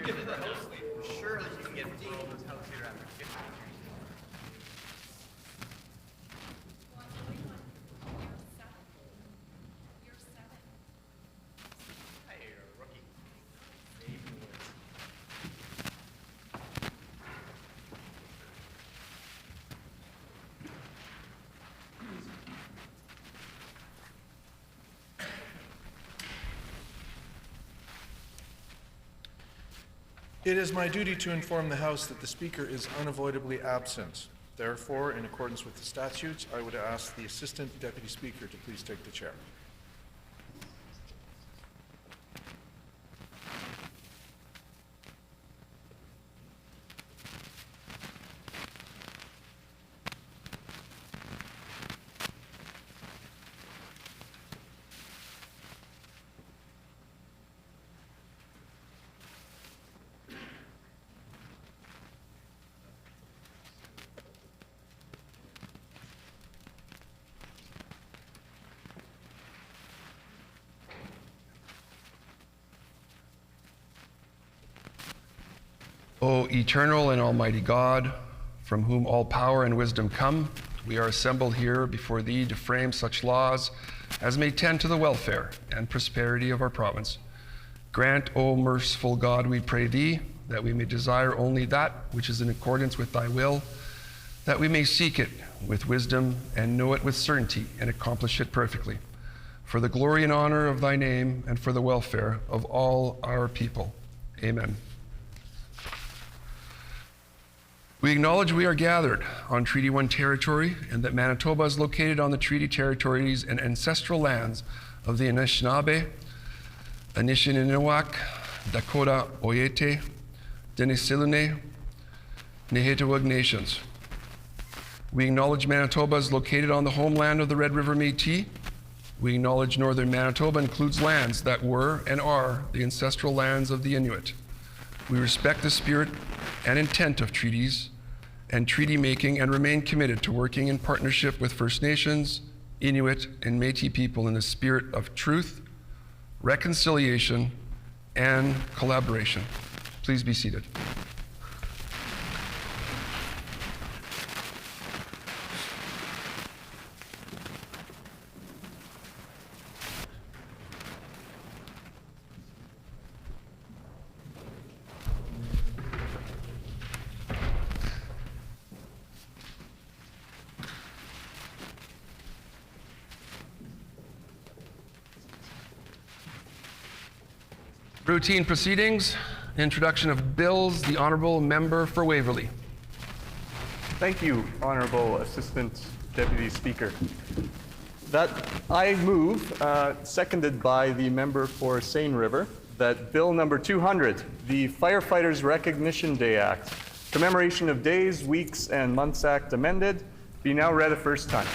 Surely you can get Dean. It is my duty to inform the House that the Speaker is unavoidably absent. Therefore, in accordance with the statutes, I would ask the Assistant Deputy Speaker to please take the chair. O eternal and almighty God, from whom all power and wisdom come, we are assembled here before thee to frame such laws as may tend to the welfare and prosperity of our province. Grant, O merciful God, we pray thee, that we may desire only that which is in accordance with thy will, that we may seek it with wisdom and know it with certainty and accomplish it perfectly, for the glory and honor of thy name and for the welfare of all our people. Amen. We acknowledge we are gathered on Treaty 1 territory and that Manitoba is located on the treaty territories and ancestral lands of the Anishinaabe, Anishinaabe, Dakota Oyate, Denisilune, Nehetawoog nations. We acknowledge Manitoba is located on the homeland of the Red River Métis. We acknowledge northern Manitoba includes lands that were and are the ancestral lands of the Inuit. We respect the spirit and intent of treaties and treaty making and remain committed to working in partnership with First Nations, Inuit, and Métis people in the spirit of truth, reconciliation, and collaboration. Please be seated. Routine proceedings, introduction of bills, the Honourable Member for Waverley. Thank you, Honourable Assistant Deputy Speaker. That I move, seconded by the member for Seine River, that Bill number 200, the Firefighters Recognition Day Act, Commemoration of Days, Weeks, and Months Act amended, be now read a first time.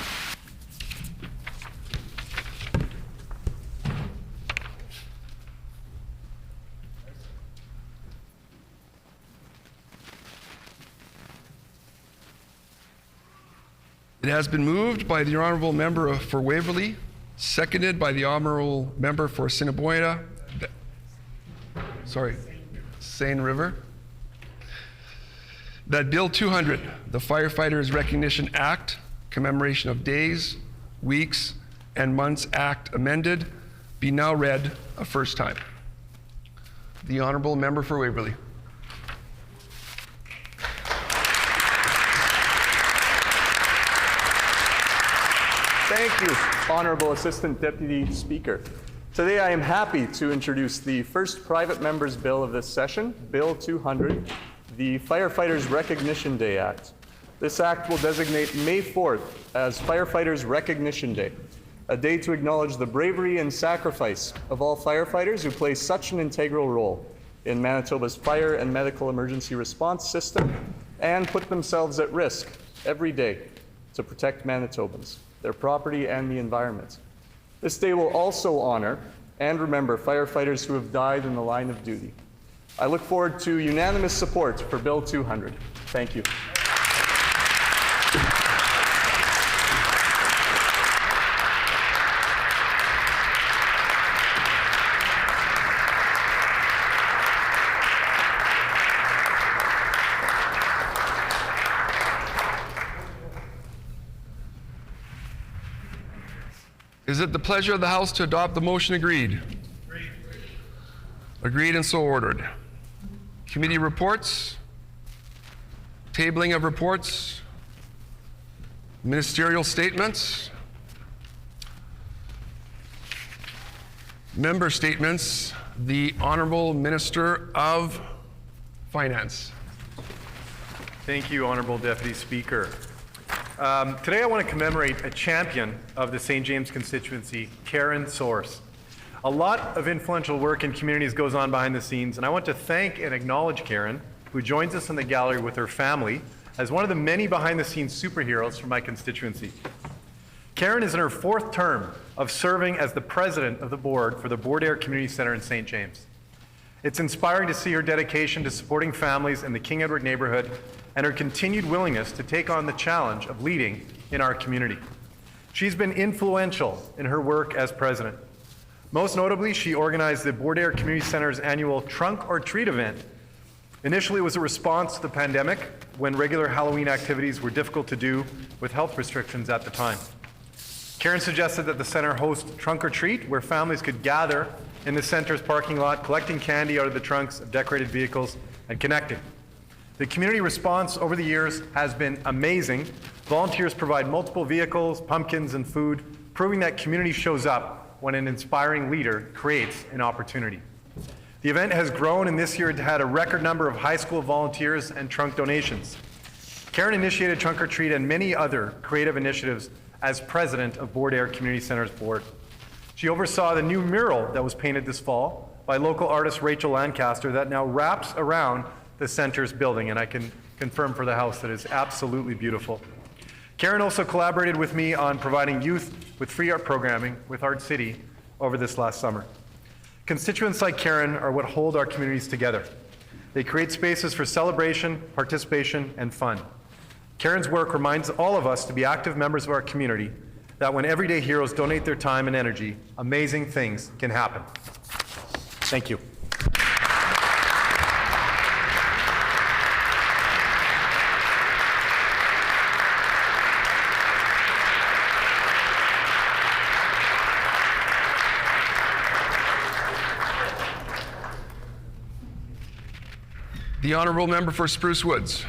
It has been moved by the Honourable Member for Waverley, seconded by the Honourable Member for Assiniboia, Seine River, that Bill 200, the Firefighters Recognition Act, Commemoration of Days, Weeks, and Months Act amended, be now read a first time. The Honourable Member for Waverley. Thank you, Honourable Assistant Deputy Speaker. Today I am happy to introduce the first private member's bill of this session, Bill 200, the Firefighters Recognition Day Act. This act will designate May 4th as Firefighters Recognition Day, a day to acknowledge the bravery and sacrifice of all firefighters who play such an integral role in Manitoba's fire and medical emergency response system and put themselves at risk every day to protect Manitobans, their property, and the environment. This day will also honor and remember firefighters who have died in the line of duty. I look forward to unanimous support for Bill 200. Thank you. Is it the pleasure of the House to adopt the motion agreed? Agreed. Agreed and so ordered. Committee reports, tabling of reports, ministerial statements, member statements. The Honourable Minister of Finance. Thank you, Honourable Deputy Speaker. Today I want to commemorate a champion of the St. James constituency, Karen Source. A lot of influential work in communities goes on behind the scenes, and I want to thank and acknowledge Karen, who joins us in the gallery with her family, as one of the many behind-the-scenes superheroes from my constituency. Karen is in her 4th term of serving as the president of the board for the Bordair Community Centre in St. James. It's inspiring to see her dedication to supporting families in the King Edward neighborhood and her continued willingness to take on the challenge of leading in our community. She's been influential in her work as president. Most notably, she organized the Bordair Community Centre's annual Trunk or Treat event. Initially, it was a response to the pandemic when regular Halloween activities were difficult to do with health restrictions at the time. Karen suggested that the center host Trunk or Treat, where families could gather in the center's parking lot, collecting candy out of the trunks of decorated vehicles and connecting. The community response over the years has been amazing. Volunteers provide multiple vehicles, pumpkins, and food, proving that community shows up when an inspiring leader creates an opportunity. The event has grown, and this year it had a record number of high school volunteers and trunk donations. Karen initiated Trunk or Treat and many other creative initiatives as president of Bordair Community Centre's board. She oversaw the new mural that was painted this fall by local artist Rachel Lancaster that now wraps around the center's building, and I can confirm for the House that it's absolutely beautiful. Karen also collaborated with me on providing youth with free art programming with Art City over this last summer. Constituents like Karen are what hold our communities together. They create spaces for celebration, participation, and fun. Karen's work reminds all of us to be active members of our community, that when everyday heroes donate their time and energy, amazing things can happen. Thank you. The Honourable Member for Spruce Woods.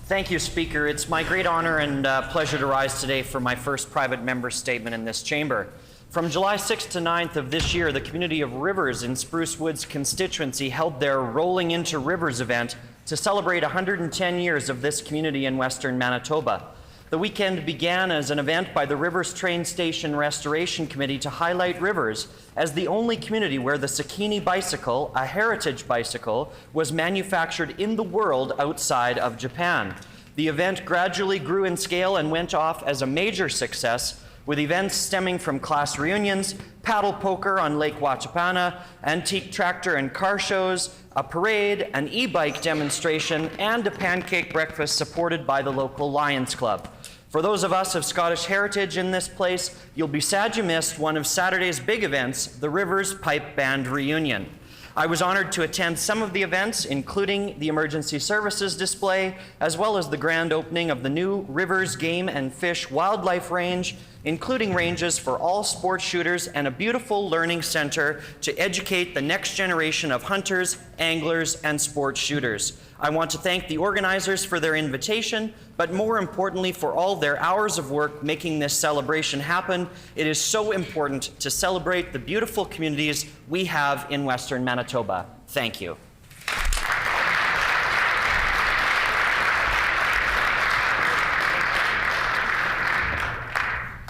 Thank you, Speaker. It's my great honor and pleasure to rise today for my first private member statement in this chamber. From July 6th to 9th of this year, the community of Rivers in Spruce Woods constituency held their Rolling into Rivers event to celebrate 110 years of this community in Western Manitoba. The weekend began as an event by the Rivers Train Station Restoration Committee to highlight Rivers as the only community where the Sakini bicycle, a heritage bicycle, was manufactured in the world outside of Japan. The event gradually grew in scale and went off as a major success, with events stemming from class reunions, paddle poker on Lake Watchapana, antique tractor and car shows, a parade, an e-bike demonstration, and a pancake breakfast supported by the local Lions Club. For those of us of Scottish heritage in this place, you'll be sad you missed one of Saturday's big events, the Rivers Pipe Band Reunion. I was honored to attend some of the events, including the emergency services display, as well as the grand opening of the new Rivers Game and Fish Wildlife Range, including ranges for all sport shooters and a beautiful learning center to educate the next generation of hunters, anglers, and sport shooters. I want to thank the organizers for their invitation, but more importantly for all their hours of work making this celebration happen. It is so important to celebrate the beautiful communities we have in Western Manitoba. Thank you.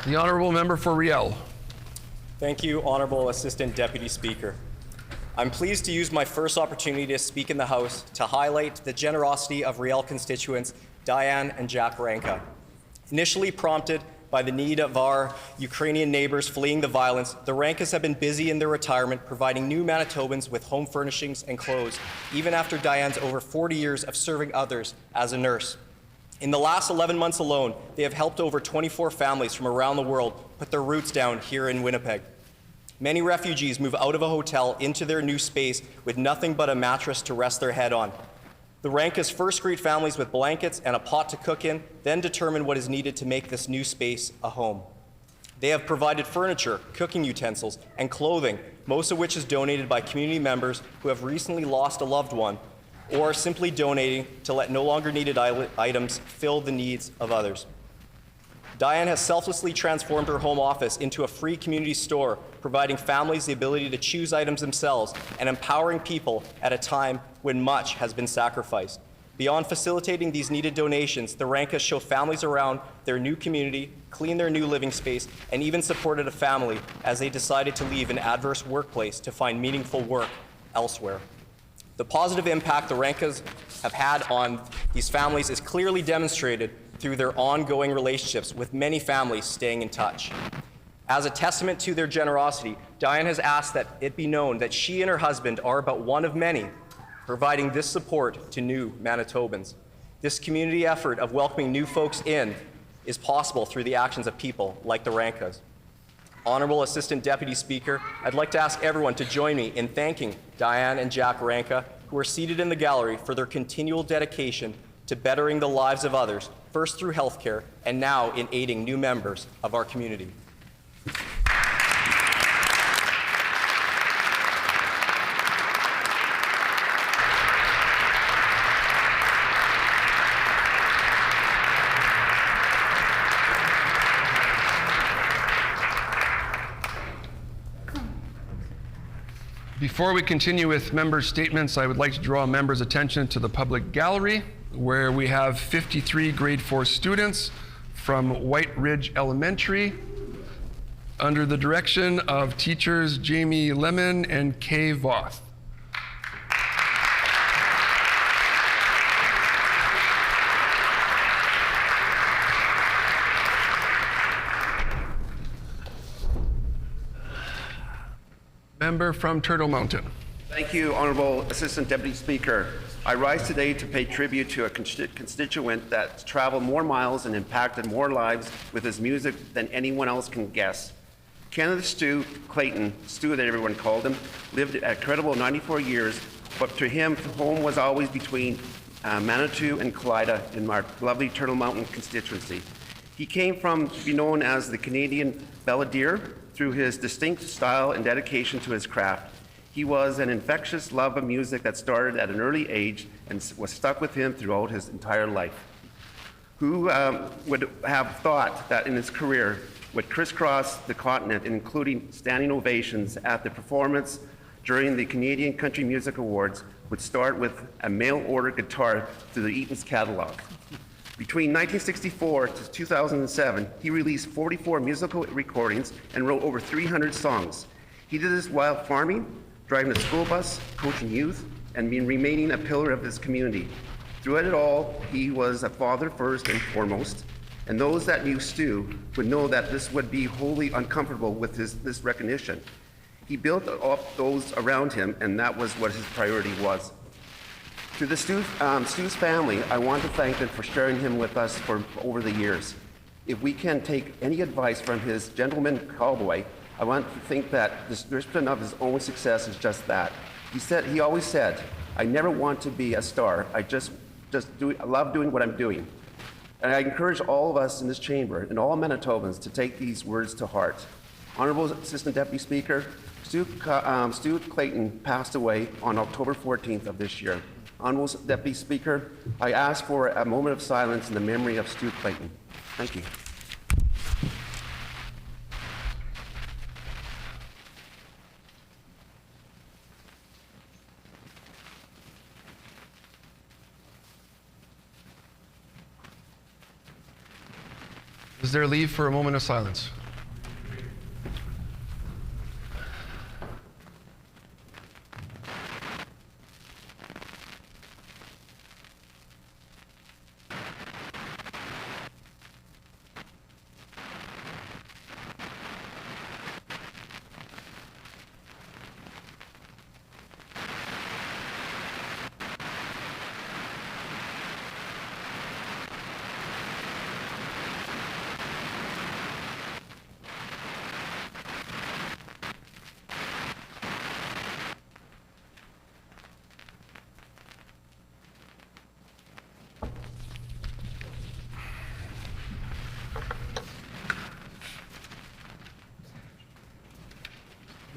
The Honourable Member for Riel. Thank you, Honourable Assistant Deputy Speaker. I'm pleased to use my first opportunity to speak in the House to highlight the generosity of Riel constituents Diane and Jack Ranka. Initially prompted by the need of our Ukrainian neighbours fleeing the violence, the Rankas have been busy in their retirement providing new Manitobans with home furnishings and clothes, even after Diane's over 40 years of serving others as a nurse. In the last 11 months alone, they have helped over 24 families from around the world put their roots down here in Winnipeg. Many refugees move out of a hotel into their new space with nothing but a mattress to rest their head on. The Rankas first greet families with blankets and a pot to cook in, then determine what is needed to make this new space a home. They have provided furniture, cooking utensils, and clothing, most of which is donated by community members who have recently lost a loved one or simply donating to let no longer needed items fill the needs of others. Diane has selflessly transformed her home office into a free community store, providing families the ability to choose items themselves and empowering people at a time when much has been sacrificed. Beyond facilitating these needed donations, the Rankas show families around their new community, clean their new living space, and even supported a family as they decided to leave an adverse workplace to find meaningful work elsewhere. The positive impact the Rankas have had on these families is clearly demonstrated through their ongoing relationships, with many families staying in touch. As a testament to their generosity, Diane has asked that it be known that she and her husband are but one of many providing this support to new Manitobans. This community effort of welcoming new folks in is possible through the actions of people like the Rankas. Honorable Assistant Deputy Speaker, I'd like to ask everyone to join me in thanking Diane and Jack Ranka, who are seated in the gallery, for their continual dedication to bettering the lives of others, first through healthcare and now in aiding new members of our community. Before we continue with members' statements, I would like to draw members' attention to the public gallery, where we have 53 grade 4 students from White Ridge Elementary under the direction of teachers Jamie Lemon and Kay Voth. Member from Turtle Mountain. Thank you, Honorable Assistant Deputy Speaker. I rise today to pay tribute to a constituent that's traveled more miles and impacted more lives with his music than anyone else can guess. Canada Stu Clayton, Stu that everyone called him, lived a credible 94 years, but to him, home was always between Manitou and Kalida in our lovely Turtle Mountain constituency. He came from to be known as the Canadian Balladeer through his distinct style and dedication to his craft. He was an infectious love of music that started at an early age and was stuck with him throughout his entire life. Who would have thought that in his career would crisscross the continent, including standing ovations at the performance during the Canadian Country Music Awards, would start with a mail-order guitar through the Eaton's catalog. Between 1964 to 2007, he released 44 musical recordings and wrote over 300 songs. He did this while farming, driving a school bus, coaching youth, and remaining a pillar of his community. Throughout it all, he was a father first and foremost, and those that knew Stu would know that this would be wholly uncomfortable with this recognition. He built up those around him, and that was what his priority was. To the Stu's family, I want to thank them for sharing him with us for over the years. If we can take any advice from his gentleman cowboy, I want to think that the description of his own success is just that. He always said, I never want to be a star. I I love doing what I'm doing. And I encourage all of us in this chamber and all Manitobans to take these words to heart. Honorable Assistant Deputy Speaker, Stu Clayton passed away on October 14th of this year. Honorable Deputy Speaker, I ask for a moment of silence in the memory of Stu Clayton. Thank you. Is there leave for a moment of silence?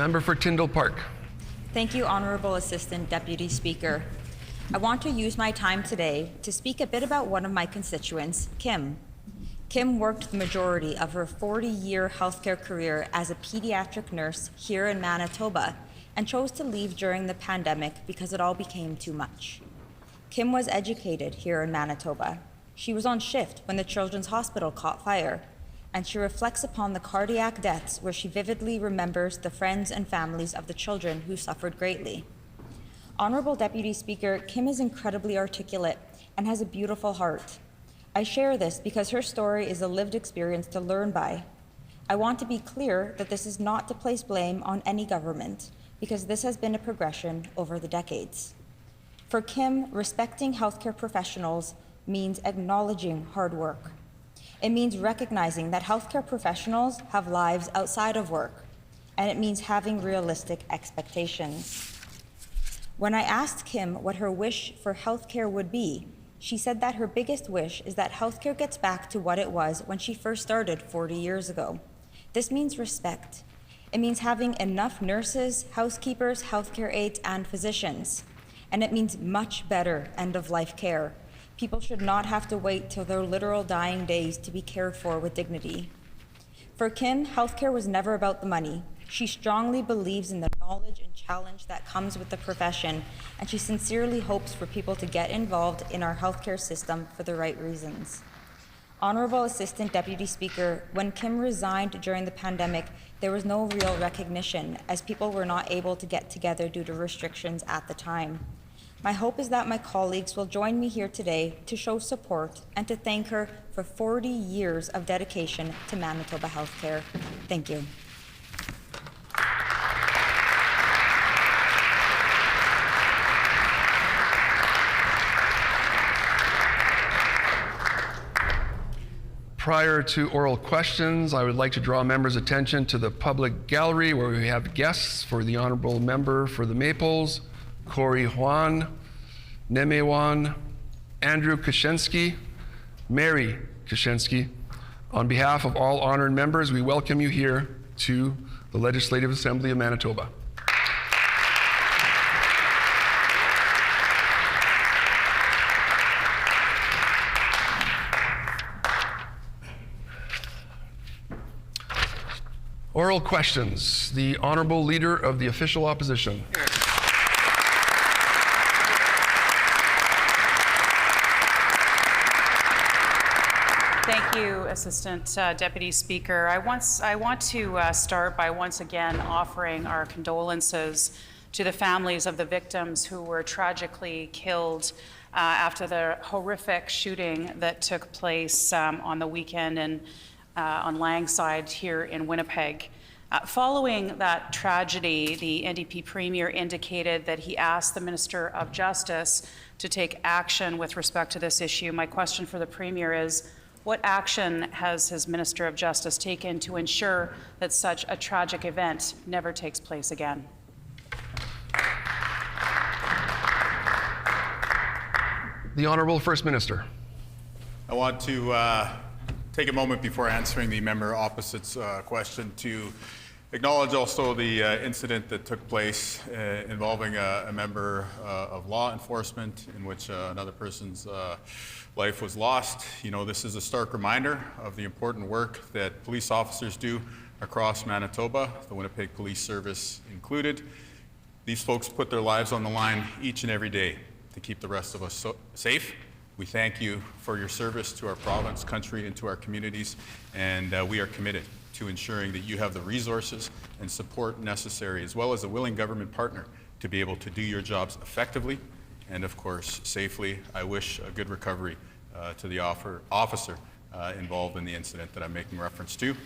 Member for Tyndall Park. Thank you, Honorable Assistant Deputy Speaker. I want to use my time today to speak a bit about one of my constituents, Kim. Kim worked the majority of her 40-year healthcare career as a pediatric nurse here in Manitoba and chose to leave during the pandemic because it all became too much. Kim was educated here in Manitoba. She was on shift when the Children's Hospital caught fire, and she reflects upon the cardiac deaths where she vividly remembers the friends and families of the children who suffered greatly. Honorable Deputy Speaker, Kim is incredibly articulate and has a beautiful heart. I share this because her story is a lived experience to learn by. I want to be clear that this is not to place blame on any government, because this has been a progression over the decades. For Kim, respecting healthcare professionals means acknowledging hard work. It means recognizing that healthcare professionals have lives outside of work, and it means having realistic expectations. When I asked Kim what her wish for healthcare would be, she said that her biggest wish is that healthcare gets back to what it was when she first started 40 years ago. This means respect. It means having enough nurses, housekeepers, healthcare aides, and physicians. And it means much better end-of-life care. People should not have to wait till their literal dying days to be cared for with dignity. For Kim, healthcare was never about the money. She strongly believes in the knowledge and challenge that comes with the profession, and she sincerely hopes for people to get involved in our healthcare system for the right reasons. Honorable Assistant Deputy Speaker, when Kim resigned during the pandemic, there was no real recognition, as people were not able to get together due to restrictions at the time. My hope is that my colleagues will join me here today to show support and to thank her for 40 years of dedication to Manitoba healthcare. Thank you. Prior to oral questions, I would like to draw members' attention to the public gallery where we have guests for the Honorable Member for the Maples, Corey Juan, Neme Juan, Andrew Kashensky, Mary Kashensky. On behalf of all honored members, we welcome you here to the Legislative Assembly of Manitoba. Oral questions. The Honorable Leader of the Official Opposition. Thank you, Assistant Deputy Speaker. I want to start by once again offering our condolences to the families of the victims who were tragically killed after the horrific shooting that took place on the weekend on Langside here in Winnipeg. Following that tragedy, the NDP Premier indicated that he asked the Minister of Justice to take action with respect to this issue. My question for the Premier is, what action has his Minister of Justice taken to ensure that such a tragic event never takes place again? The Honorable First Minister. I want to take a moment before answering the member opposite's question to acknowledge also the incident that took place involving a member of law enforcement in which another person's life was lost. You know, this is a stark reminder of the important work that police officers do across Manitoba, the Winnipeg Police Service included. These folks put their lives on the line each and every day to keep the rest of us safe. We thank you for your service to our province, country, and to our communities, and we are committed to ensuring that you have the resources and support necessary, as well as a willing government partner to be able to do your jobs effectively and, of course, safely. I wish a good recovery to the officer involved in the incident that I'm making reference to.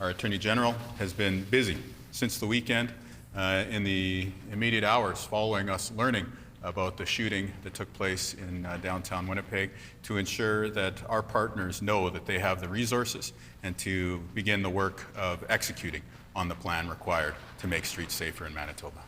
Our Attorney General has been busy since the weekend in the immediate hours following us learning about the shooting that took place in downtown Winnipeg to ensure that our partners know that they have the resources and to begin the work of executing on the plan required to make streets safer in Manitoba.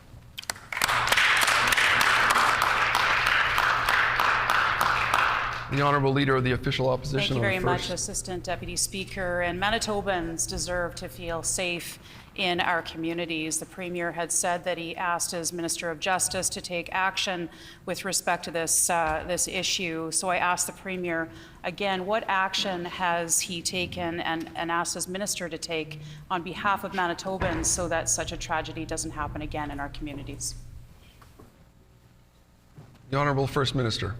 The Honourable Leader of the Official Opposition. Thank you very much, Assistant Deputy Speaker. And Manitobans deserve to feel safe in our communities. The Premier had said that he asked his Minister of Justice to take action with respect to this issue. So I asked the Premier again, what action has he taken and asked his Minister to take on behalf of Manitobans so that such a tragedy doesn't happen again in our communities? The Honourable First Minister.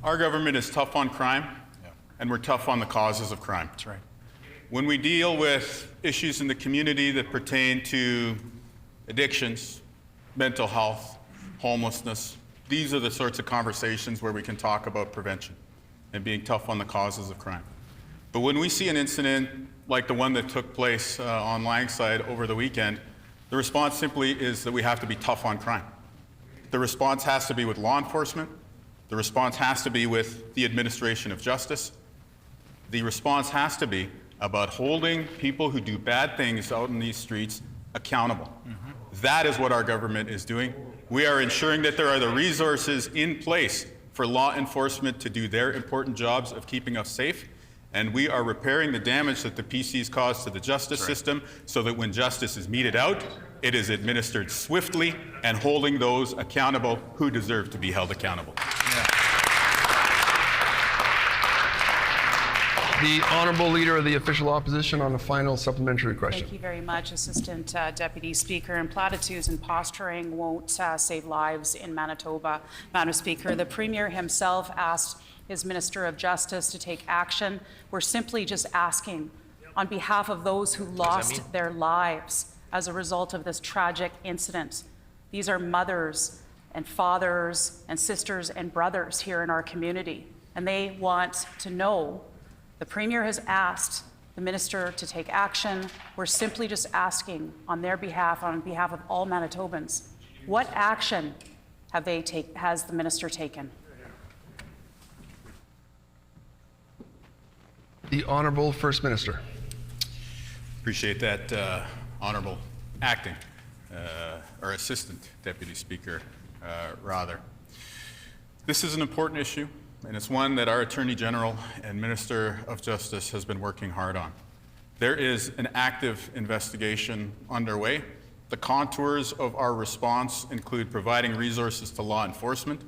Our government is tough on crime, and we're tough on the causes of crime. That's right. When we deal with issues in the community that pertain to addictions, mental health, homelessness, these are the sorts of conversations where we can talk about prevention and being tough on the causes of crime. But when we see an incident like the one that took place on Langside over the weekend, the response simply is that we have to be tough on crime. The response has to be with law enforcement. The response has to be with the administration of justice. The response has to be about holding people who do bad things out in these streets accountable. That is what our government is doing. We are ensuring that there are the resources in place for law enforcement to do their important jobs of keeping us safe, and we are repairing the damage that the PCs caused to the justice system so that when justice is meted out, it is administered swiftly and holding those accountable who deserve to be held accountable. The Honourable Leader of the Official Opposition on the final supplementary question. Thank you very much, Assistant Deputy Speaker. And platitudes and posturing won't save lives in Manitoba. Madam Speaker, the Premier himself asked his Minister of Justice to take action. We're simply just asking on behalf of those who lost their lives as a result of this tragic incident. These are mothers and fathers and sisters and brothers here in our community, and they want to know. The Premier has asked the Minister to take action. We're simply just asking on their behalf, on behalf of all Manitobans, what action has the Minister taken? The Honourable First Minister. Appreciate that, Honourable Acting, or Assistant Deputy Speaker, rather. This is an important issue, and it's one that our Attorney General and Minister of Justice has been working hard on. There is an active investigation underway. The contours of our response include providing resources to law enforcement,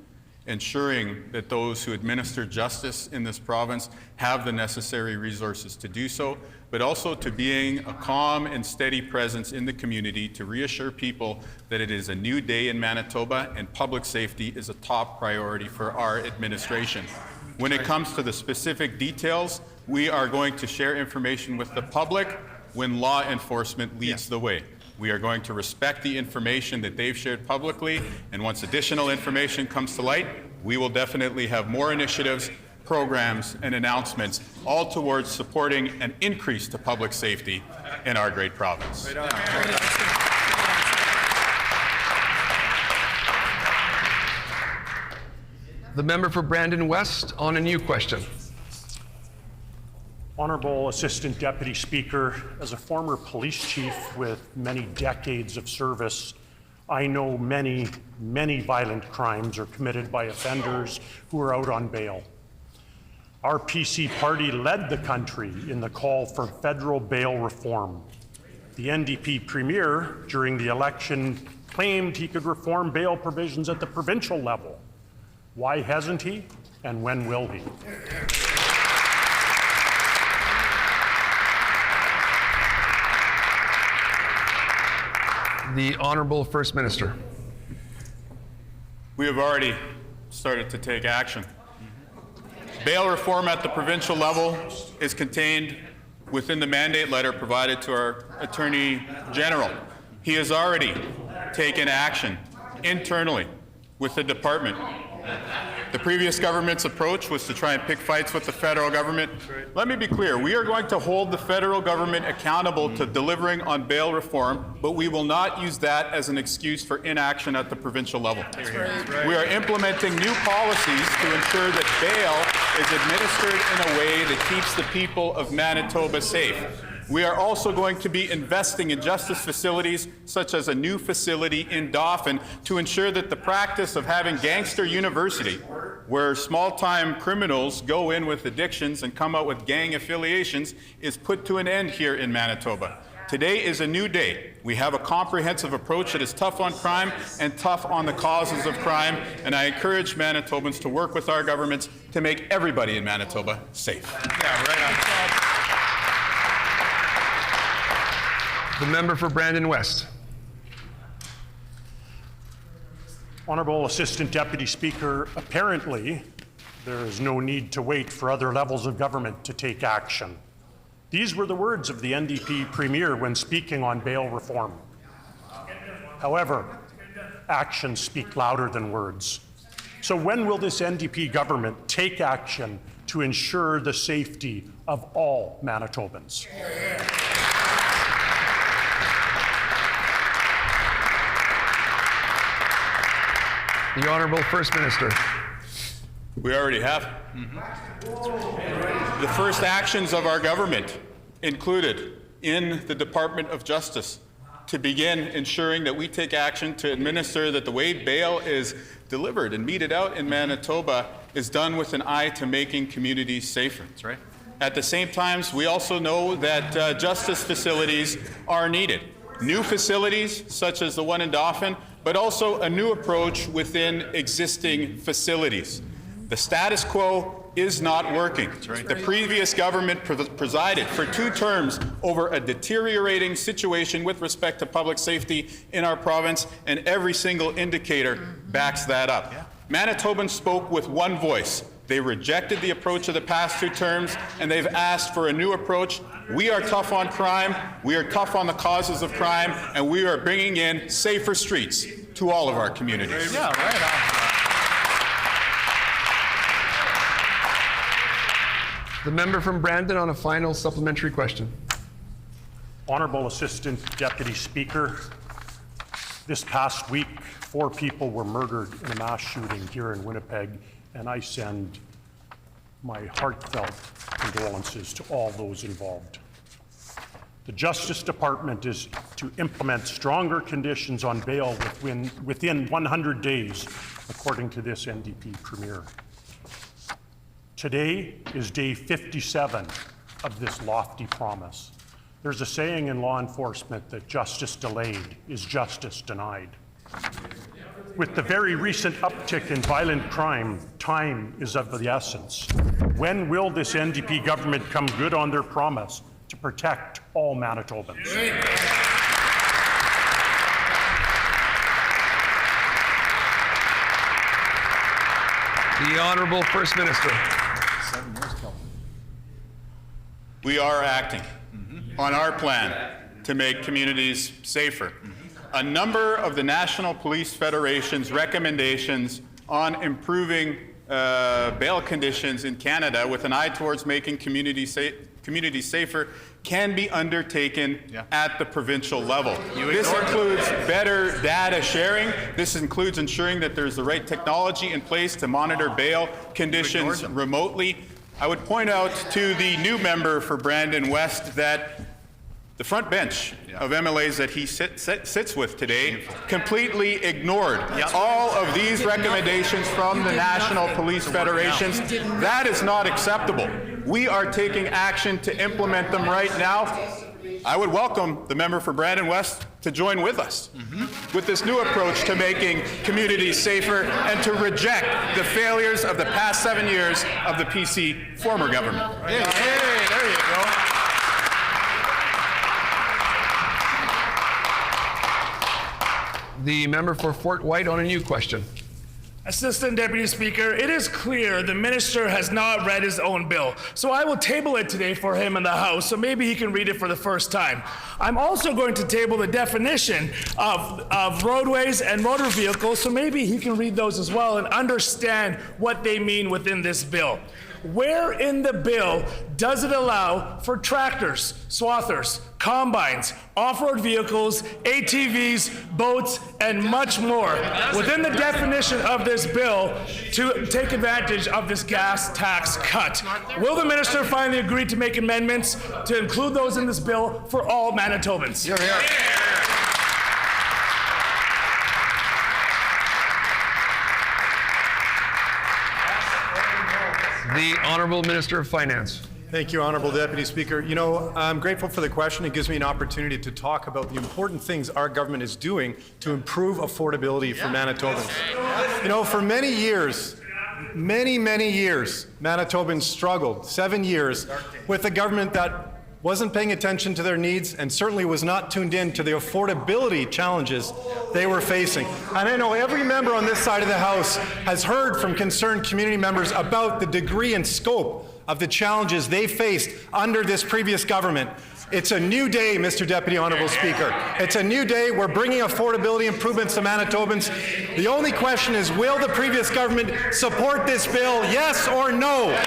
ensuring that those who administer justice in this province have the necessary resources to do so, but also to being a calm and steady presence in the community to reassure people that it is a new day in Manitoba and public safety is a top priority for our administration. When it comes to the specific details, we are going to share information with the public when law enforcement leads the way. We are going to respect the information that they've shared publicly, and once additional information comes to light, we will definitely have more initiatives, programs, and announcements, all towards supporting an increase to public safety in our great province. The member for Brandon West on a new question. Honourable Assistant Deputy Speaker, as a former police chief with many decades of service, I know many, many violent crimes are committed by offenders who are out on bail. Our PC party led the country in the call for federal bail reform. The NDP Premier, during the election, claimed he could reform bail provisions at the provincial level. Why hasn't he, and when will he? The Honourable First Minister. We have already started to take action. Bail reform at the provincial level is contained within the mandate letter provided to our Attorney General. He has already taken action internally with the department. The previous government's approach was to try and pick fights with the federal government. Let me be clear, we are going to hold the federal government accountable to delivering on bail reform, but we will not use that as an excuse for inaction at the provincial level. We are implementing new policies to ensure that bail is administered in a way that keeps the people of Manitoba safe. We are also going to be investing in justice facilities, such as a new facility in Dauphin, to ensure that the practice of having gangster university, where small-time criminals go in with addictions and come out with gang affiliations, is put to an end here in Manitoba. Today is a new day. We have a comprehensive approach that is tough on crime and tough on the causes of crime, and I encourage Manitobans to work with our governments to make everybody in Manitoba safe. Yeah, right on. The member for Brandon West. Honorable Assistant Deputy Speaker, apparently there is no need to wait for other levels of government to take action. These were the words of the NDP Premier when speaking on bail reform. However, actions speak louder than words. So when will this NDP government take action to ensure the safety of all Manitobans? The Honourable First Minister. We already have. The first actions of our government included in the Department of Justice to begin ensuring that we take action to administer that the way bail is delivered and meted out in Manitoba is done with an eye to making communities safer. That's right. At the same time, we also know that justice facilities are needed. New facilities, such as the one in Dauphin, but also a new approach within existing facilities. The status quo is not working. Right. The previous government presided for 2 terms over a deteriorating situation with respect to public safety in our province, and every single indicator backs that up. Yeah. Manitobans spoke with one voice. They rejected the approach of the past 2 terms, and they've asked for a new approach. We are tough on crime, we are tough on the causes of crime, and we are bringing in safer streets to all of our communities. Yeah, right on. The member from Brandon on a final supplementary question. Honorable Assistant Deputy Speaker, this past week, 4 people were murdered in a mass shooting here in Winnipeg, and I send my heartfelt condolences to all those involved. The Justice Department is to implement stronger conditions on bail within 100 days, according to this NDP Premier. Today is day 57 of this lofty promise. There's a saying in law enforcement that justice delayed is justice denied. With the very recent uptick in violent crime, time is of the essence. When will this NDP government come good on their promise to protect all Manitobans? The Honourable First Minister. We are acting on our plan to make communities safer. A number of the National Police Federation's recommendations on improving bail conditions in Canada with an eye towards making communities safer can be undertaken at the provincial level. This includes better data sharing. This includes ensuring that there's the right technology in place to monitor bail conditions remotely. I would point out to the new member for Brandon West that the front bench of MLAs that he sits with today completely ignored all of these recommendations from the National Police Federations. That is not acceptable. We are taking action to implement them right now. I would welcome the member for Brandon West to join with us with this new approach to making communities safer and to reject the failures of the past 7 years of the PC former government. Hey, there you go. The member for Fort White on a new question. Assistant Deputy Speaker, it is clear the minister has not read his own bill, so I will table it today for him in the House, so maybe he can read it for the first time. I'm also going to table the definition of roadways and motor vehicles, so maybe he can read those as well and understand what they mean within this bill. where in the bill does it allow for tractors, swathers, combines, off-road vehicles, ATVs, boats, and much more within the definition of this bill to take advantage of this gas tax cut? Will the minister finally agree to make amendments to include those in this bill for all Manitobans? Here, here. The Honourable Minister of Finance. Thank you, Honourable Deputy Speaker. You know, I'm grateful for the question. It gives me an opportunity to talk about the important things our government is doing to improve affordability for Manitobans. You know, for many years, many years, Manitobans struggled, 7 years, with a government that wasn't paying attention to their needs and certainly was not tuned in to the affordability challenges they were facing. And I know every member on this side of the House has heard from concerned community members about the degree and scope of the challenges they faced under this previous government. It's a new day, Mr. Deputy Honourable Speaker. It's a new day. We're bringing affordability improvements to Manitobans. The only question is, will the previous government support this bill, yes or no?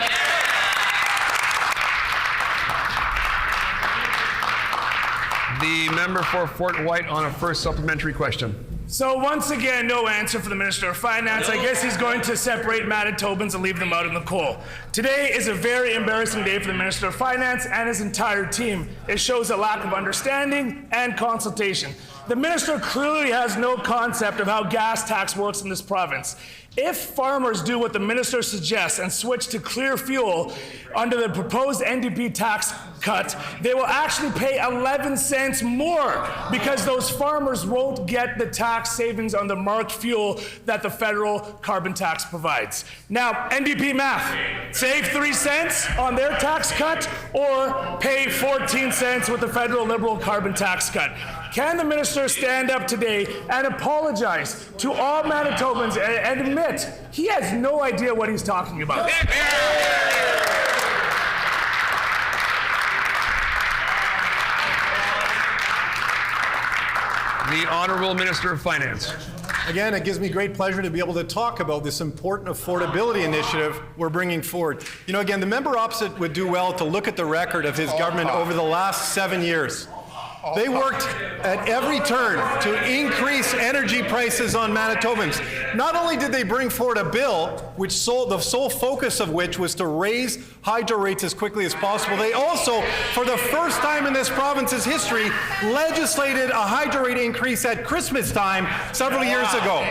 The member for Fort White on a first supplementary question. So once again, no answer for the Minister of Finance. I guess he's going to separate Manitobans and leave them out in the cold. Today is a very embarrassing day for the Minister of Finance and his entire team. It shows a lack of understanding and consultation. The minister clearly has no concept of how gas tax works in this province. If farmers do what the minister suggests and switch to clear fuel under the proposed NDP tax cut, they will actually pay 11 cents more because those farmers won't get the tax savings on the marked fuel that the federal carbon tax provides. Now, NDP math, save 3 cents on their tax cut or pay 14 cents with the federal Liberal carbon tax cut. Can the minister stand up today and apologize to all Manitobans and admit he has no idea what he's talking about? The Honourable Minister of Finance. Again, it gives me great pleasure to be able to talk about this important affordability initiative we're bringing forward. You know, again, the member opposite would do well to look at the record of his government over the last 7 years. They worked at every turn to increase energy prices on Manitobans. Not only did they bring forward a bill, the sole focus of which was to raise hydro rates as quickly as possible, they also, for the first time in this province's history, legislated a hydro rate increase at Christmas time several years ago.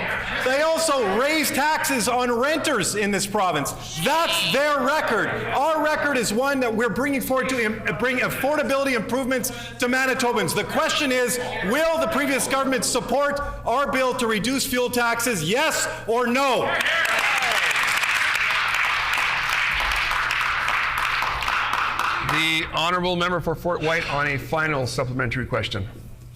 They also raised taxes on renters in this province. That's their record. Our record is one that we're bringing forward to bring affordability improvements to Manitobans. The question is, will the previous government support our bill to reduce fuel taxes, yes or no? The Honourable Member for Fort White on a final supplementary question.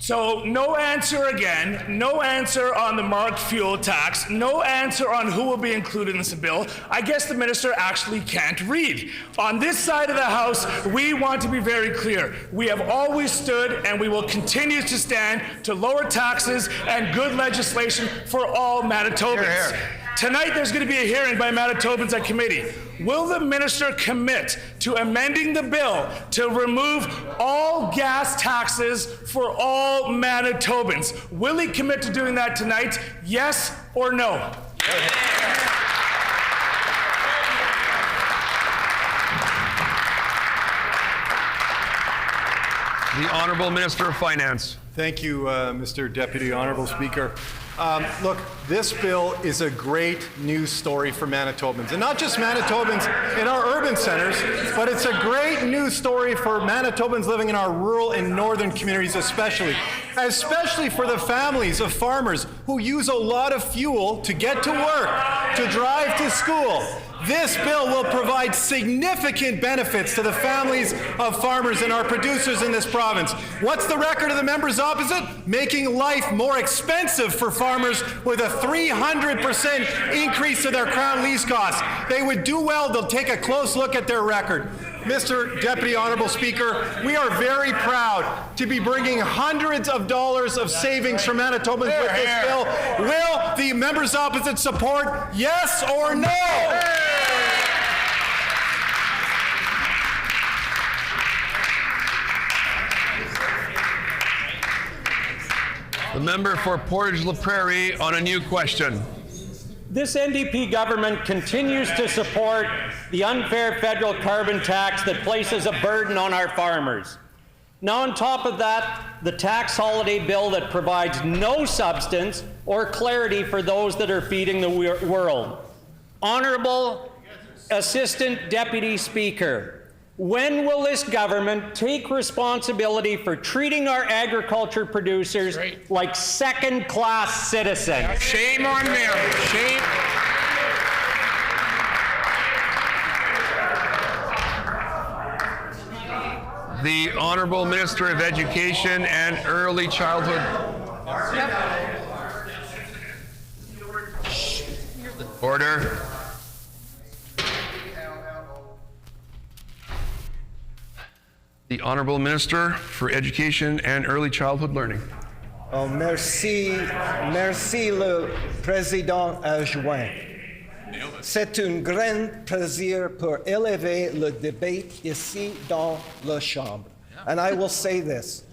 So no answer again, no answer on the marked fuel tax, no answer on who will be included in this bill. I guess the minister actually can't read. On this side of the House, we want to be very clear. We have always stood and we will continue to stand to lower taxes and good legislation for all Manitobans. Hear, hear. Tonight there's going to be a hearing by Manitobans at committee. Will the minister commit to amending the bill to remove all gas taxes for all Manitobans? Will he commit to doing that tonight? Yes or no? The Honourable Minister of Finance. Thank you, Mr. Deputy Honourable Speaker. Look, this bill is a great news story for Manitobans, and not just Manitobans in our urban centres, but it's a great news story for Manitobans living in our rural and northern communities especially for the families of farmers who use a lot of fuel to get to work, to drive to school. This bill will provide significant benefits to the families of farmers and our producers in this province. What's the record of the members opposite? Making life more expensive for farmers with a 300% increase to their Crown lease costs. They would do well to take a close look at their record. Mr. Deputy Honourable Speaker, we are very proud to be bringing hundreds of dollars of savings for Manitobans with this bill. Will the members opposite support, yes or no? The member for Portage-La Prairie on a new question. This NDP government continues to support the unfair federal carbon tax that places a burden on our farmers. Now, on top of that, the tax holiday bill that provides no substance or clarity for those that are feeding the world. Honorable Assistant Deputy Speaker, when will this government take responsibility for treating our agriculture producers like second-class citizens? Shame on them. Shame. The Honourable Minister of Education and Early Childhood. Order. The Honourable Minister for Education and Early Childhood Learning. Oh, merci le Président adjoint. C'est un grand plaisir pour élever le débat ici dans la Chambre. And I will say this,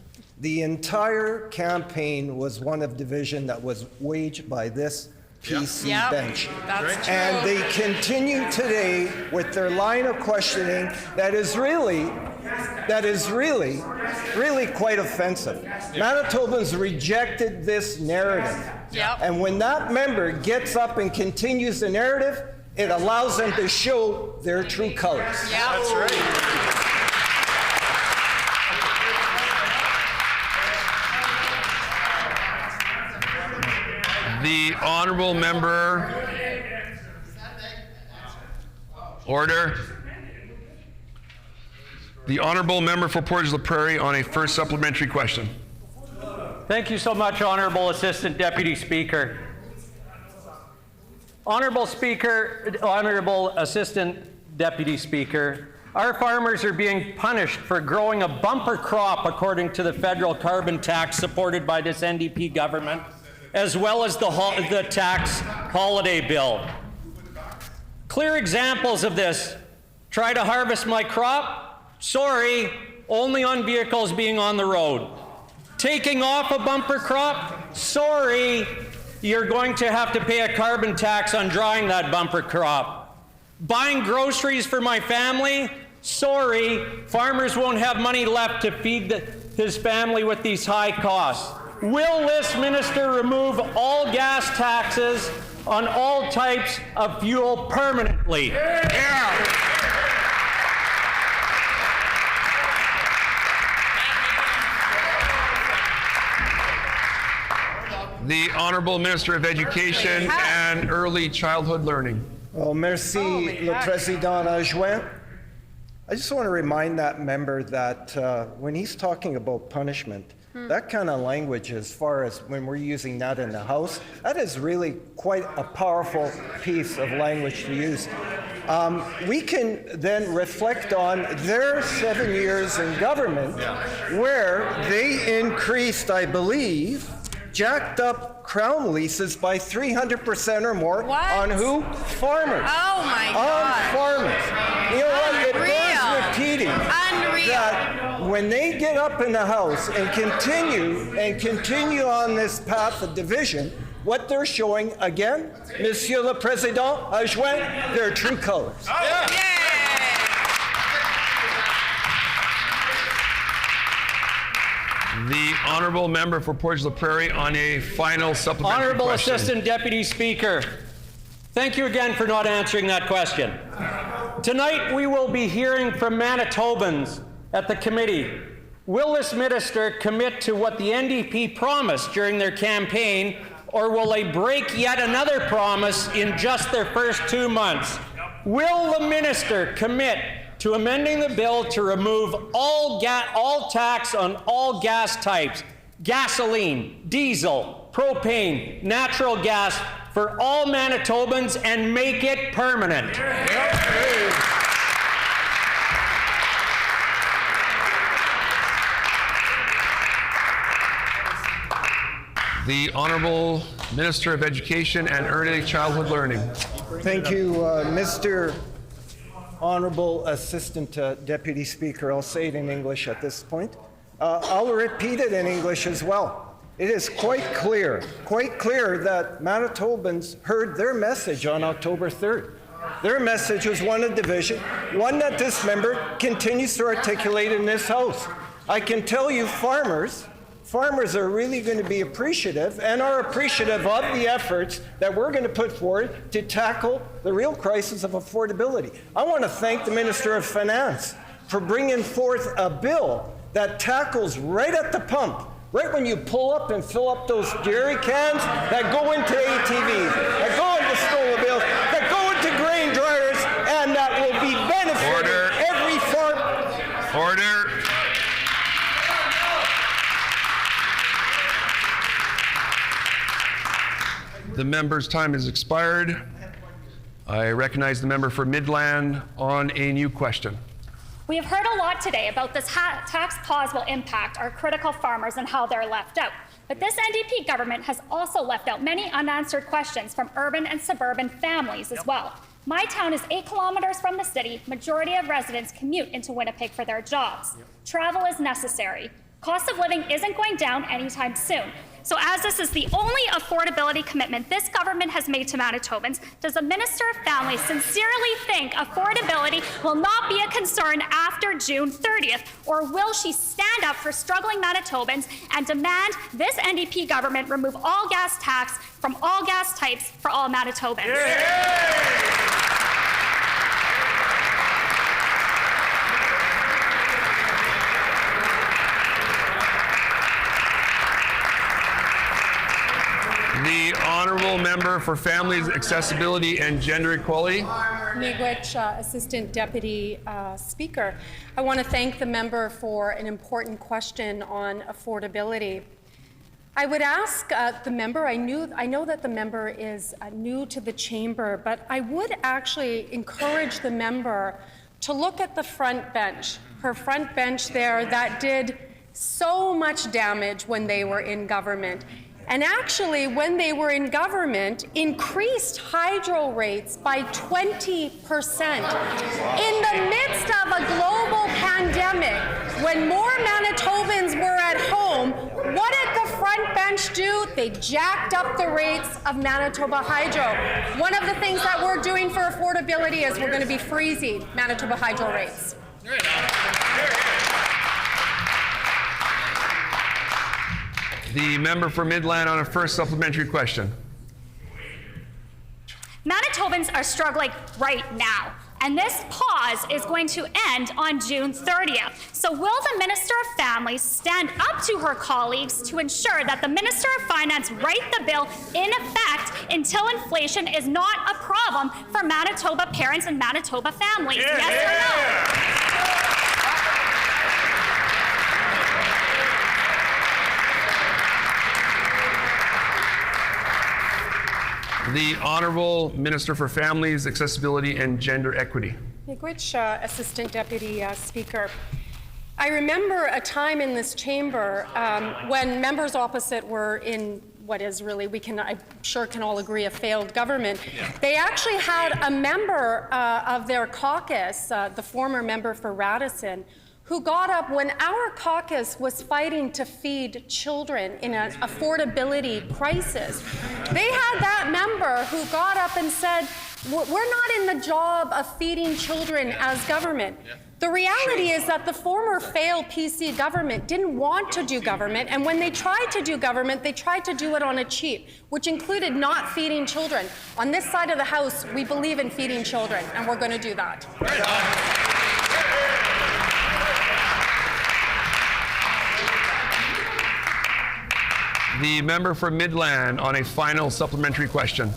the entire campaign was one of division that was waged by this PC bench. That's true. And they continue today with their line of questioning that is really quite offensive. Manitobans rejected this narrative. Yep. And when that member gets up and continues the narrative, it allows them to show their true colors. Yeah. That's right. The Honourable Member. Order. The Honourable Member for Portage-La Prairie on a first supplementary question. Thank you so much, Honourable Assistant Deputy Speaker. Honourable Speaker, Honourable Assistant Deputy Speaker, our farmers are being punished for growing a bumper crop according to the federal carbon tax supported by this NDP government, as well as the tax holiday bill. Clear examples of this. Try to harvest my crop? Sorry, only on vehicles being on the road. Taking off a bumper crop? Sorry, you're going to have to pay a carbon tax on drying that bumper crop. Buying groceries for my family? Sorry, farmers won't have money left to feed his family with these high costs. Will this minister remove all gas taxes on all types of fuel permanently? Yeah. The Honourable Minister of Education and Early Childhood Learning. Oh, merci, le Président adjoint. I just want to remind that member that when he's talking about punishment, that kind of language, as far as when we're using that in the House, that is really quite a powerful piece of language to use. We can then reflect on their 7 years in government, where they increased, I believe, jacked up crown leases by 300% or more. What? On who? Farmers. Oh my God. On farmers. You know what? It bears repeating that when they get up in the House and continue on this path of division, what they're showing again, Monsieur le Président adjoint, their true colors. Oh. Yeah. The Honourable Member for Portage-La Prairie on a final supplementary Honourable question. Assistant Deputy Speaker, thank you again for not answering that question. Tonight we will be hearing from Manitobans at the committee. Will this minister commit to what the NDP promised during their campaign, or will they break yet another promise in just their first 2 months? Will the minister commit to amending the bill to remove all tax on all gas types, gasoline, diesel, propane, natural gas for all Manitobans, and make it permanent? The Honourable Minister of Education and Early Childhood Learning. Thank you, Mr. Honourable Assistant Deputy Speaker. I'll say it in English at this point. I'll repeat it in English as well. It is quite clear that Manitobans heard their message on October 3rd. Their message was one of division, one that this member continues to articulate in this House. I can tell you farmers are really going to be appreciative and are appreciative of the efforts that we're going to put forward to tackle the real crisis of affordability. I want to thank the Minister of Finance for bringing forth a bill that tackles right at the pump, right when you pull up and fill up those jerry cans that go into ATVs, that go into snowmobiles, that go into grain dryers, and that will be benefiting every farm. Order. The member's time has expired. I recognize the member for Midland on a new question. We have heard a lot today about this tax pause will impact our critical farmers and how they're left out. But this NDP government has also left out many unanswered questions from urban and suburban families as well. My town is 8 kilometers from the city. Majority of residents commute into Winnipeg for their jobs. Travel is necessary. Cost of living isn't going down anytime soon. So as this is the only affordability commitment this government has made to Manitobans, does the Minister of Family sincerely think affordability will not be a concern after June 30th? Or will she stand up for struggling Manitobans and demand this NDP government remove all gas tax from all gas types for all Manitobans? The honourable member for Families, Accessibility and Gender Equality. Miigwech, Assistant Deputy Speaker. I want to thank the member for an important question on affordability. I would ask the member, I know that the member is new to the chamber, but I would actually encourage the member to look at the front bench, her front bench there that did so much damage when they were in government. And actually, when they were in government, increased hydro rates by 20%. In the midst of a global pandemic, when more Manitobans were at home, what did the front bench do? They jacked up the rates of Manitoba Hydro. One of the things that we're doing for affordability is we're going to be freezing Manitoba Hydro rates. The member for Midland on a first supplementary question. Manitobans are struggling right now, and this pause is going to end on June 30th. So will the Minister of Families stand up to her colleagues to ensure that the Minister of Finance write the bill in effect until inflation is not a problem for Manitoba parents and Manitoba families? Yes or no? The Honourable Minister for Families, Accessibility and Gender Equity. Miigwech, Assistant Deputy Speaker. I remember a time in this chamber when members opposite were in what is really, I'm sure can all agree, a failed government. They actually had a member of their caucus, the former member for Radisson, who got up when our caucus was fighting to feed children in an affordability crisis. They had that member who got up and said, we're not in the job of feeding children as government. The reality is that the former failed PC government didn't want to do government, and when they tried to do government, they tried to do it on a cheap, which included not feeding children. On this side of the House, we believe in feeding children, and we're going to do that. The member for Midland on a final supplementary question.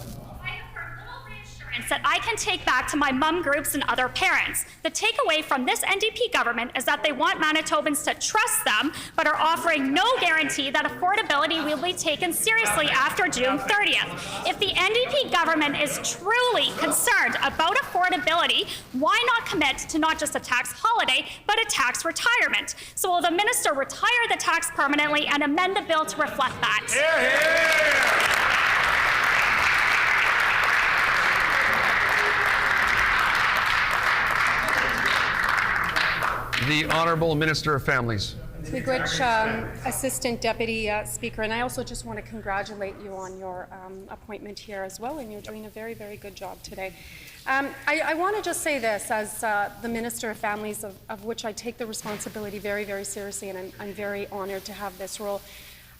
That I can take back to my mum groups and other parents. The takeaway from this NDP government is that they want Manitobans to trust them, but are offering no guarantee that affordability will be taken seriously after June 30th. If the NDP government is truly concerned about affordability, why not commit to not just a tax holiday, but a tax retirement? So will the minister retire the tax permanently and amend the bill to reflect that? The Honourable Minister of Families. Miigwech, Assistant Deputy Speaker, and I also just want to congratulate you on your appointment here as well, and you're doing a very, very good job today. I want to just say this, as the Minister of Families, of which I take the responsibility very, very seriously, and I'm very honored to have this role.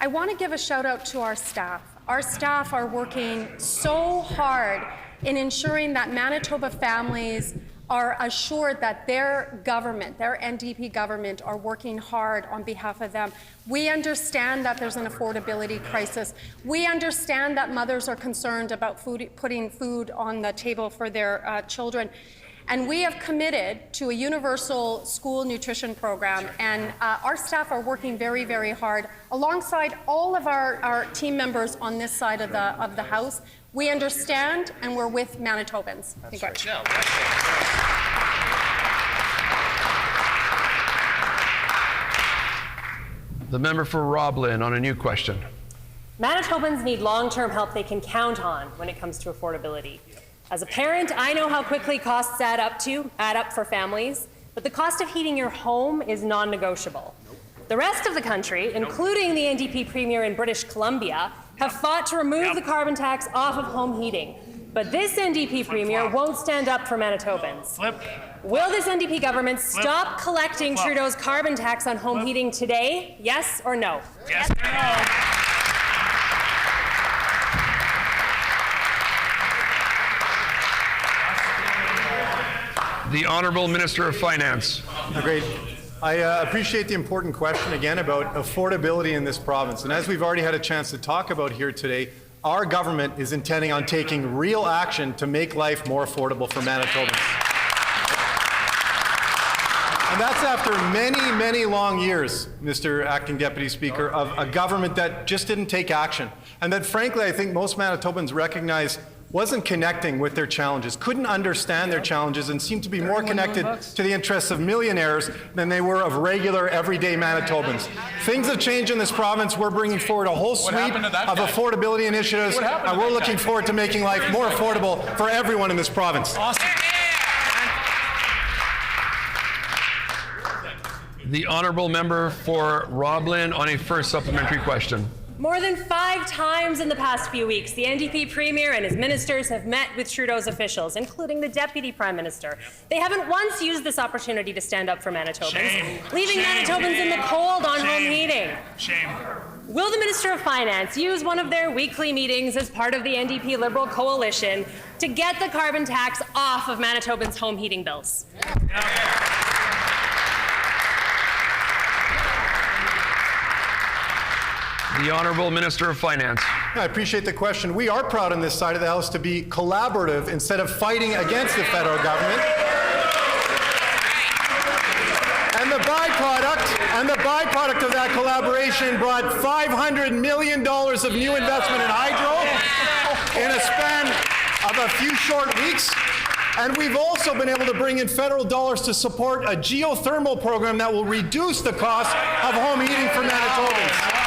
I want to give a shout out to our staff. Our staff are working so hard in ensuring that Manitoba families are assured that their government, their NDP government, are working hard on behalf of them. We understand that there's an affordability crisis. We understand that mothers are concerned about putting food on the table for their children. And we have committed to a universal school nutrition program, and our staff are working very, very hard alongside all of our team members on this side of the House. We understand, and we're with Manitobans. The member for Roblin on a new question. Manitobans need long-term help they can count on when it comes to affordability. As a parent, I know how quickly costs add up for families, but the cost of heating your home is non-negotiable. The rest of the country, including the NDP Premier in British Columbia, have fought to remove the carbon tax off of home heating. But this NDP Premier won't stand up for Manitobans. Will this NDP government stop collecting Trudeau's carbon tax on home heating today? Yes or no? Yes or no? The Honourable Minister of Finance. Great. I appreciate the important question again about affordability in this province. And as we've already had a chance to talk about here today, our government is intending on taking real action to make life more affordable for Manitobans. And that's after many, many long years, Mr. Acting Deputy Speaker, of a government that just didn't take action. And that, frankly, I think most Manitobans recognize wasn't connecting with their challenges, couldn't understand their challenges, and seemed to be more connected to the interests of millionaires than they were of regular, everyday Manitobans. Things have changed in this province. We're bringing forward a whole suite of affordability initiatives, and we're looking forward to making life more affordable for everyone in this province. Awesome. The Honourable Member for Roblin on a first supplementary question. More than 5 times in the past few weeks, the NDP Premier and his ministers have met with Trudeau's officials, including the Deputy Prime Minister. They haven't once used this opportunity to stand up for Manitobans, leaving Manitobans in the cold on home heating. Shame. Will the Minister of Finance use one of their weekly meetings as part of the NDP Liberal coalition to get the carbon tax off of Manitobans' home heating bills? The Honourable Minister of Finance. I appreciate the question. We are proud on this side of the House to be collaborative instead of fighting against the federal government. And the byproduct of that collaboration brought $500 million of new investment in hydro in a span of a few short weeks. And we've also been able to bring in federal dollars to support a geothermal program that will reduce the cost of home heating for Manitobans.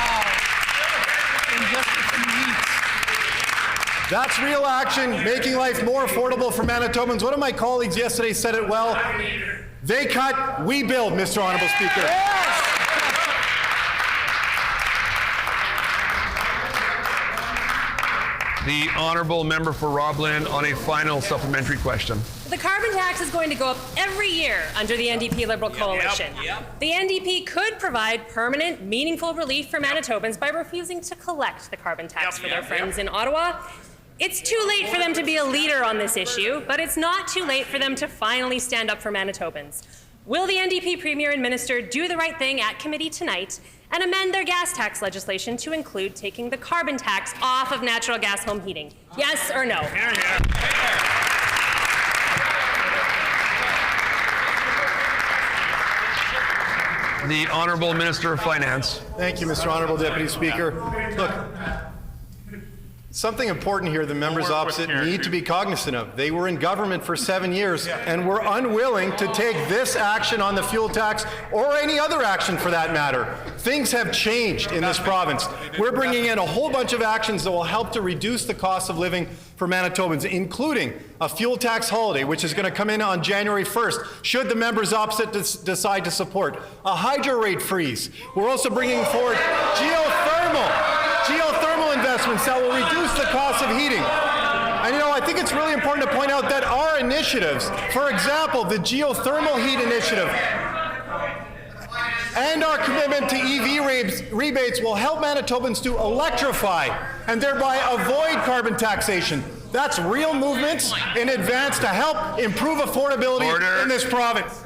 That's real action, making life more affordable for Manitobans. One of my colleagues yesterday said it well. They cut, we build, Mr. Honourable Speaker. The Honourable Member for Roblin on a final supplementary question. The carbon tax is going to go up every year under the NDP Liberal coalition. The NDP could provide permanent, meaningful relief for Manitobans by refusing to collect the carbon tax for their friends in Ottawa. It's too late for them to be a leader on this issue, but it's not too late for them to finally stand up for Manitobans. Will the NDP Premier and Minister do the right thing at committee tonight and amend their gas tax legislation to include taking the carbon tax off of natural gas home heating? Yes or no? The Honourable Minister of Finance. Thank you, Mr. Honourable Deputy Speaker. Look, Something important here the members opposite need to be cognizant of. They were in government for 7 years and were unwilling to take this action on the fuel tax or any other action for that matter. Things have changed in this province. We're bringing in a whole bunch of actions that will help to reduce the cost of living for Manitobans, including a fuel tax holiday, which is going to come in on January 1st, should the members opposite decide to support. A hydro rate freeze. We're also bringing forward geothermal investments that will reduce the cost of heating. And I think it's really important to point out that our initiatives, for example, the geothermal heat initiative, and our commitment to EV rebates will help Manitobans to electrify and thereby avoid carbon taxation. That's real movements in advance to help improve affordability in this province.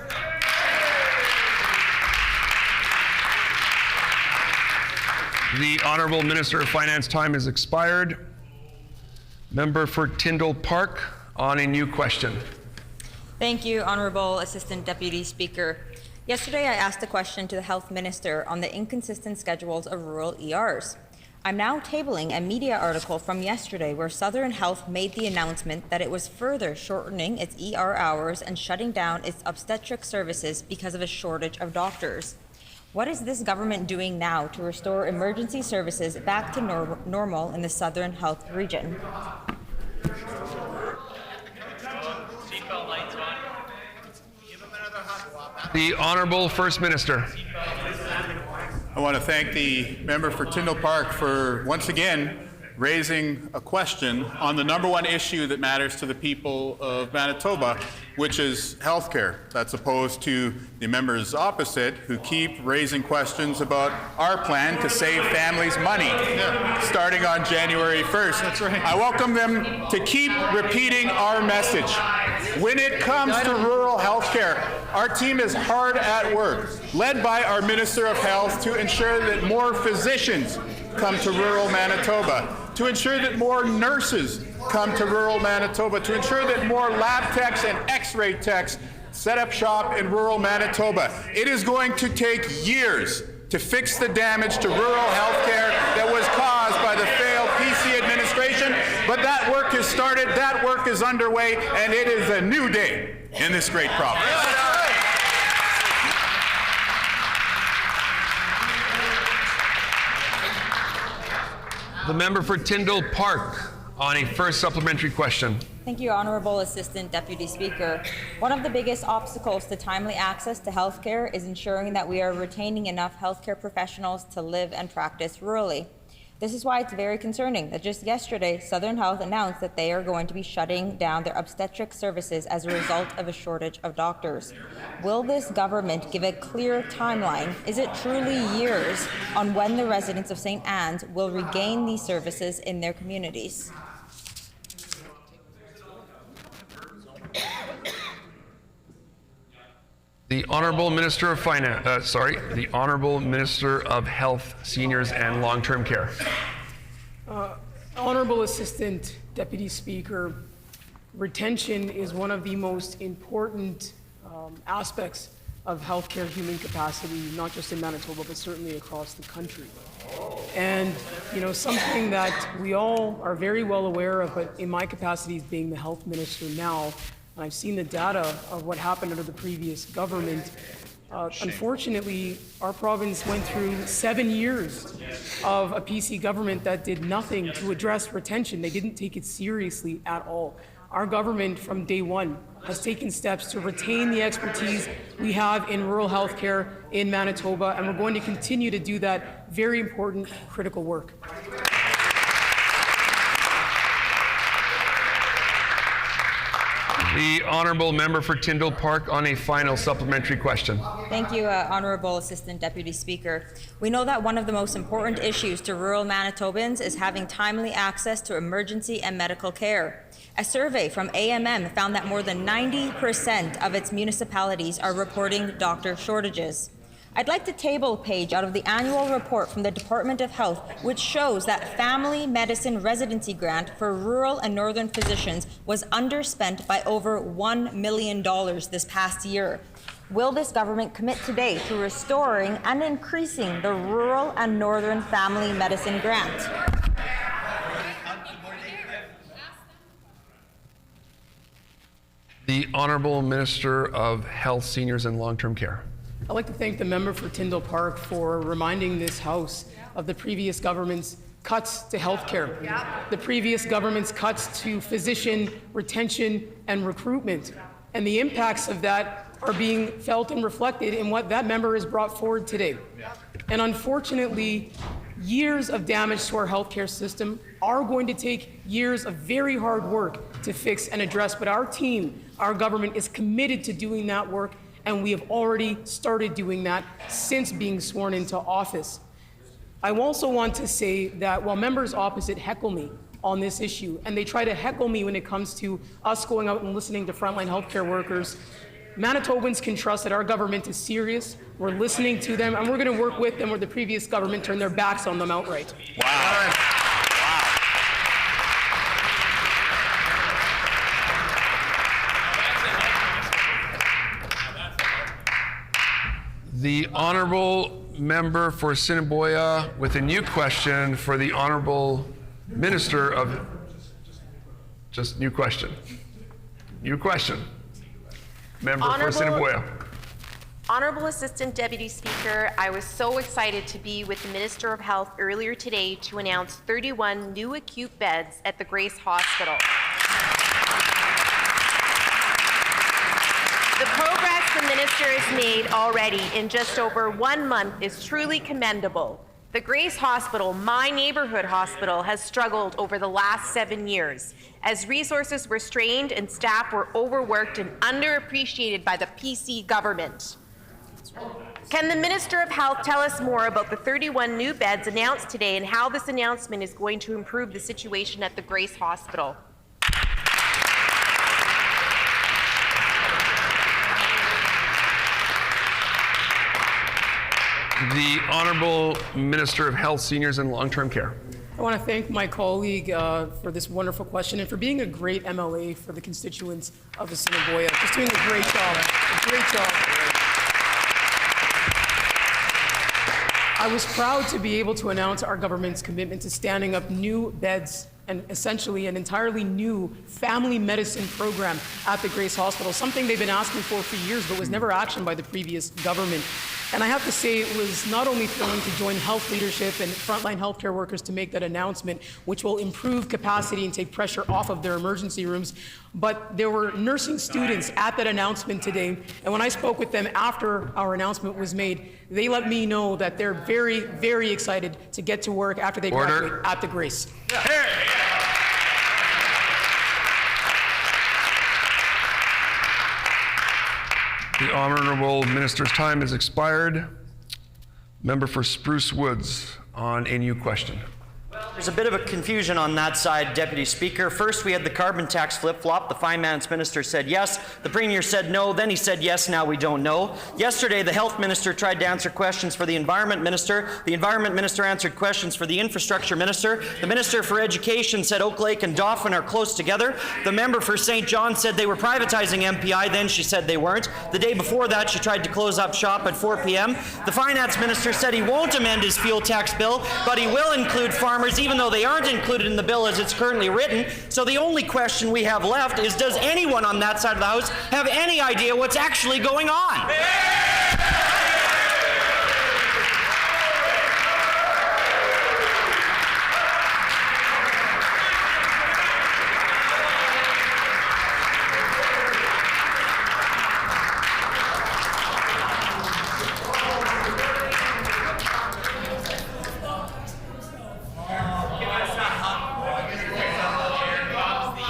The Honourable Minister of Finance time has expired. Member for Tyndall Park on a new question. Thank you, Honourable Assistant Deputy Speaker. Yesterday, I asked a question to the Health Minister on the inconsistent schedules of rural ERs. I'm now tabling a media article from yesterday where Southern Health made the announcement that it was further shortening its ER hours and shutting down its obstetric services because of a shortage of doctors. What is this government doing now to restore emergency services back to normal in the Southern Health region? The Honourable First Minister. I want to thank the member for Tyndall Park for once again raising a question on the number one issue that matters to the people of Manitoba, which is healthcare. That's opposed to the members opposite who keep raising questions about our plan to save families money starting on January 1st. That's right. I welcome them to keep repeating our message. When it comes to rural healthcare, our team is hard at work, led by our Minister of Health, to ensure that more physicians come to rural Manitoba, to ensure that more nurses come to rural Manitoba, to ensure that more lab techs and x-ray techs set up shop in rural Manitoba. It is going to take years to fix the damage to rural healthcare that was caused by the failed PC administration, but that work has started, that work is underway, and it is a new day in this great province. The member for Tyndall Park on a first supplementary question. Thank you, Honourable Assistant Deputy Speaker. One of the biggest obstacles to timely access to healthcare is ensuring that we are retaining enough healthcare professionals to live and practice rurally. This is why it's very concerning that just yesterday, Southern Health announced that they are going to be shutting down their obstetric services as a result of a shortage of doctors. Will this government give a clear timeline? Is it truly years on when the residents of St. Anne's will regain these services in their communities? The Honourable Minister of Finance, the Honourable Minister of Health, Seniors and Long-Term Care. Honourable Assistant Deputy Speaker, retention is one of the most important aspects of healthcare human capacity, not just in Manitoba, but certainly across the country. And, something that we all are very well aware of, but in my capacity as being the health minister now, and I've seen the data of what happened under the previous government. Unfortunately, our province went through 7 years of a PC government that did nothing to address retention. They didn't take it seriously at all. Our government from day one has taken steps to retain the expertise we have in rural healthcare in Manitoba, and we're going to continue to do that very important, critical work. The Honourable Member for Tyndall Park on a final supplementary question. Thank you, Honourable Assistant Deputy Speaker. We know that one of the most important issues to rural Manitobans is having timely access to emergency and medical care. A survey from AMM found that more than 90% of its municipalities are reporting doctor shortages. I'd like to table a page out of the annual report from the Department of Health, which shows that family medicine residency grant for rural and northern physicians was underspent by over $1 million this past year. Will this government commit today to restoring and increasing the rural and northern family medicine grant? The Honourable Minister of Health, Seniors and Long-Term Care. I'd like to thank the member for Tyndall Park for reminding this House of the previous government's cuts to healthcare, the previous government's cuts to physician retention and recruitment, and the impacts of that are being felt and reflected in what that member has brought forward today. And unfortunately, years of damage to our healthcare system are going to take years of very hard work to fix and address, but our team, our government is committed to doing that work, and we have already started doing that since being sworn into office. I also want to say that while members opposite heckle me on this issue, and they try to heckle me when it comes to us going out and listening to frontline healthcare workers, Manitobans can trust that our government is serious, we're listening to them, and we're going to work with them where the previous government turned their backs on them outright. Wow. The Honourable Member for Assiniboia with a new question for the Honourable Minister of... Just new question. New question. Member for Assiniboia. Honourable Assistant Deputy Speaker, I was so excited to be with the Minister of Health earlier today to announce 31 new acute beds at the Grace Hospital. The progress the Minister has made already in just over 1 month is truly commendable. The Grace Hospital, my neighbourhood hospital, has struggled over the last 7 years as resources were strained and staff were overworked and underappreciated by the PC government. Can the Minister of Health tell us more about the 31 new beds announced today and how this announcement is going to improve the situation at the Grace Hospital? The Honourable Minister of Health, Seniors and Long-Term Care. I want to thank my colleague for this wonderful question and for being a great MLA for the constituents of Assiniboia. Just doing a great job. A great job. I was proud to be able to announce our government's commitment to standing up new beds and essentially an entirely new family medicine program at the Grace Hospital, something they've been asking for years but was never actioned by the previous government. And I have to say it was not only thrilling to join health leadership and frontline healthcare workers to make that announcement, which will improve capacity and take pressure off of their emergency rooms, but there were nursing students at that announcement today, and when I spoke with them after our announcement was made, they let me know that they're very, very excited to get to work after they graduate at the Grace. The Honourable Minister's time has expired. Member for Spruce Woods on a new question. There's a bit of a confusion on that side, Deputy Speaker. First, we had the carbon tax flip-flop. The finance minister said yes. The premier said no. Then he said yes. Now we don't know. Yesterday, the health minister tried to answer questions for the environment minister. The environment minister answered questions for the infrastructure minister. The minister for education said Oak Lake and Dauphin are close together. The member for St. John said they were privatizing MPI. Then she said they weren't. The day before that, she tried to close up shop at 4 p.m. The finance minister said he won't amend his fuel tax bill, but he will include farmers, even though they aren't included in the bill as it's currently written. So the only question we have left is, does anyone on that side of the House have any idea what's actually going on?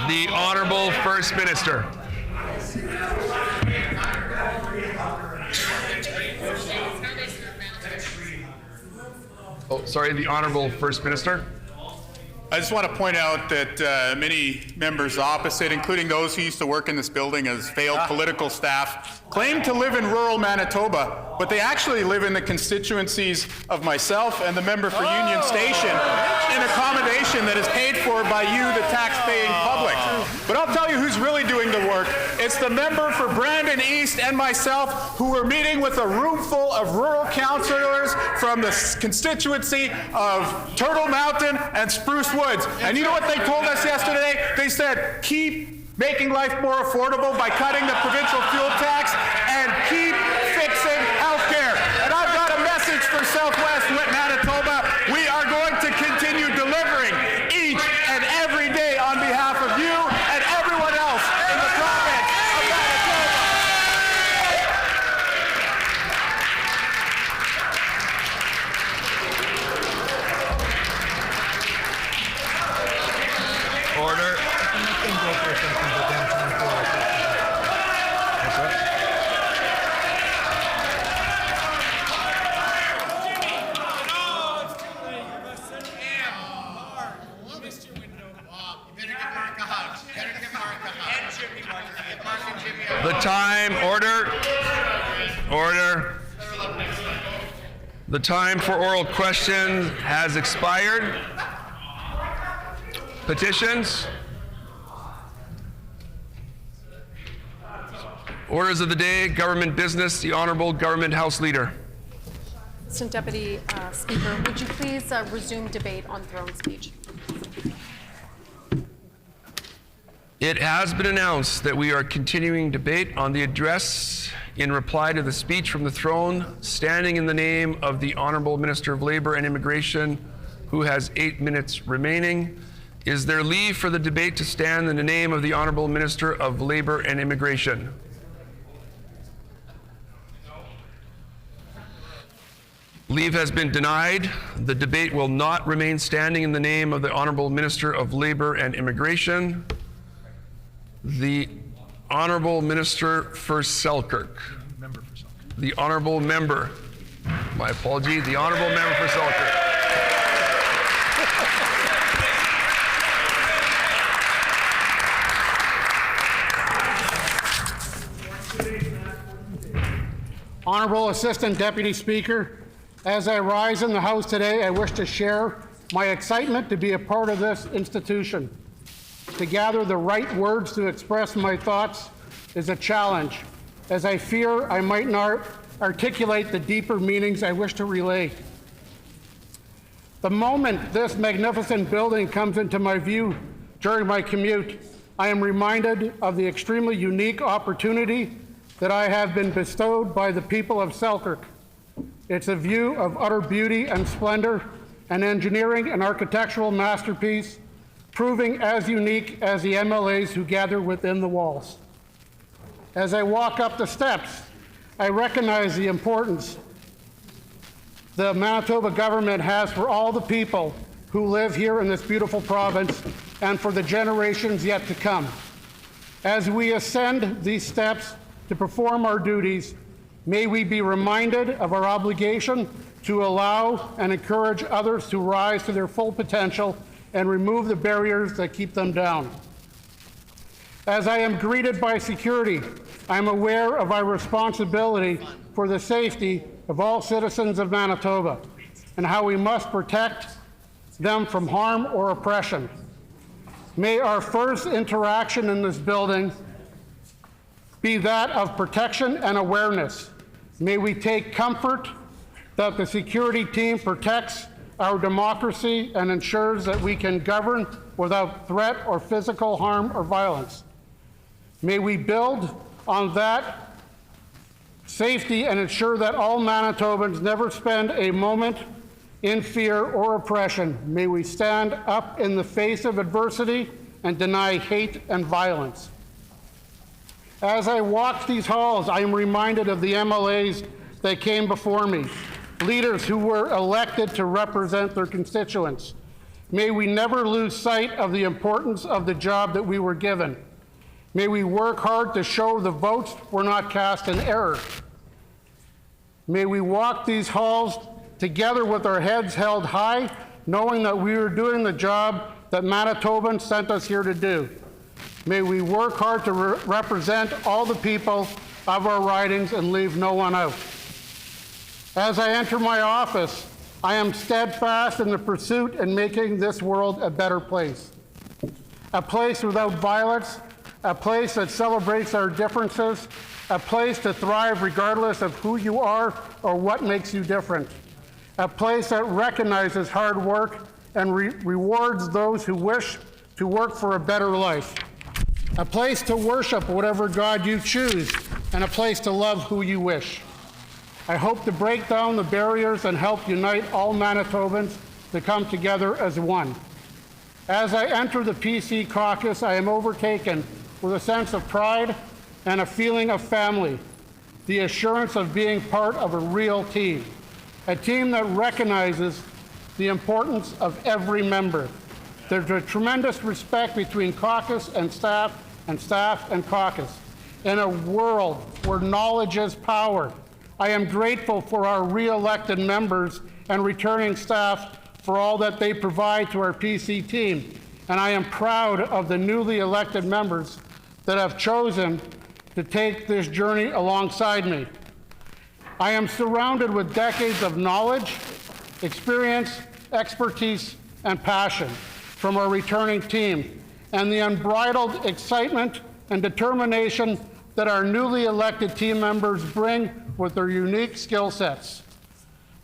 The Honourable First Minister. Oh, sorry, the Honourable First Minister. I just want to point out that many members opposite, including those who used to work in this building as failed political staff, claim to live in rural Manitoba, but they actually live in the constituencies of myself and the member for Union Station in accommodation that is paid for by you, the tax-paying public. But I'll tell you who's really doing the work. It's the member for Brandon East and myself, who were meeting with a room full of rural councillors from the constituency of Turtle Mountain and Spruce Woods. And you know what they told us yesterday? They said, keep making life more affordable by cutting the provincial fuel tax, and keep fixing healthcare. And I've got a message for Southwest Manitoba. We are going to continue delivering each and every day on behalf of you and everyone else in the province of Manitoba. Order. The time, order. The time for oral questions has expired. Petitions. Orders of the day, government business, the Honourable Government House Leader. Assistant Deputy Speaker, would you please resume debate on throne speech? It has been announced that we are continuing debate on the address in reply to the speech from the throne, standing in the name of the Honourable Minister of Labour and Immigration, who has 8 minutes remaining. Is there leave for the debate to stand in the name of the Honourable Minister of Labour and Immigration? Leave has been denied. The debate will not remain standing in the name of the Honourable Minister of Labour and Immigration. The Honourable Minister for Selkirk. The Honourable Member. My apology. The Honourable Member for Selkirk. Honourable Assistant Deputy Speaker, as I rise in the House today, I wish to share my excitement to be a part of this institution. To gather the right words to express my thoughts is a challenge, as I fear I might not articulate the deeper meanings I wish to relay. The moment this magnificent building comes into my view during my commute, I am reminded of the extremely unique opportunity that I have been bestowed by the people of Selkirk. It's a view of utter beauty and splendor, an engineering and architectural masterpiece, proving as unique as the MLAs who gather within the walls. As I walk up the steps, I recognize the importance the Manitoba government has for all the people who live here in this beautiful province and for the generations yet to come. As we ascend these steps to perform our duties, may we be reminded of our obligation to allow and encourage others to rise to their full potential and remove the barriers that keep them down. As I am greeted by security, I am aware of our responsibility for the safety of all citizens of Manitoba and how we must protect them from harm or oppression. May our first interaction in this building be that of protection and awareness. May we take comfort that the security team protects our democracy and ensures that we can govern without threat or physical harm or violence. May we build on that safety and ensure that all Manitobans never spend a moment in fear or oppression. May we stand up in the face of adversity and deny hate and violence. As I walk these halls, I am reminded of the MLAs that came before me, leaders who were elected to represent their constituents. May we never lose sight of the importance of the job that we were given. May we work hard to show the votes were not cast in error. May we walk these halls together with our heads held high, knowing that we are doing the job that Manitobans sent us here to do. May we work hard to represent all the people of our ridings and leave no one out. As I enter my office, I am steadfast in the pursuit in making this world a better place. A place without violence, a place that celebrates our differences, a place to thrive regardless of who you are or what makes you different. A place that recognizes hard work and rewards those who wish to work for a better life. a place to worship whatever God you choose, and a place to love who you wish. I hope to break down the barriers and help unite all Manitobans to come together as one. As I enter the PC caucus, I am overtaken with a sense of pride and a feeling of family, the assurance of being part of a real team, a team that recognizes the importance of every member. There's a tremendous respect between caucus and staff and caucus. In a world where knowledge is power, I am grateful for our re-elected members and returning staff for all that they provide to our PC team, and I am proud of the newly elected members that have chosen to take this journey alongside me. I am surrounded with decades of knowledge, experience, expertise, and passion from our returning team, and the unbridled excitement and determination that our newly elected team members bring with their unique skill sets.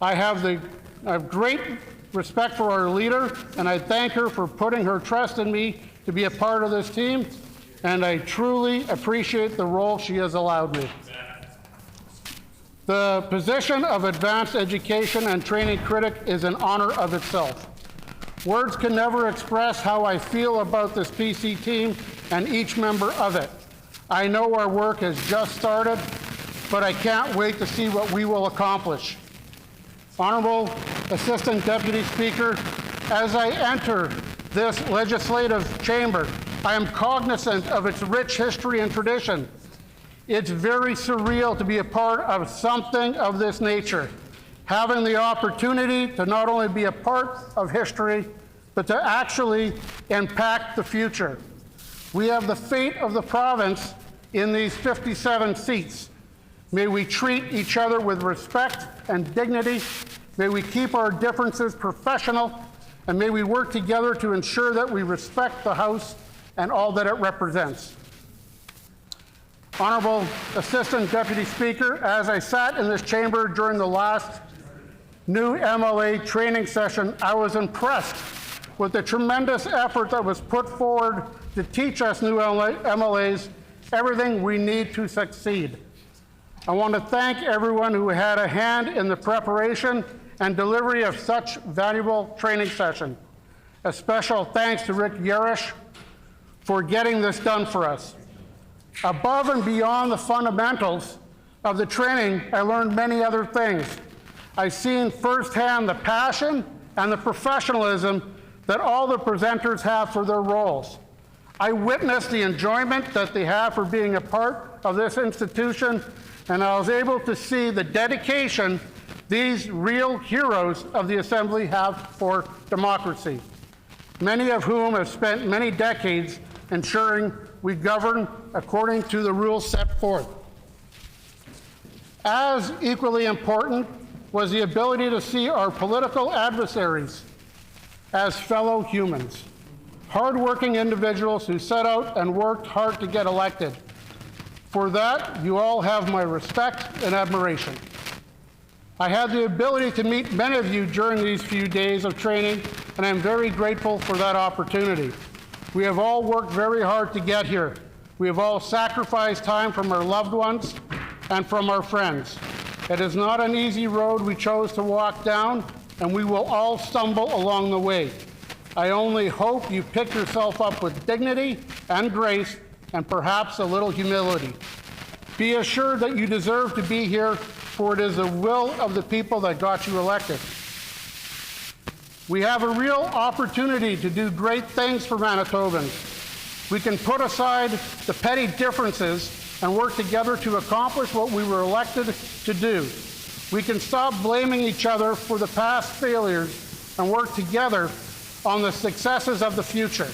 I have great respect for our leader, and I thank her for putting her trust in me to be a part of this team, and I truly appreciate the role she has allowed me. The position of Advanced Education and Training Critic is an honor of itself. Words can never express how I feel about this PC team and each member of it. I know our work has just started, but I can't wait to see what we will accomplish. Honorable Assistant Deputy Speaker, as I enter this legislative chamber, I am cognizant of its rich history and tradition. It's very surreal to be a part of something of this nature, having the opportunity to not only be a part of history, but to actually impact the future. We have the fate of the province in these 57 seats. May we treat each other with respect and dignity. May we keep our differences professional, and may we work together to ensure that we respect the House and all that it represents. Honorable Assistant Deputy Speaker, as I sat in this chamber during the last new MLA training session, I was impressed with the tremendous effort that was put forward to teach us new MLAs everything we need to succeed. I want to thank everyone who had a hand in the preparation and delivery of such valuable training session. A special thanks to Rick Yarish for getting this done for us. Above and beyond the fundamentals of the training, I learned many other things. I've seen firsthand the passion and the professionalism that all the presenters have for their roles. I witnessed the enjoyment that they have for being a part of this institution, and I was able to see the dedication these real heroes of the Assembly have for democracy, many of whom have spent many decades ensuring we govern according to the rules set forth. As equally important was the ability to see our political adversaries as fellow humans, hardworking individuals who set out and worked hard to get elected. For that, you all have my respect and admiration. I had the ability to meet many of you during these few days of training, and I'm very grateful for that opportunity. We have all worked very hard to get here. We have all sacrificed time from our loved ones and from our friends. It is not an easy road we chose to walk down, and we will all stumble along the way. I only hope you pick yourself up with dignity and grace and perhaps a little humility. Be assured that you deserve to be here, for it is the will of the people that got you elected. We have a real opportunity to do great things for Manitobans. We can put aside the petty differences and work together to accomplish what we were elected to do. We can stop blaming each other for the past failures and work together on the successes of the future.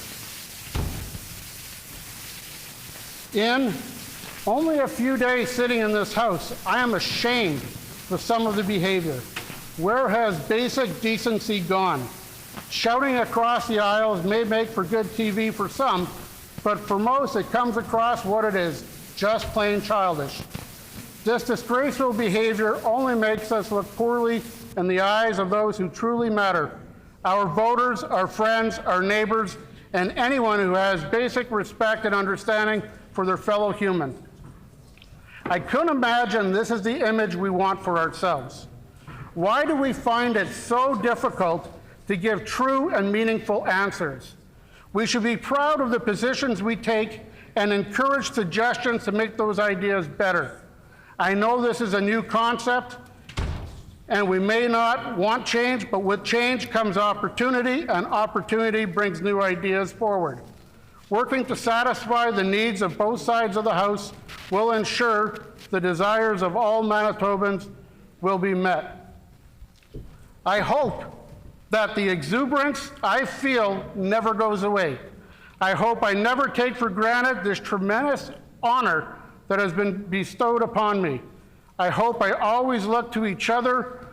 In only a few days sitting in this House, I am ashamed with some of the behavior. Where has basic decency gone? Shouting across the aisles may make for good TV for some, but for most it comes across what it is, just plain childish. This disgraceful behavior only makes us look poorly in the eyes of those who truly matter, our voters, our friends, our neighbors, and anyone who has basic respect and understanding for their fellow human. I couldn't imagine this is the image we want for ourselves. Why do we find it so difficult to give true and meaningful answers? We should be proud of the positions we take and encourage suggestions to make those ideas better. I know this is a new concept, and we may not want change, but with change comes opportunity, and opportunity brings new ideas forward. Working to satisfy the needs of both sides of the House will ensure the desires of all Manitobans will be met. I hope that the exuberance I feel never goes away. I hope I never take for granted this tremendous honor that has been bestowed upon me. I hope I always look to each other,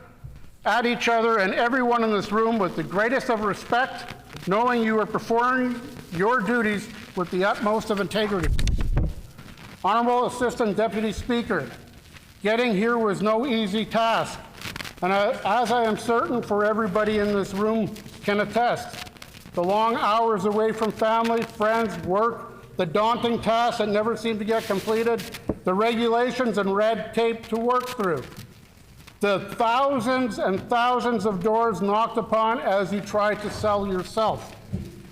at each other and everyone in this room with the greatest of respect, knowing you are performing your duties with the utmost of integrity. Honorable Assistant Deputy Speaker, getting here was no easy task, and as I am certain for everybody in this room can attest, the long hours away from family, friends, work, the daunting tasks that never seem to get completed, the regulations and red tape to work through, the thousands and thousands of doors knocked upon as you try to sell yourself,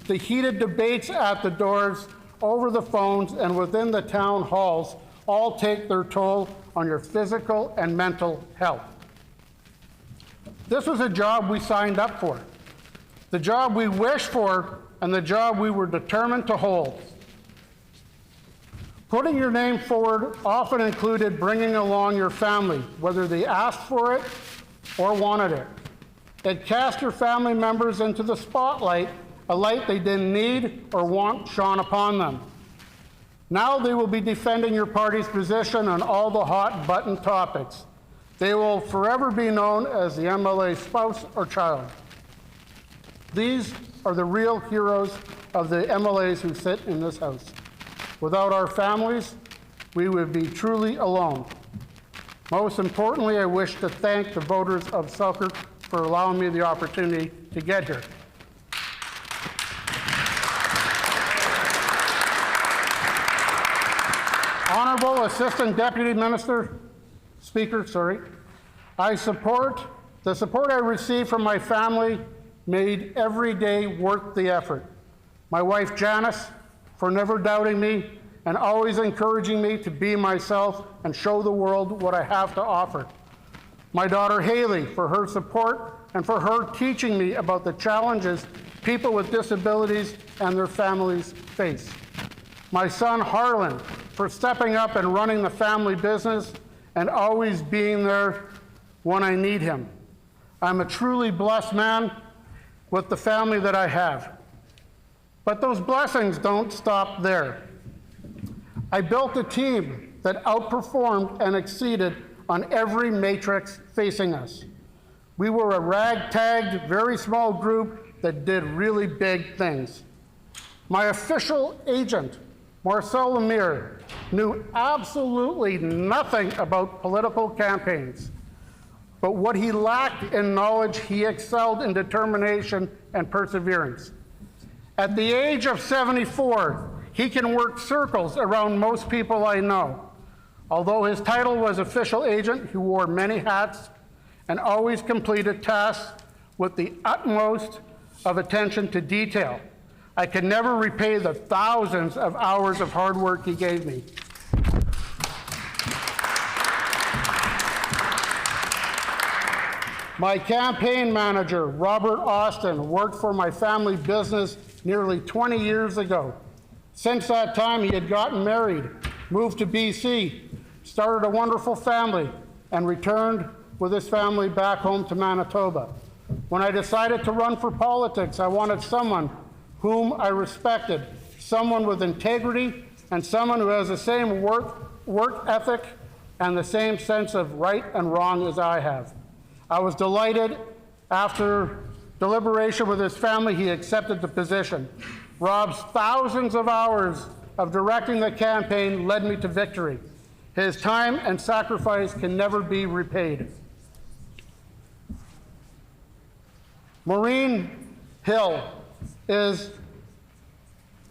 the heated debates at the doors, over the phones, and within the town halls all take their toll on your physical and mental health. This was a job we signed up for, the job we wished for, and the job we were determined to hold. Putting your name forward often included bringing along your family, whether they asked for it or wanted it. It cast your family members into the spotlight, a light they didn't need or want shone upon them. Now they will be defending your party's position on all the hot button topics. They will forever be known as the MLA spouse or child. These are the real heroes of the MLAs who sit in this House. Without our families, we would be truly alone. Most importantly, I wish to thank the voters of Selkirk for allowing me the opportunity to get here. Honorable Assistant Deputy Speaker, the support I received from my family made every day worth the effort. My wife Janice for never doubting me and always encouraging me to be myself and show the world what I have to offer. My daughter Haley for her support and for her teaching me about the challenges people with disabilities and their families face. My son Harlan for stepping up and running the family business and always being there when I need him. I'm a truly blessed man with the family that I have. But those blessings don't stop there. I built a team that outperformed and exceeded on every matrix facing us. We were a ragtag, very small group that did really big things. My official agent, Marcel Lemire, knew absolutely nothing about political campaigns. But what he lacked in knowledge, he excelled in determination and perseverance. At the age of 74, he can work circles around most people I know. Although his title was official agent, he wore many hats and always completed tasks with the utmost of attention to detail. I could never repay the thousands of hours of hard work he gave me. My campaign manager, Robert Austin, worked for my family business nearly 20 years ago. Since that time, he had gotten married, moved to BC, started a wonderful family, and returned with his family back home to Manitoba. When I decided to run for politics, I wanted someone whom I respected, someone with integrity, and someone who has the same work ethic and the same sense of right and wrong as I have. I was delighted. After deliberation with his family, he accepted the position. Rob's thousands of hours of directing the campaign led me to victory. His time and sacrifice can never be repaid. Maureen Hill is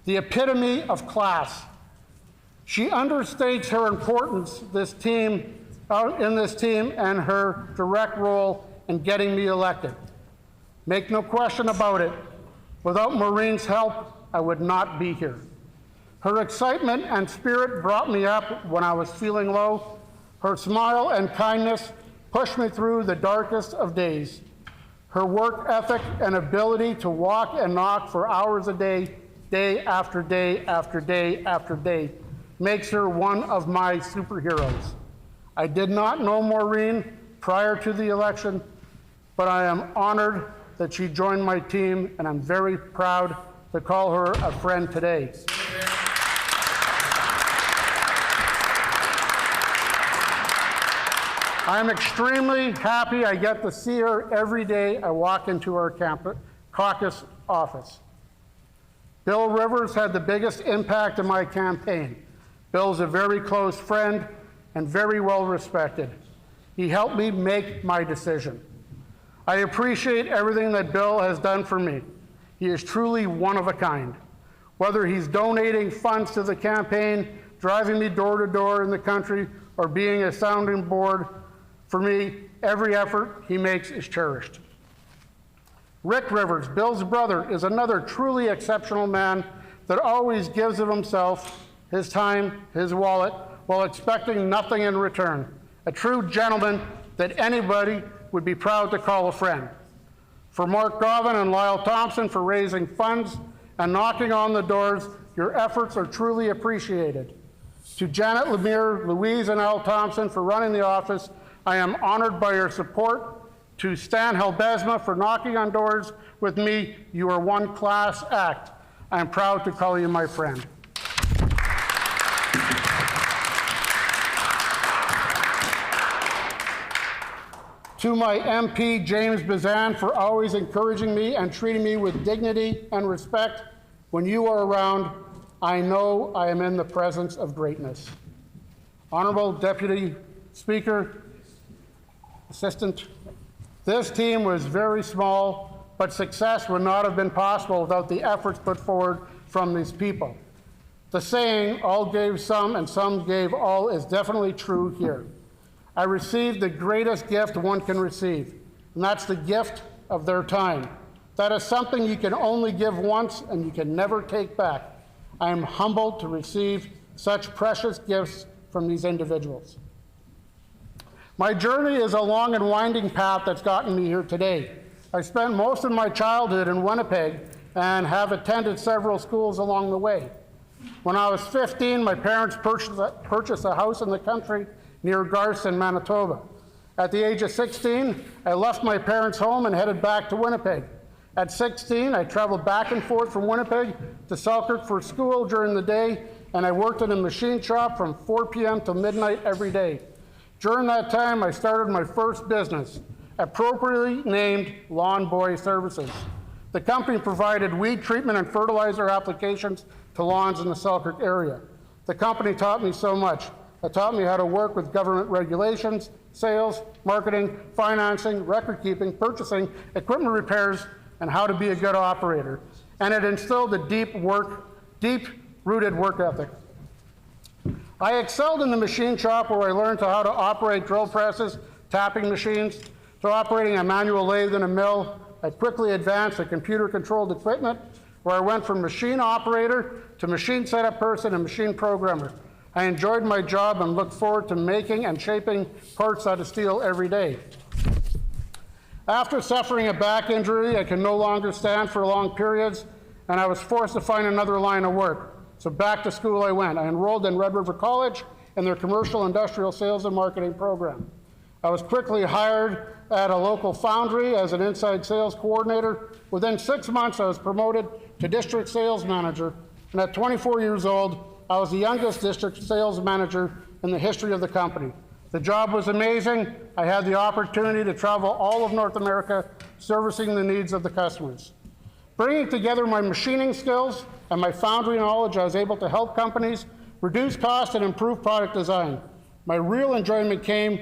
the epitome of class. She understates her importance in this team and her direct role in getting me elected. Make no question about it, without Maureen's help, I would not be here. Her excitement and spirit brought me up when I was feeling low. Her smile and kindness pushed me through the darkest of days. Her work ethic and ability to walk and knock for hours a day, day after day after day after day, makes her one of my superheroes. I did not know Maureen prior to the election, but I am honored that she joined my team, and I'm very proud to call her a friend today. I'm extremely happy I get to see her every day I walk into our caucus office. Bill Rivers had the biggest impact in my campaign. Bill's a very close friend and very well respected. He helped me make my decision. I appreciate everything that Bill has done for me. He is truly one of a kind. Whether he's donating funds to the campaign, driving me door to door in the country, or being a sounding board for me, every effort he makes is cherished. Rick Rivers, Bill's brother, is another truly exceptional man that always gives of himself, his time, his wallet, while expecting nothing in return. A true gentleman that anybody would be proud to call a friend. For Mark Govan and Lyle Thompson for raising funds and knocking on the doors, your efforts are truly appreciated. To Janet Lemire, Louise, and Al Thompson for running the office, I am honored by your support. To Stan Helbezma for knocking on doors with me, you are one class act. I am proud to call you my friend. To my MP, James Bazan, for always encouraging me and treating me with dignity and respect. When you are around, I know I am in the presence of greatness. Honorable Deputy Speaker, Assistant, this team was very small, but success would not have been possible without the efforts put forward from these people. The saying, all gave some and some gave all, is definitely true here. I received the greatest gift one can receive, and that's the gift of their time. That is something you can only give once and you can never take back. I am humbled to receive such precious gifts from these individuals. My journey is a long and winding path that's gotten me here today. I spent most of my childhood in Winnipeg and have attended several schools along the way. When I was 15, my parents purchased a house in the country near Garston, Manitoba. At the age of 16, I left my parents' home and headed back to Winnipeg. At 16, I traveled back and forth from Winnipeg to Selkirk for school during the day, and I worked in a machine shop from 4 p.m. till midnight every day. During that time, I started my first business, appropriately named Lawn Boy Services. The company provided weed treatment and fertilizer applications to lawns in the Selkirk area. The company taught me so much. It taught me how to work with government regulations, sales, marketing, financing, record keeping, purchasing, equipment repairs, and how to be a good operator. And it instilled a deep-rooted work ethic. I excelled in the machine shop where I learned how to operate drill presses, tapping machines, to operating a manual lathe in a mill. I quickly advanced to computer-controlled equipment, where I went from machine operator to machine setup person and machine programmer. I enjoyed my job and looked forward to making and shaping parts out of steel every day. After suffering a back injury, I could no longer stand for long periods, and I was forced to find another line of work. So back to school I went. I enrolled in Red River College in their commercial industrial sales and marketing program. I was quickly hired at a local foundry as an inside sales coordinator. Within 6 months, I was promoted to district sales manager, and at 24 years old, I was the youngest district sales manager in the history of the company. The job was amazing. I had the opportunity to travel all of North America, servicing the needs of the customers. Bringing together my machining skills and my foundry knowledge, I was able to help companies reduce cost and improve product design. My real enjoyment came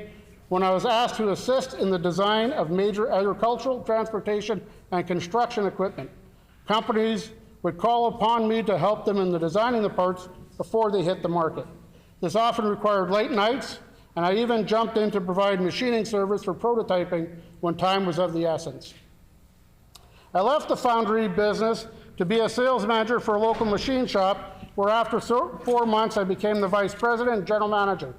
when I was asked to assist in the design of major agricultural, transportation, and construction equipment. Companies would call upon me to help them in the designing the parts before they hit the market. This often required late nights, and I even jumped in to provide machining service for prototyping when time was of the essence. I left the foundry business to be a sales manager for a local machine shop, where after 4 months I became the vice president and general manager.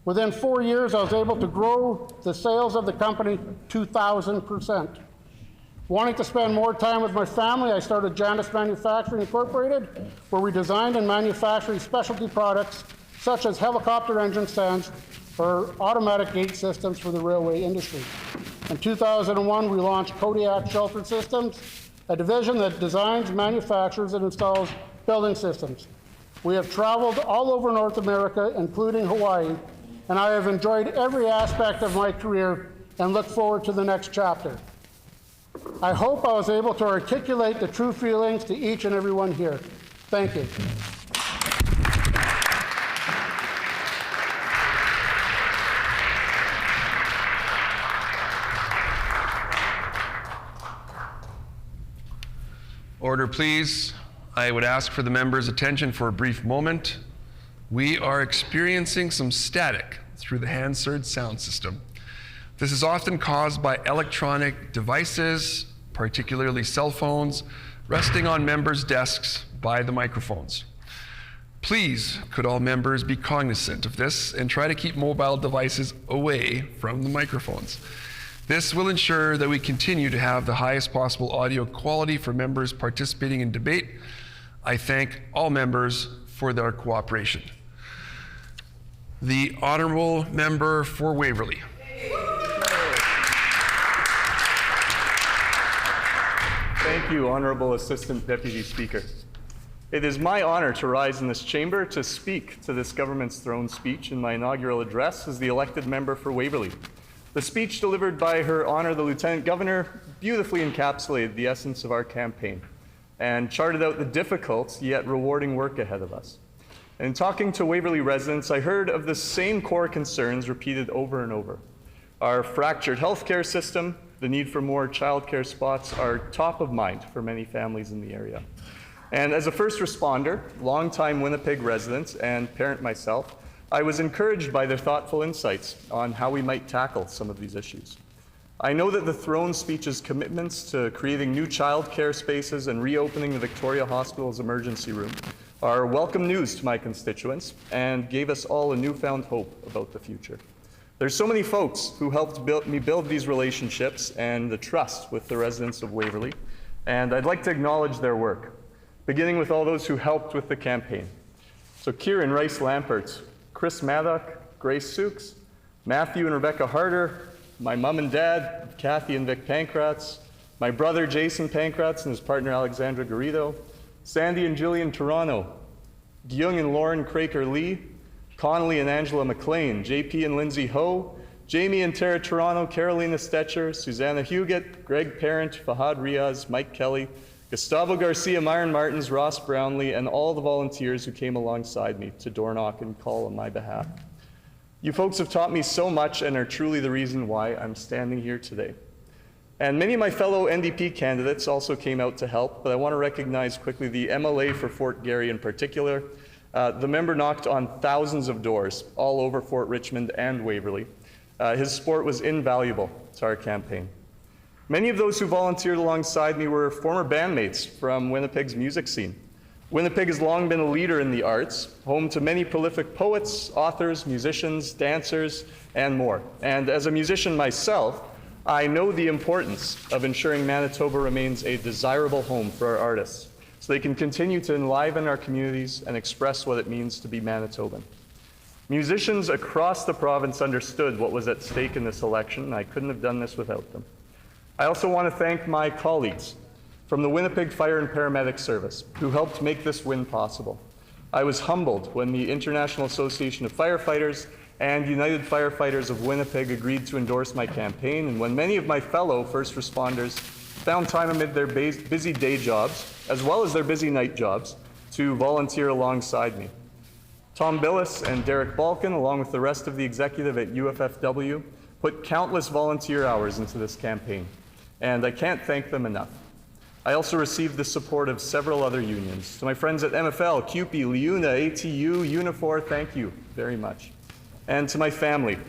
Within 4 years, I was able to grow the sales of the company 2,000%. Wanting to spend more time with my family, I started Janus Manufacturing Incorporated, where we designed and manufactured specialty products such as helicopter engine stands for automatic gate systems for the railway industry. In 2001, we launched Kodiak Shelter Systems, a division that designs, manufactures, and installs building systems. We have traveled all over North America, including Hawaii, and I have enjoyed every aspect of my career and look forward to the next chapter. I hope I was able to articulate the true feelings to each and every one here. Thank you. Order, please. I would ask for the members' attention for a brief moment. We are experiencing some static through the Hansard sound system. This is often caused by electronic devices, particularly cell phones, resting on members' desks by the microphones. Please, could all members be cognizant of this and try to keep mobile devices away from the microphones. This will ensure that we continue to have the highest possible audio quality for members participating in debate. I thank all members for their cooperation. The Honourable Member for Waverley. Thank you, Honourable Assistant Deputy Speaker. It is my honour to rise in this chamber to speak to this government's throne speech in my inaugural address as the elected member for Waverley. The speech delivered by Her Honour the Lieutenant Governor beautifully encapsulated the essence of our campaign and charted out the difficult yet rewarding work ahead of us. In talking to Waverley residents, I heard of the same core concerns repeated over and over. Our fractured healthcare system, the need for more childcare spots are top of mind for many families in the area. And as a first responder, longtime Winnipeg resident, and parent myself, I was encouraged by their thoughtful insights on how we might tackle some of these issues. I know that the throne speech's commitments to creating new childcare spaces and reopening the Victoria Hospital's emergency room are welcome news to my constituents and gave us all a newfound hope about the future. There's so many folks who helped me build these relationships and the trust with the residents of Waverley, and I'd like to acknowledge their work, beginning with all those who helped with the campaign. So Kieran Rice-Lampert, Chris Maddock, Grace Sukes, Matthew and Rebecca Harder, my mom and dad, Kathy and Vic Pankratz, my brother Jason Pankratz and his partner Alexandra Garrido, Sandy and Jillian Toronto, Gyung and Lauren Craker Lee, Connolly and Angela McLean, JP and Lindsay Ho, Jamie and Tara Toronto, Carolina Stetcher, Susanna Huguet, Greg Parent, Fahad Riaz, Mike Kelly, Gustavo Garcia, Myron Martins, Ross Brownlee, and all the volunteers who came alongside me to door knock and call on my behalf. You folks have taught me so much and are truly the reason why I'm standing here today. And many of my fellow NDP candidates also came out to help, but I want to recognize quickly the MLA for Fort Garry in particular. The member knocked on thousands of doors all over Fort Richmond and Waverley. His support was invaluable to our campaign. Many of those who volunteered alongside me were former bandmates from Winnipeg's music scene. Winnipeg has long been a leader in the arts, home to many prolific poets, authors, musicians, dancers, and more. And as a musician myself, I know the importance of ensuring Manitoba remains a desirable home for our artists, so they can continue to enliven our communities and express what it means to be Manitoban. Musicians across the province understood what was at stake in this election, and I couldn't have done this without them. I also want to thank my colleagues from the Winnipeg Fire and Paramedic Service who helped make this win possible. I was humbled when the International Association of Firefighters and United Firefighters of Winnipeg agreed to endorse my campaign, and when many of my fellow first responders found time amid their busy day jobs, as well as their busy night jobs, to volunteer alongside me. Tom Billis and Derek Balkin, along with the rest of the executive at UFFW, put countless volunteer hours into this campaign, and I can't thank them enough. I also received the support of several other unions. To my friends at MFL, CUPE, LIUNA, ATU, Unifor, thank you very much. And to my family.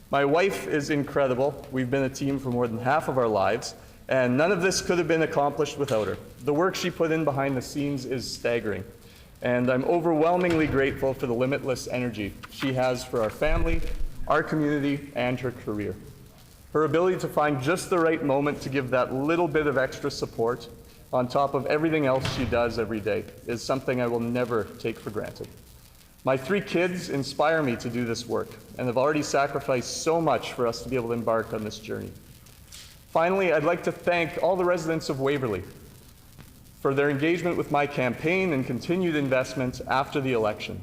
My wife is incredible. We've been a team for more than half of our lives, and none of this could have been accomplished without her. The work she put in behind the scenes is staggering, and I'm overwhelmingly grateful for the limitless energy she has for our family, our community, and her career. Her ability to find just the right moment to give that little bit of extra support on top of everything else she does every day is something I will never take for granted. My 3 kids inspire me to do this work and have already sacrificed so much for us to be able to embark on this journey. Finally, I'd like to thank all the residents of Waverley for their engagement with my campaign and continued investment after the election.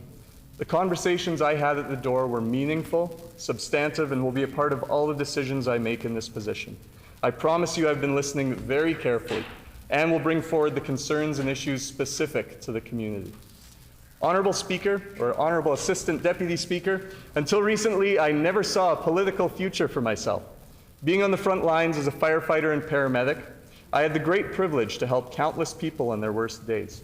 The conversations I had at the door were meaningful, substantive, and will be a part of all the decisions I make in this position. I promise you I've been listening very carefully and will bring forward the concerns and issues specific to the community. Honorable Speaker, or Honorable Assistant Deputy Speaker, until recently I never saw a political future for myself. Being on the front lines as a firefighter and paramedic, I had the great privilege to help countless people on their worst days.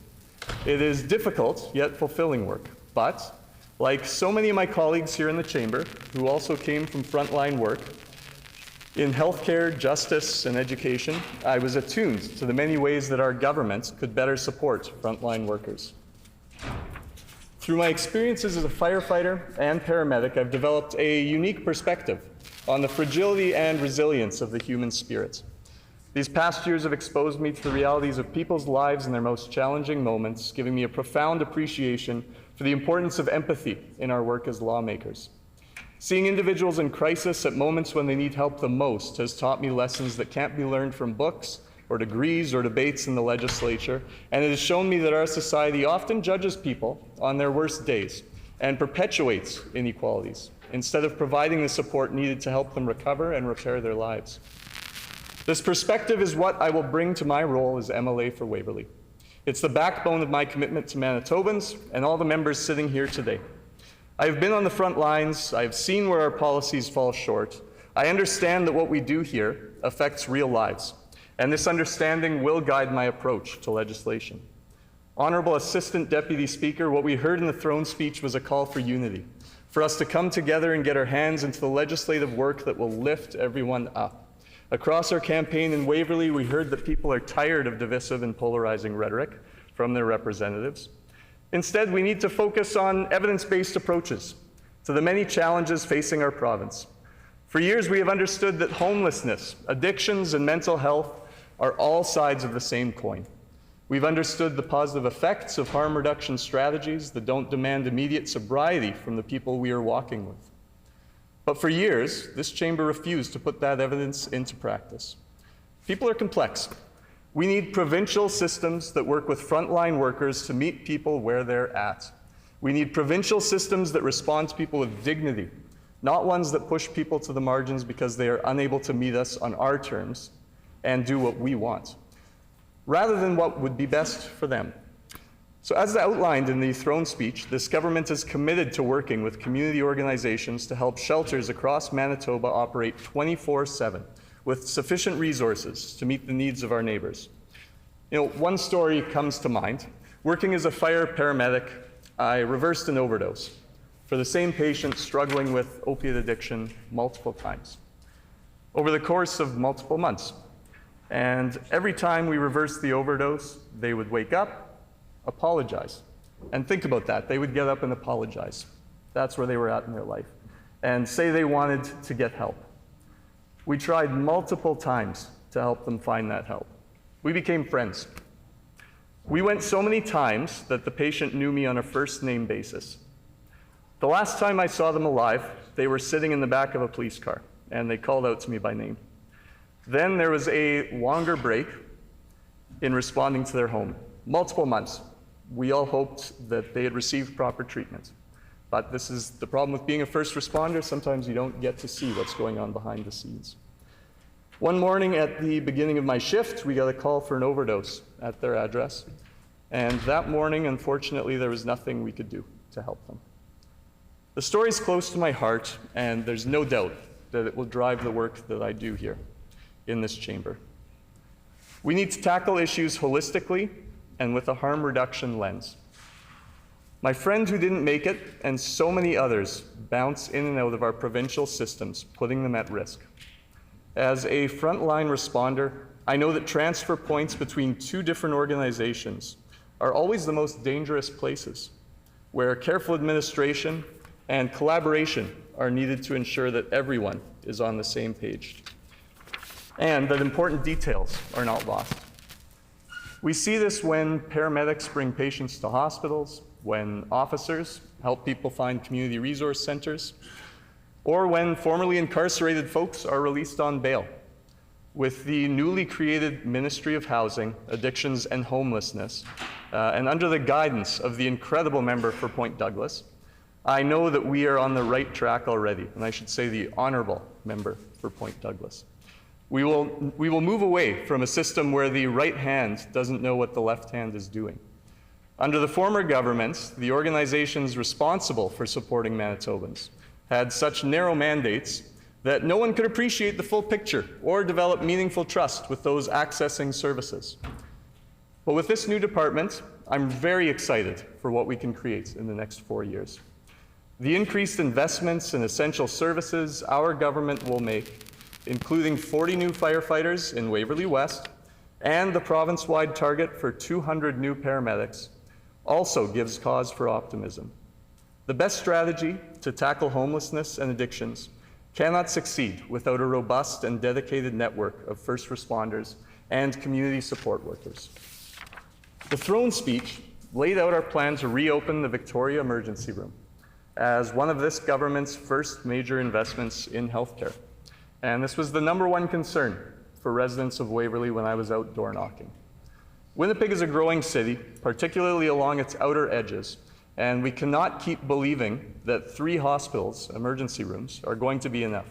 It is difficult, yet fulfilling work, but like so many of my colleagues here in the chamber, who also came from frontline work, in healthcare, justice, and education, I was attuned to the many ways that our government could better support frontline workers. Through my experiences as a firefighter and paramedic, I've developed a unique perspective on the fragility and resilience of the human spirit. These past years have exposed me to the realities of people's lives in their most challenging moments, giving me a profound appreciation for the importance of empathy in our work as lawmakers. Seeing individuals in crisis at moments when they need help the most has taught me lessons that can't be learned from books or degrees or debates in the legislature, and it has shown me that our society often judges people on their worst days and perpetuates inequalities instead of providing the support needed to help them recover and repair their lives. This perspective is what I will bring to my role as MLA for Waverley. It's the backbone of my commitment to Manitobans and all the members sitting here today. I have been on the front lines, I have seen where our policies fall short. I understand that what we do here affects real lives, and this understanding will guide my approach to legislation. Honorable Assistant Deputy Speaker, what we heard in the throne speech was a call for unity, for us to come together and get our hands into the legislative work that will lift everyone up. Across our campaign in Waverley, we heard that people are tired of divisive and polarizing rhetoric from their representatives. Instead, we need to focus on evidence-based approaches to the many challenges facing our province. For years, we have understood that homelessness, addictions, and mental health are all sides of the same coin. We've understood the positive effects of harm reduction strategies that don't demand immediate sobriety from the people we are walking with. But for years, this chamber refused to put that evidence into practice. People are complex. We need provincial systems that work with frontline workers to meet people where they're at. We need provincial systems that respond to people with dignity, not ones that push people to the margins because they are unable to meet us on our terms and do what we want, rather than what would be best for them. So as outlined in the throne speech, this government is committed to working with community organizations to help shelters across Manitoba operate 24/7 with sufficient resources to meet the needs of our neighbors. One story comes to mind. Working as a fire paramedic, I reversed an overdose for the same patient struggling with opiate addiction multiple times over the course of multiple months. And every time we reversed the overdose, they would wake up, apologize. And think about that. They would get up and apologize. That's where they were at in their life. And say they wanted to get help. We tried multiple times to help them find that help. We became friends. We went so many times that the patient knew me on a first-name basis. The last time I saw them alive, they were sitting in the back of a police car, and they called out to me by name. Then there was a longer break in responding to their home, multiple months. We all hoped that they had received proper treatment. But this is the problem with being a first responder. Sometimes you don't get to see what's going on behind the scenes. One morning at the beginning of my shift, we got a call for an overdose at their address. And that morning, unfortunately, there was nothing we could do to help them. The story is close to my heart, and there's no doubt that it will drive the work that I do here in this chamber. We need to tackle issues holistically and with a harm reduction lens. My friend who didn't make it and so many others bounce in and out of our provincial systems, putting them at risk. As a frontline responder, I know that transfer points between two different organizations are always the most dangerous places, where careful administration and collaboration are needed to ensure that everyone is on the same page, and that important details are not lost. We see this when paramedics bring patients to hospitals, when officers help people find community resource centers, or when formerly incarcerated folks are released on bail. With the newly created Ministry of Housing, Addictions and Homelessness, and under the guidance of the incredible member for Point Douglas, I know that we are on the right track already, and I should say the honorable member for Point Douglas. We will move away from a system where the right hand doesn't know what the left hand is doing. Under the former governments, the organizations responsible for supporting Manitobans had such narrow mandates that no one could appreciate the full picture or develop meaningful trust with those accessing services. But with this new department, I'm very excited for what we can create in the next 4 years. The increased investments in essential services our government will make, including 40 new firefighters in Waverley West and the province-wide target for 200 new paramedics, also gives cause for optimism. The best strategy to tackle homelessness and addictions cannot succeed without a robust and dedicated network of first responders and community support workers. The throne speech laid out our plan to reopen the Victoria Emergency Room as one of this government's first major investments in healthcare. And this was the #1 concern for residents of Waverley when I was out door knocking. Winnipeg is a growing city, particularly along its outer edges, and we cannot keep believing that 3 hospitals, emergency rooms, are going to be enough.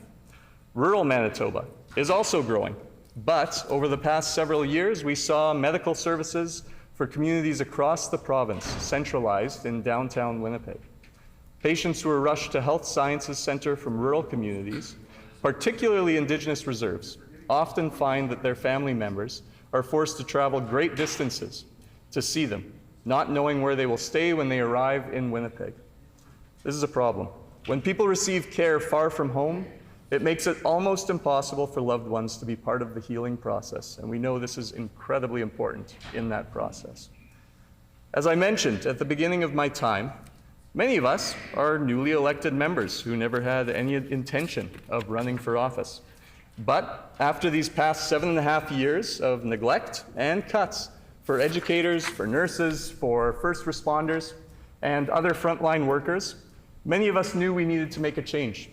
Rural Manitoba is also growing, but over the past several years, we saw medical services for communities across the province centralized in downtown Winnipeg. Patients who are rushed to Health Sciences Centre from rural communities, particularly Indigenous reserves, often find that their family members are forced to travel great distances to see them, not knowing where they will stay when they arrive in Winnipeg. This is a problem. When people receive care far from home, it makes it almost impossible for loved ones to be part of the healing process, and we know this is incredibly important in that process. As I mentioned at the beginning of my time, many of us are newly elected members who never had any intention of running for office. But after these past 7.5 years of neglect and cuts for educators, for nurses, for first responders, and other frontline workers, many of us knew we needed to make a change.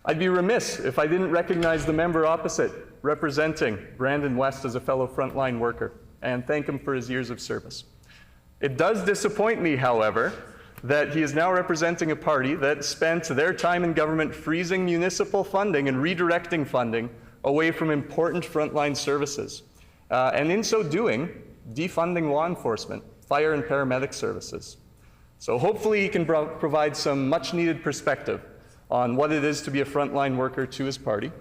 I'd be remiss if I didn't recognize the member opposite, representing Brandon West as a fellow frontline worker, and thank him for his years of service. It does disappoint me, however, that he is now representing a party that spent their time in government freezing municipal funding and redirecting funding away from important frontline services, and in so doing, defunding law enforcement, fire and paramedic services. So hopefully he can provide some much-needed perspective on what it is to be a frontline worker to his party,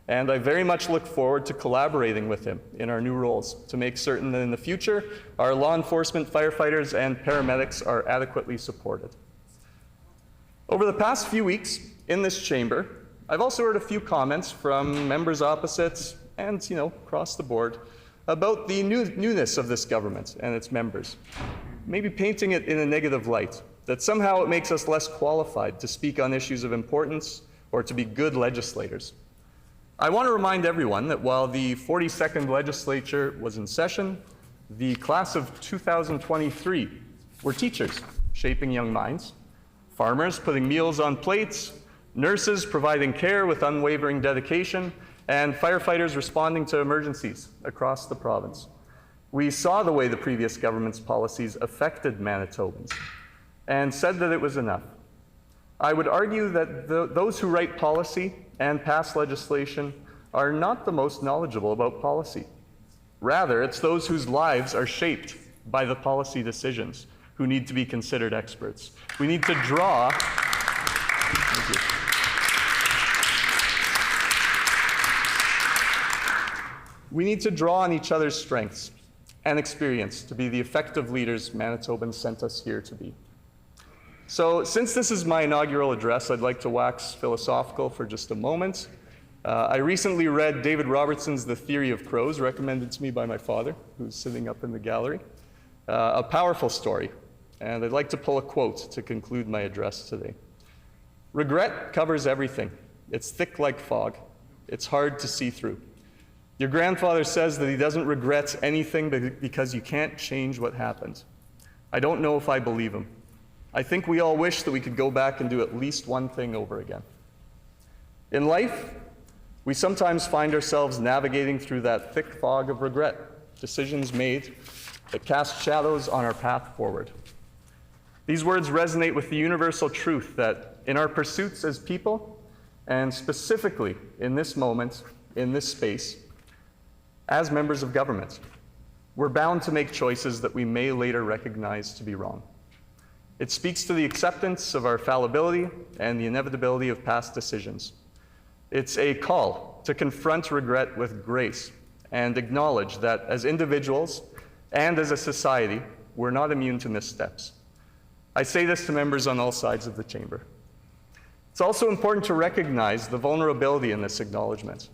and I very much look forward to collaborating with him in our new roles to make certain that in the future, our law enforcement, firefighters, and paramedics are adequately supported. Over the past few weeks in this chamber, I've also heard a few comments from members opposite and, across the board about the newness of this government and its members, maybe painting it in a negative light, that somehow it makes us less qualified to speak on issues of importance or to be good legislators. I want to remind everyone that while the 42nd legislature was in session, the class of 2023 were teachers shaping young minds, farmers putting meals on plates, nurses providing care with unwavering dedication, and firefighters responding to emergencies across the province. We saw the way the previous government's policies affected Manitobans and said that it was enough. I would argue that those who write policy and pass legislation are not the most knowledgeable about policy. Rather, it's those whose lives are shaped by the policy decisions who need to be considered experts. We need to draw. Thank you. We need to draw on each other's strengths and experience to be the effective leaders Manitobans sent us here to be. So since this is my inaugural address, I'd like to wax philosophical for just a moment. I recently read David Robertson's The Theory of Crows, recommended to me by my father, who's sitting up in the gallery. A powerful story, and I'd like to pull a quote to conclude my address today. Regret covers everything. It's thick like fog. It's hard to see through. Your grandfather says that he doesn't regret anything because you can't change what happened. I don't know if I believe him. I think we all wish that we could go back and do at least one thing over again. In life, we sometimes find ourselves navigating through that thick fog of regret, decisions made that cast shadows on our path forward. These words resonate with the universal truth that in our pursuits as people, and specifically in this moment, in this space, as members of government, we're bound to make choices that we may later recognize to be wrong. It speaks to the acceptance of our fallibility and the inevitability of past decisions. It's a call to confront regret with grace and acknowledge that as individuals and as a society, we're not immune to missteps. I say this to members on all sides of the chamber. It's also important to recognize the vulnerability in this acknowledgement.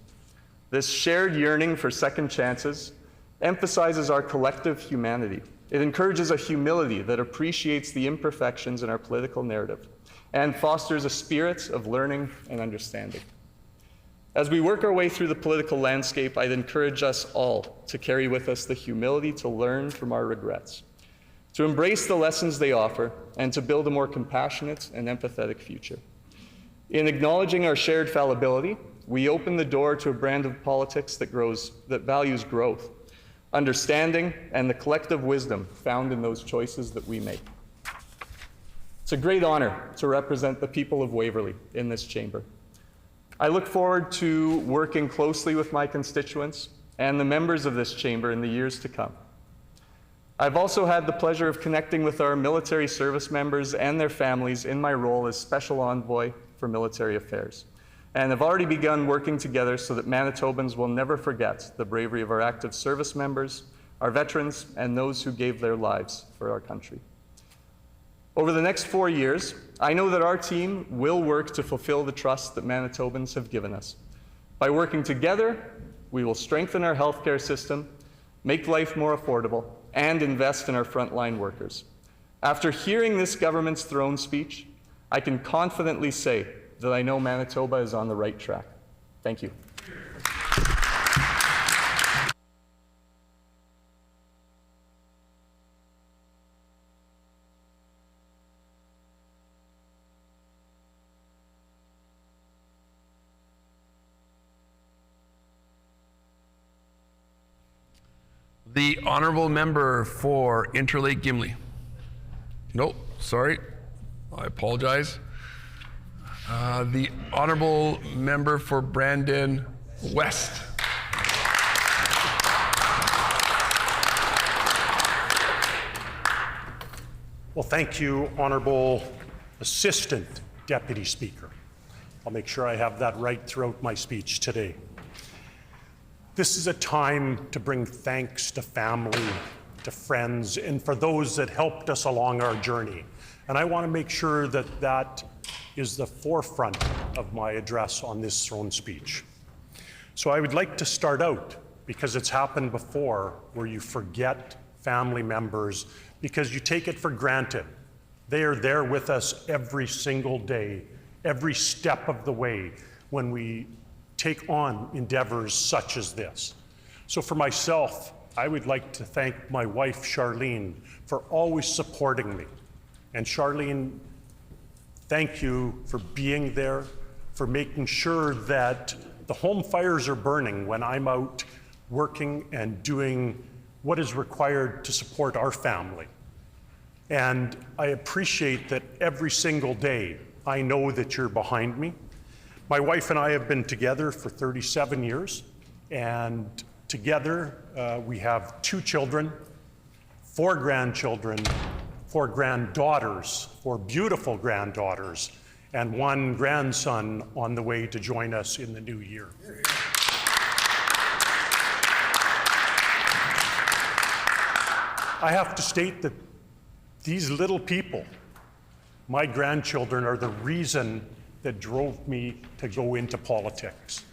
This shared yearning for second chances emphasizes our collective humanity. It encourages a humility that appreciates the imperfections in our political narrative and fosters a spirit of learning and understanding. As we work our way through the political landscape, I'd encourage us all to carry with us the humility to learn from our regrets, to embrace the lessons they offer, and to build a more compassionate and empathetic future. In acknowledging our shared fallibility, we open the door to a brand of politics that values growth, understanding, and the collective wisdom found in those choices that we make. It's a great honor to represent the people of Waverley in this chamber. I look forward to working closely with my constituents and the members of this chamber in the years to come. I've also had the pleasure of connecting with our military service members and their families in my role as Special Envoy for Military Affairs, and have already begun working together so that Manitobans will never forget the bravery of our active service members, our veterans, and those who gave their lives for our country. Over the next 4 years, I know that our team will work to fulfill the trust that Manitobans have given us. By working together, we will strengthen our healthcare system, make life more affordable, and invest in our frontline workers. After hearing this government's throne speech, I can confidently say that I know Manitoba is on the right track. Thank you. The honourable member for Interlake-Gimli. Nope, sorry, I apologize. The honourable member for Brandon West. Well, thank you, Honourable Assistant Deputy Speaker. I'll make sure I have that right throughout my speech today. This is a time to bring thanks to family, to friends, and for those that helped us along our journey. And I want to make sure that that is the forefront of my address on this throne speech. So I would like to start out, because it's happened before, where you forget family members because you take it for granted. They are there with us every single day, every step of the way when we take on endeavors such as this. So for myself, I would like to thank my wife, Charlene, for always supporting me. And Charlene, thank you for being there, for making sure that the home fires are burning when I'm out working and doing what is required to support our family. And I appreciate that every single day I know that you're behind me. My wife and I have been together for 37 years, and together we have 2 children, 4 grandchildren, 4 granddaughters, 4 beautiful granddaughters, and 1 grandson on the way to join us in the new year. I have to state that these little people, my grandchildren, are the reason that drove me to go into politics.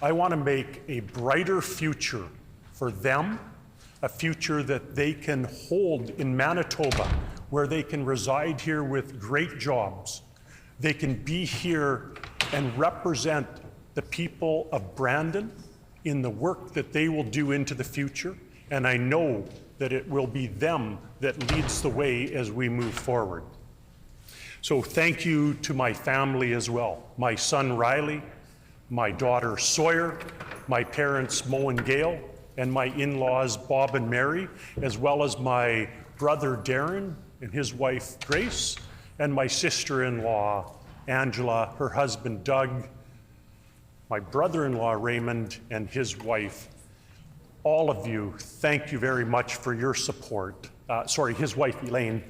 I want to make a brighter future for them, a future that they can hold in Manitoba, where they can reside here with great jobs. They can be here and represent the people of Brandon in the work that they will do into the future, and I know that it will be them that leads the way as we move forward. So thank you to my family as well. My son Riley, my daughter Sawyer, my parents Mo and Gail, and my in-laws Bob and Mary, as well as my brother Darren and his wife Grace, and my sister-in-law Angela, her husband Doug, my brother-in-law Raymond and his wife. All of you, thank you very much for your support. His wife Elaine.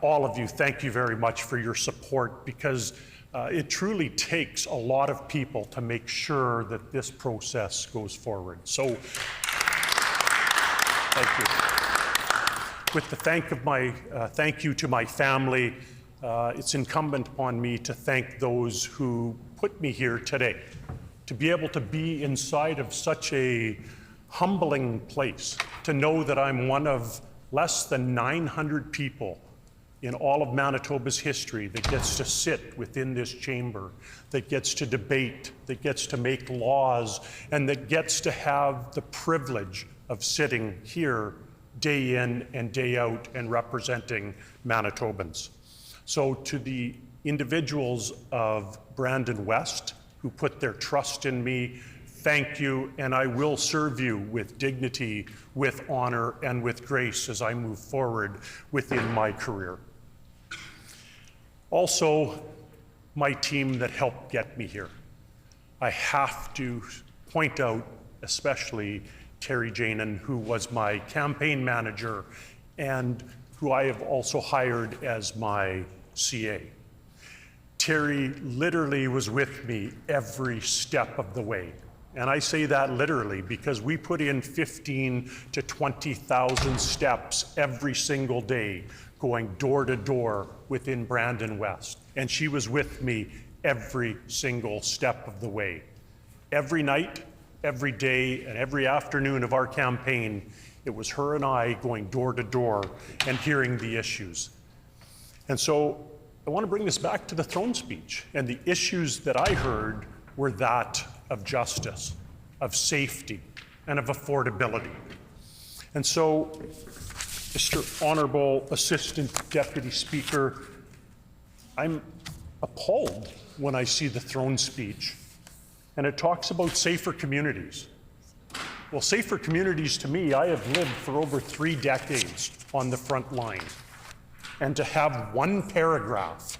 All of you, thank you very much for your support, because it truly takes a lot of people to make sure that this process goes forward. So, thank you. With the thank you to my family, it's incumbent upon me to thank those who put me here today. To be able to be inside of such a humbling place, to know that I'm one of less than 900 people in all of Manitoba's history that gets to sit within this chamber, that gets to debate, that gets to make laws, and that gets to have the privilege of sitting here day in and day out and representing Manitobans. So to the individuals of Brandon West who put their trust in me, thank you, and I will serve you with dignity, with honor, and with grace as I move forward within my career. Also, my team that helped get me here. I have to point out especially Terry Janin, who was my campaign manager and who I have also hired as my CA. Terry literally was with me every step of the way. And I say that literally because we put in 15 to 20,000 steps every single day, going door to door within Brandon West. And she was with me every single step of the way. Every night, every day, and every afternoon of our campaign, it was her and I going door to door and hearing the issues. And so I want to bring this back to the throne speech. And the issues that I heard were that of justice, of safety, and of affordability. And so, Mr. Honorable Assistant Deputy Speaker, I'm appalled when I see the throne speech, and it talks about safer communities. Well, safer communities to me, I have lived for over 3 decades on the front line. And to have one paragraph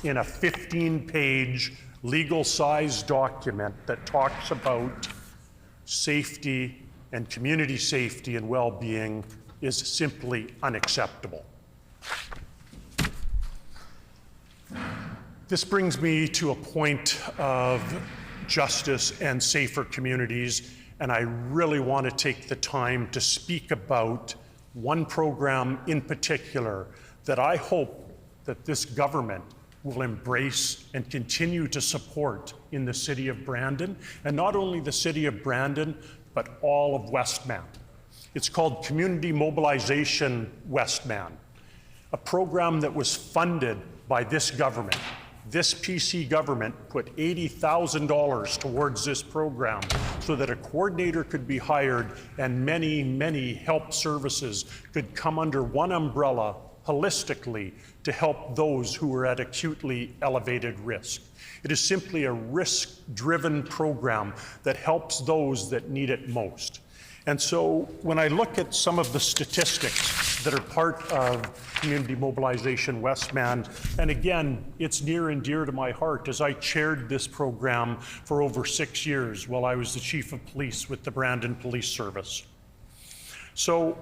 in a 15-page legal-sized document that talks about safety and community safety and well-being is simply unacceptable. This brings me to a point of justice and safer communities, and I really want to take the time to speak about one program in particular that I hope that this government will embrace and continue to support in the city of Brandon, and not only the city of Brandon, but all of Westman. It's called Community Mobilization Westman, a program that was funded by this government. This PC government put $80,000 towards this program so that a coordinator could be hired and many, many help services could come under one umbrella holistically to help those who are at acutely elevated risk. It is simply a risk-driven program that helps those that need it most. And so when I look at some of the statistics that are part of Community Mobilization Westman, and again, it's near and dear to my heart as I chaired this program for over 6 years while I was the Chief of Police with the Brandon Police Service. So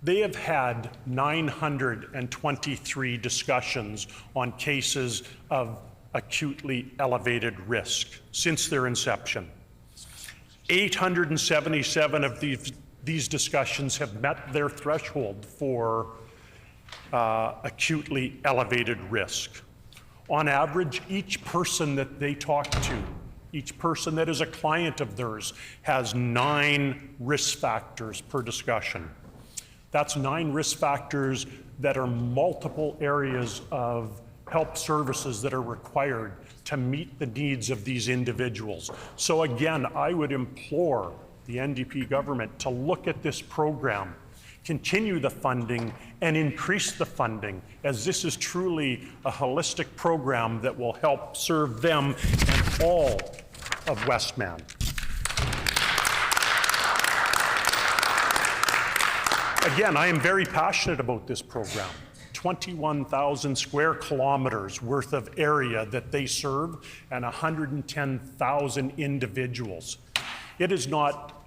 they have had 923 discussions on cases of acutely elevated risk since their inception. 877 of these these discussions have met their threshold for acutely elevated risk. On average, each person that they talk to, each person that is a client of theirs, has 9 risk factors per discussion. That's 9 risk factors that are multiple areas of help services that are required to meet the needs of these individuals. So again, I would implore the NDP government to look at this program, continue the funding, and increase the funding, as this is truly a holistic program that will help serve them and all of Westman. Again, I am very passionate about this program. 21,000 square kilometers worth of area that they serve and 110,000 individuals. It is not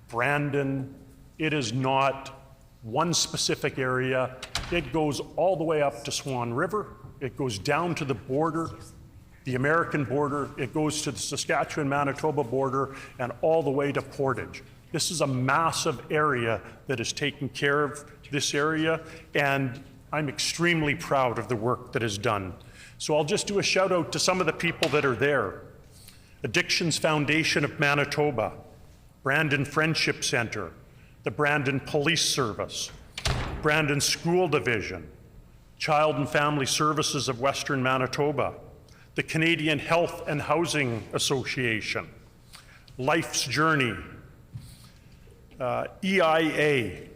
Brandon, it is not one specific area. It goes all the way up to Swan River, it goes down to the border, the American border, it goes to the Saskatchewan-Manitoba border, and all the way to Portage. This is a massive area that is taking care of this area, and I'm extremely proud of the work that is done. So I'll just do a shout out to some of the people that are there. Addictions Foundation of Manitoba, Brandon Friendship Center, the Brandon Police Service, Brandon School Division, Child and Family Services of Western Manitoba, the Canadian Health and Housing Association, Life's Journey, EIA,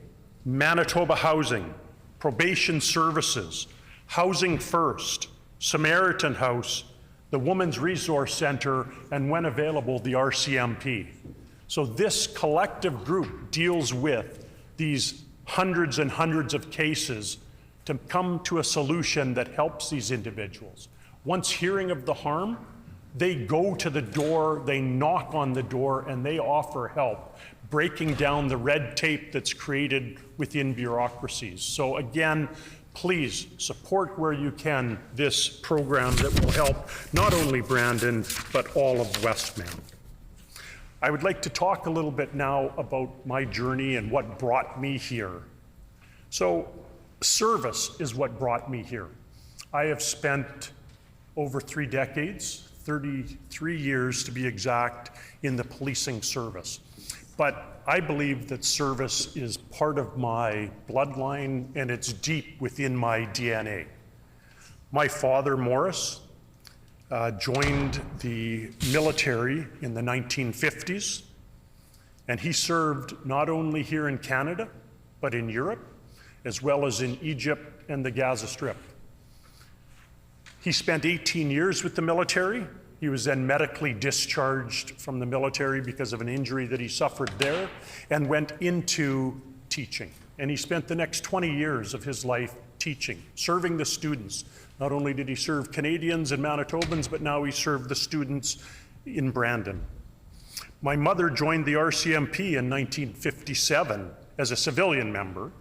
Manitoba Housing, Probation Services, Housing First, Samaritan House, the Women's Resource Center, and when available, the RCMP. So this collective group deals with these hundreds and hundreds of cases to come to a solution that helps these individuals. Once hearing of the harm, they go to the door, they knock on the door, and they offer help, breaking down the red tape that's created within bureaucracies. So again, please support where you can this program that will help not only Brandon, but all of Westman. I would like to talk a little bit now about my journey and what brought me here. So service is what brought me here. I have spent over 3 decades, 33 years to be exact, in the policing service. But I believe that service is part of my bloodline and it's deep within my DNA. My father, Morris, joined the military in the 1950s, and he served not only here in Canada, but in Europe, as well as in Egypt and the Gaza Strip. He spent 18 years with the military. He was then medically discharged from the military because of an injury that he suffered there, and went into teaching. And he spent the next 20 years of his life teaching, serving the students. Not only did he serve Canadians and Manitobans, but now he served the students in Brandon. My mother joined the RCMP in 1957 as a civilian member,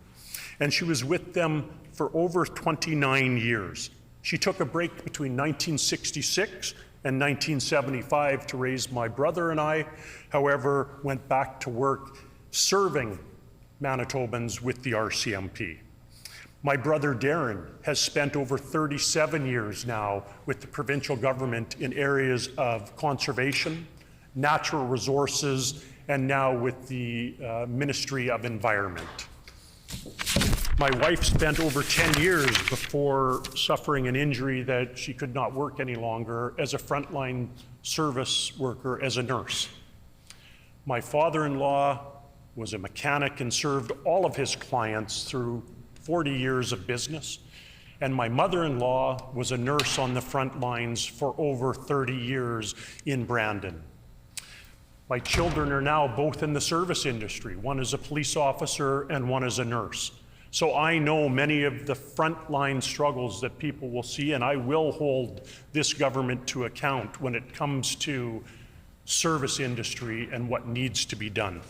and she was with them for over 29 years. She took a break between 1966 and 1975 to raise my brother and I, however, went back to work serving Manitobans with the RCMP. My brother Darren has spent over 37 years now with the provincial government in areas of conservation, natural resources, and now with the Ministry of Environment. My wife spent over 10 years before suffering an injury that she could not work any longer as a frontline service worker as a nurse. My father-in-law was a mechanic and served all of his clients through 40 years of business. And my mother-in-law was a nurse on the front lines for over 30 years in Brandon. My children are now both in the service industry. One is a police officer and one is a nurse. So I know many of the frontline struggles that people will see, and I will hold this government to account when it comes to service industry and what needs to be done.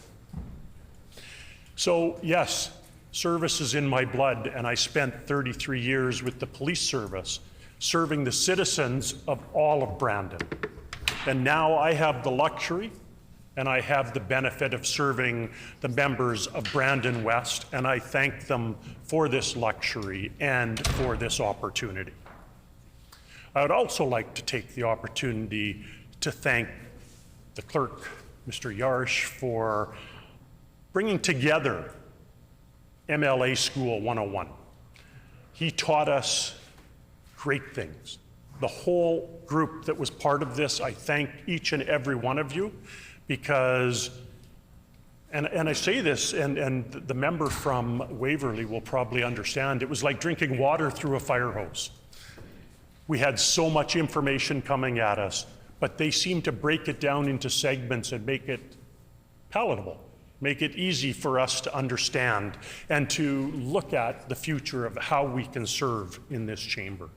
So yes, service is in my blood, and I spent 33 years with the police service, serving the citizens of all of Brandon. And now I have the luxury and I have the benefit of serving the members of Brandon West, and I thank them for this luxury and for this opportunity. I would also like to take the opportunity to thank the clerk, Mr. Yarsh, for bringing together MLA School 101. He taught us great things. The whole group that was part of this, I thank each and every one of you, because, and I say this, and the member from Waverley will probably understand, it was like drinking water through a fire hose. We had so much information coming at us, but they seemed to break it down into segments and make it palatable, make it easy for us to understand and to look at the future of how we can serve in this chamber.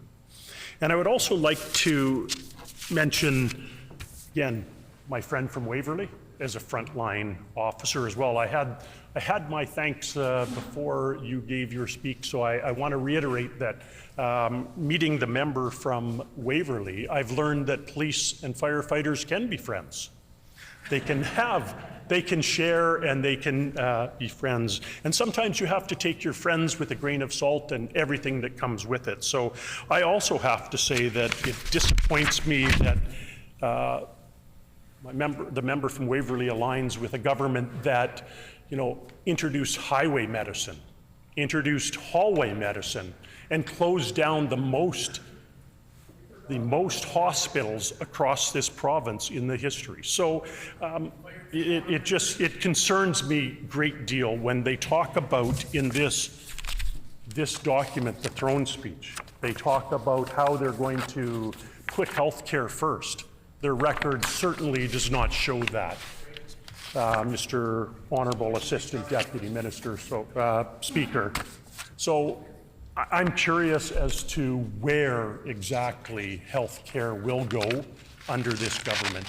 And I would also like to mention, again, my friend from Waverley as a frontline officer as well. I had my thanks before you gave your speak, so I want to reiterate that meeting the member from Waverley, I've learned that police and firefighters can be friends. They can share, and they can be friends. And sometimes you have to take your friends with a grain of salt and everything that comes with it. So I also have to say that it disappoints me that the member from Waverley aligns with a government that, introduced highway medicine, introduced hallway medicine, and closed down the most hospitals across this province in the history. So it concerns me a great deal when they talk about in this document, the throne speech, they talk about how they're going to put healthcare first. Their record certainly does not show that. Mr. Honorable Assistant Deputy Minister, Speaker. So I'm curious as to where exactly health care will go under this government,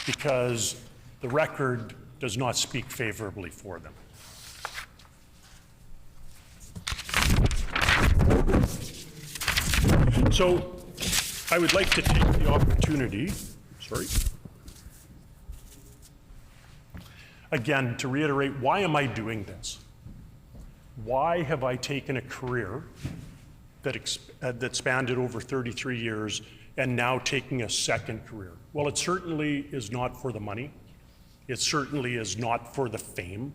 because the record does not speak favorably for them. So I would like to take the opportunity, again, to reiterate, why am I doing this? Why have I taken a career that spanned over 33 years and now taking a second career? Well, it certainly is not for the money. It certainly is not for the fame.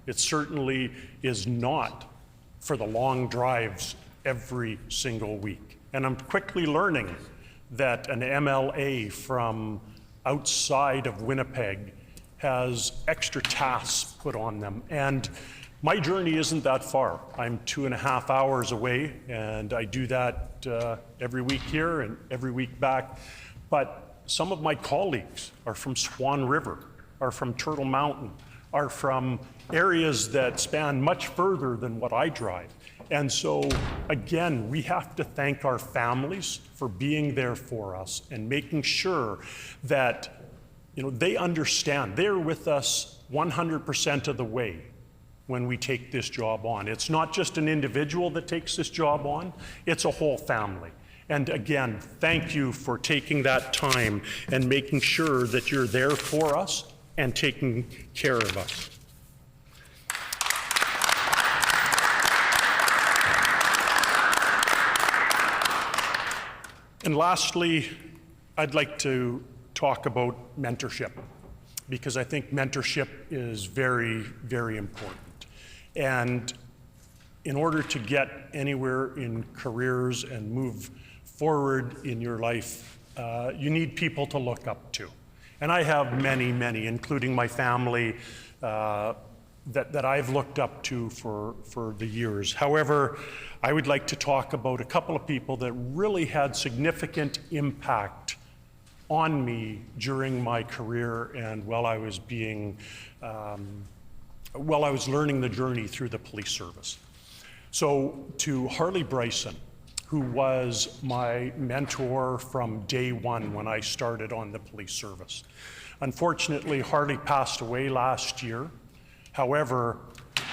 It certainly is not for the long drives every single week. And I'm quickly learning that an MLA from outside of Winnipeg has extra tasks put on them. And my journey isn't that far. I'm 2.5 hours away, and I do that every week here and every week back. But some of my colleagues are from Swan River, are from Turtle Mountain, are from areas that span much further than what I drive. And so, again, we have to thank our families for being there for us and making sure that they understand. They're with us 100% of the way when we take this job on. It's not just an individual that takes this job on, it's a whole family. And again, thank you for taking that time and making sure that you're there for us and taking care of us. And lastly, I'd like to talk about mentorship, because I think mentorship is very, very important. And in order to get anywhere in careers and move forward in your life, you need people to look up to. And I have many, many, including my family, that I've looked up to for the years. However, I would like to talk about a couple of people that really had significant impact on me during my career and while I was learning the journey through the police service. So to Harley Bryson, who was my mentor from day one when I started on the police service. Unfortunately, Harley passed away last year. However,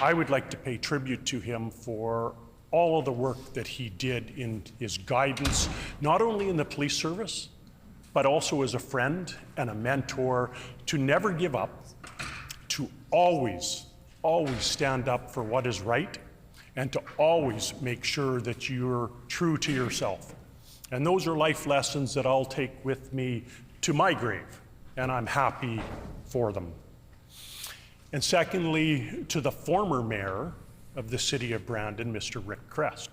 I would like to pay tribute to him for all of the work that he did in his guidance, not only in the police service, but also as a friend and a mentor, to never give up, always, always stand up for what is right and to always make sure that you're true to yourself. And those are life lessons that I'll take with me to my grave, and I'm happy for them. And secondly, to the former mayor of the city of Brandon, Mr. Rick Crest.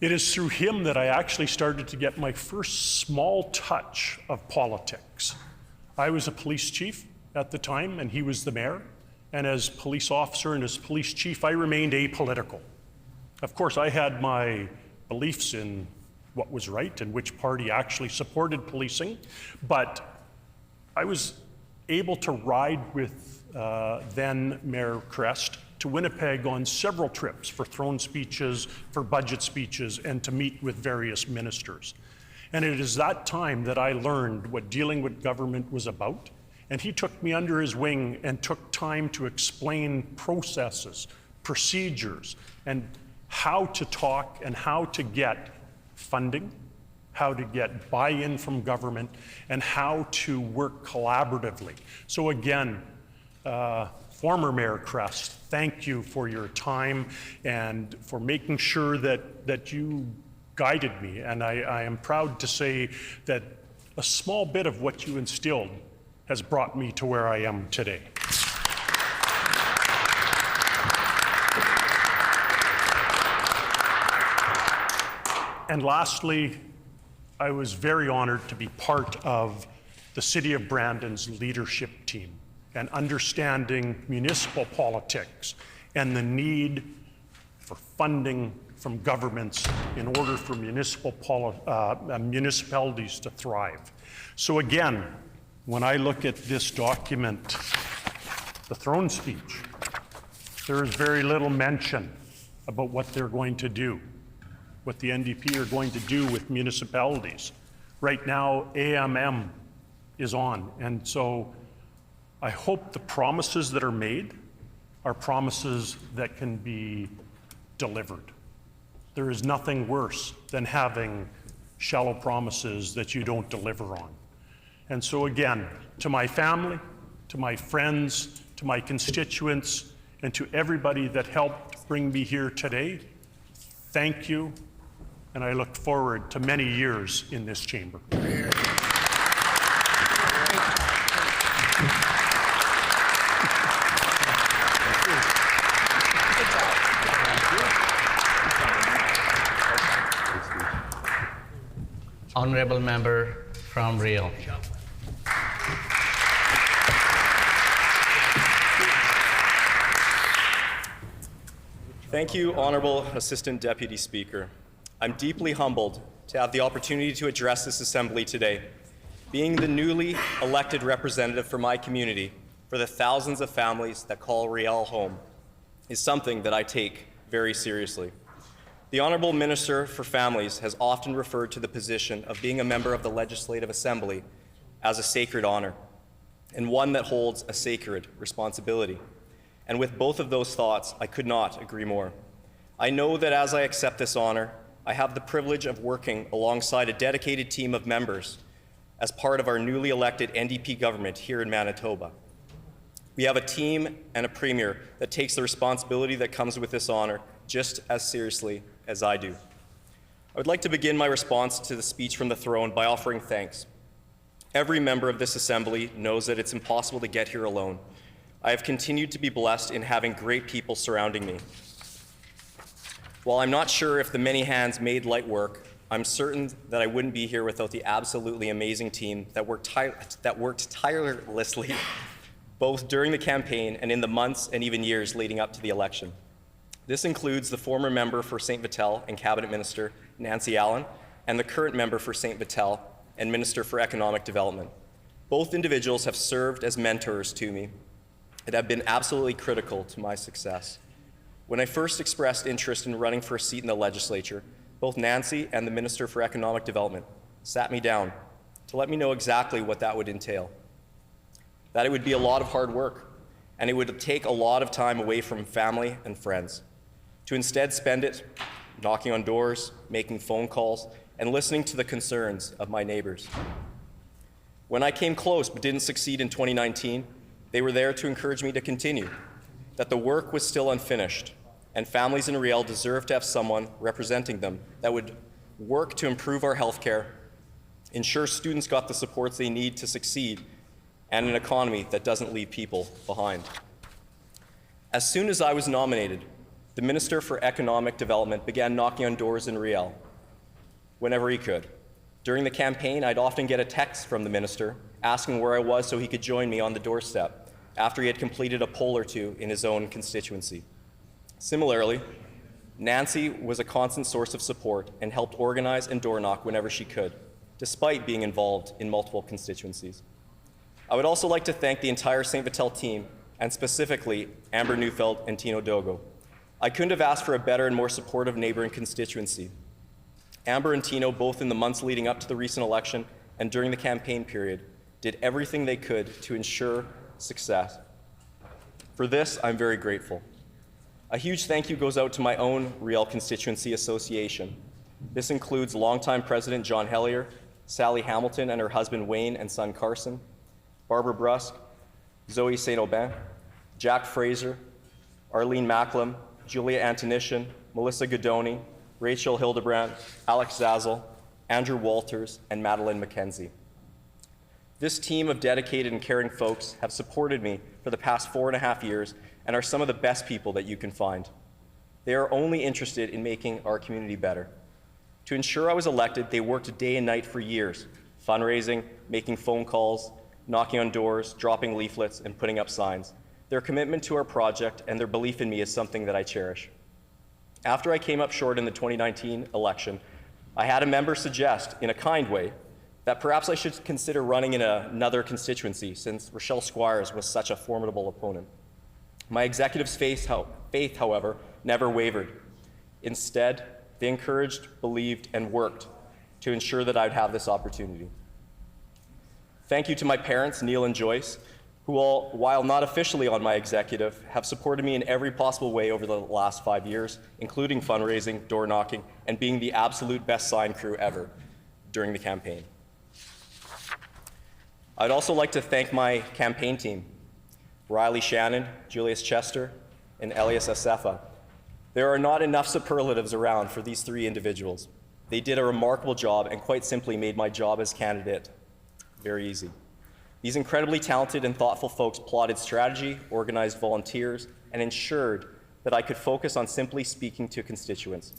It is through him that I actually started to get my first small touch of politics. I was a police chief at the time, and he was the mayor. And as police officer and as police chief, I remained apolitical. Of course, I had my beliefs in what was right and which party actually supported policing, but I was able to ride with then Mayor Crest to Winnipeg on several trips for throne speeches, for budget speeches, and to meet with various ministers. And it is that time that I learned what dealing with government was about. And he took me under his wing and took time to explain processes, procedures, and how to talk and how to get funding, how to get buy-in from government, and how to work collaboratively. So again, former Mayor Crest, thank you for your time and for making sure that you guided me. And I am proud to say that a small bit of what you instilled has brought me to where I am today. And lastly, I was very honored to be part of the City of Brandon's leadership team and understanding municipal politics and the need for funding from governments in order for municipalities to thrive. So again, when I look at this document, the throne speech, there is very little mention about what they're going to do, what the NDP are going to do with municipalities. Right now, AMM is on, and so I hope the promises that are made are promises that can be delivered. There is nothing worse than having shallow promises that you don't deliver on. And so again, to my family, to my friends, to my constituents, and to everybody that helped bring me here today, thank you, and I look forward to many years in this chamber. Honorable member from Riel. Thank you, Honorable Assistant Deputy Speaker. I'm deeply humbled to have the opportunity to address this assembly today. Being the newly elected representative for my community, for the thousands of families that call Riel home, is something that I take very seriously. The Honorable Minister for Families has often referred to the position of being a member of the Legislative Assembly as a sacred honor, and one that holds a sacred responsibility. And with both of those thoughts, I could not agree more. I know that as I accept this honor, I have the privilege of working alongside a dedicated team of members as part of our newly elected NDP government here in Manitoba. We have a team and a premier that takes the responsibility that comes with this honor just as seriously as I do. I would like to begin my response to the speech from the throne by offering thanks. Every member of this assembly knows that it's impossible to get here alone. I have continued to be blessed in having great people surrounding me. While I'm not sure if the many hands made light work, I'm certain that I wouldn't be here without the absolutely amazing team that worked tirelessly both during the campaign and in the months and even years leading up to the election. This includes the former member for St. Vital and Cabinet Minister Nancy Allen, and the current member for St. Vital and Minister for Economic Development. Both individuals have served as mentors to me and have been absolutely critical to my success. When I first expressed interest in running for a seat in the legislature, both Nancy and the Minister for Economic Development sat me down to let me know exactly what that would entail. That it would be a lot of hard work, and it would take a lot of time away from family and friends, to instead spend it knocking on doors, making phone calls, and listening to the concerns of my neighbors. When I came close but didn't succeed in 2019, They were there to encourage me to continue, that the work was still unfinished, and families in Riel deserve to have someone representing them that would work to improve our healthcare, ensure students got the supports they need to succeed, and an economy that doesn't leave people behind. As soon as I was nominated, the Minister for Economic Development began knocking on doors in Riel whenever he could. During the campaign, I'd often get a text from the minister asking where I was so he could join me on the doorstep after he had completed a poll or two in his own constituency. Similarly, Nancy was a constant source of support and helped organize and door knock whenever she could, despite being involved in multiple constituencies. I would also like to thank the entire St. Vital team, and specifically Amber Neufeld and Tino Dogo. I couldn't have asked for a better and more supportive neighboring constituency. Amber and Tino, both in the months leading up to the recent election and during the campaign period, did everything they could to ensure success. For this, I'm very grateful. A huge thank you goes out to my own Riel Constituency Association. This includes longtime President John Hellier, Sally Hamilton and her husband Wayne and son Carson, Barbara Brusk, Zoe St. Aubin, Jack Fraser, Arlene Macklem, Julia Antonishin, Melissa Godoni, Rachel Hildebrand, Alex Zazel, Andrew Walters, and Madeline McKenzie. This team of dedicated and caring folks have supported me for the past 4.5 years and are some of the best people that you can find. They are only interested in making our community better. To ensure I was elected, they worked day and night for years, fundraising, making phone calls, knocking on doors, dropping leaflets, and putting up signs. Their commitment to our project and their belief in me is something that I cherish. After I came up short in the 2019 election, I had a member suggest, in a kind way, that perhaps I should consider running in another constituency since Rochelle Squires was such a formidable opponent. My executive's faith, however, never wavered. Instead, they encouraged, believed, and worked to ensure that I'd have this opportunity. Thank you to my parents, Neil and Joyce, who all, while not officially on my executive, have supported me in every possible way over the last 5 years, including fundraising, door knocking, and being the absolute best sign crew ever during the campaign. I'd also like to thank my campaign team, Riley Shannon, Julius Chester, and Elias Asefa. There are not enough superlatives around for these 3 individuals. They did a remarkable job and quite simply made my job as candidate very easy. These incredibly talented and thoughtful folks plotted strategy, organized volunteers, and ensured that I could focus on simply speaking to constituents.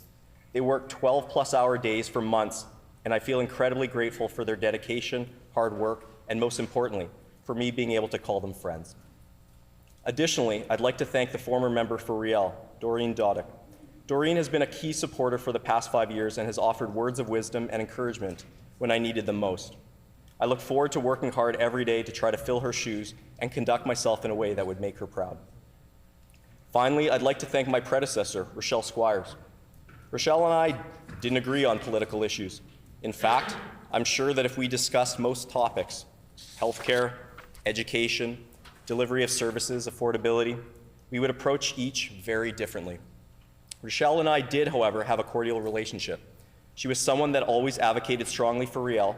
They worked 12-plus-hour days for months, and I feel incredibly grateful for their dedication, hard work, and most importantly, for me being able to call them friends. Additionally, I'd like to thank the former member for Riel, Doreen Doddick. Doreen has been a key supporter for the past 5 years and has offered words of wisdom and encouragement when I needed them most. I look forward to working hard every day to try to fill her shoes and conduct myself in a way that would make her proud. Finally, I'd like to thank my predecessor, Rochelle Squires. Rochelle and I didn't agree on political issues. In fact, I'm sure that if we discussed most topics, healthcare, education, delivery of services, affordability, we would approach each very differently. Rochelle and I did, however, have a cordial relationship. She was someone that always advocated strongly for Riel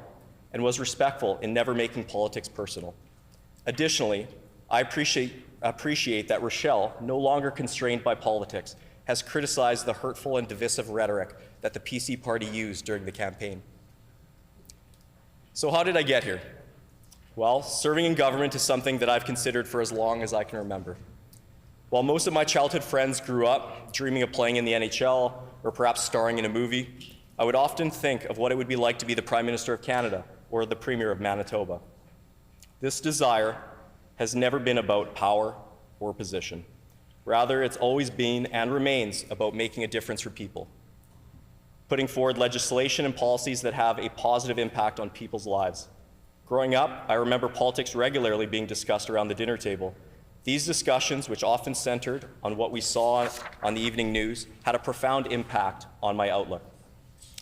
and was respectful in never making politics personal. Additionally, I appreciate that Rochelle, no longer constrained by politics, has criticized the hurtful and divisive rhetoric that the PC party used during the campaign. So how did I get here? Well, serving in government is something that I've considered for as long as I can remember. While most of my childhood friends grew up dreaming of playing in the NHL or perhaps starring in a movie, I would often think of what it would be like to be the Prime Minister of Canada or the Premier of Manitoba. This desire has never been about power or position. Rather, it's always been and remains about making a difference for people, putting forward legislation and policies that have a positive impact on people's lives. Growing up, I remember politics regularly being discussed around the dinner table. These discussions, which often centered on what we saw on the evening news, had a profound impact on my outlook.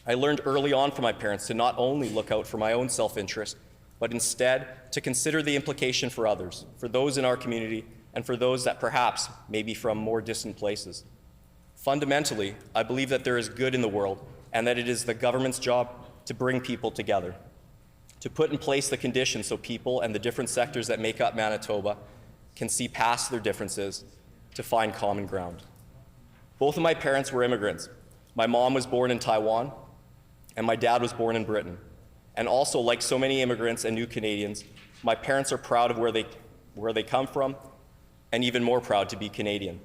I learned early on from my parents to not only look out for my own self-interest, but instead to consider the implication for others, for those in our community, and for those that perhaps may be from more distant places. Fundamentally, I believe that there is good in the world and that it is the government's job to bring people together, to put in place the conditions so people and the different sectors that make up Manitoba can see past their differences to find common ground. Both of my parents were immigrants. My mom was born in Taiwan, and my dad was born in Britain. And also, like so many immigrants and new Canadians, my parents are proud of where they come from, and even more proud to be Canadian.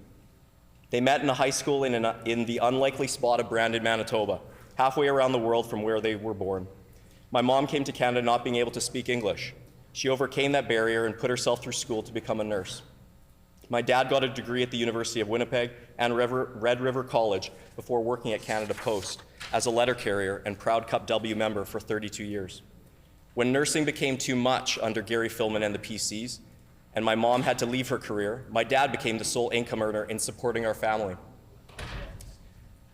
They met in a high school in the unlikely spot of Brandon, Manitoba, halfway around the world from where they were born. My mom came to Canada not being able to speak English. She overcame that barrier and put herself through school to become a nurse. My dad got a degree at the University of Winnipeg and Red River College before working at Canada Post as a letter carrier and proud Cup W member for 32 years. When nursing became too much under Gary Filmon and the PCs, and my mom had to leave her career, my dad became the sole income earner in supporting our family.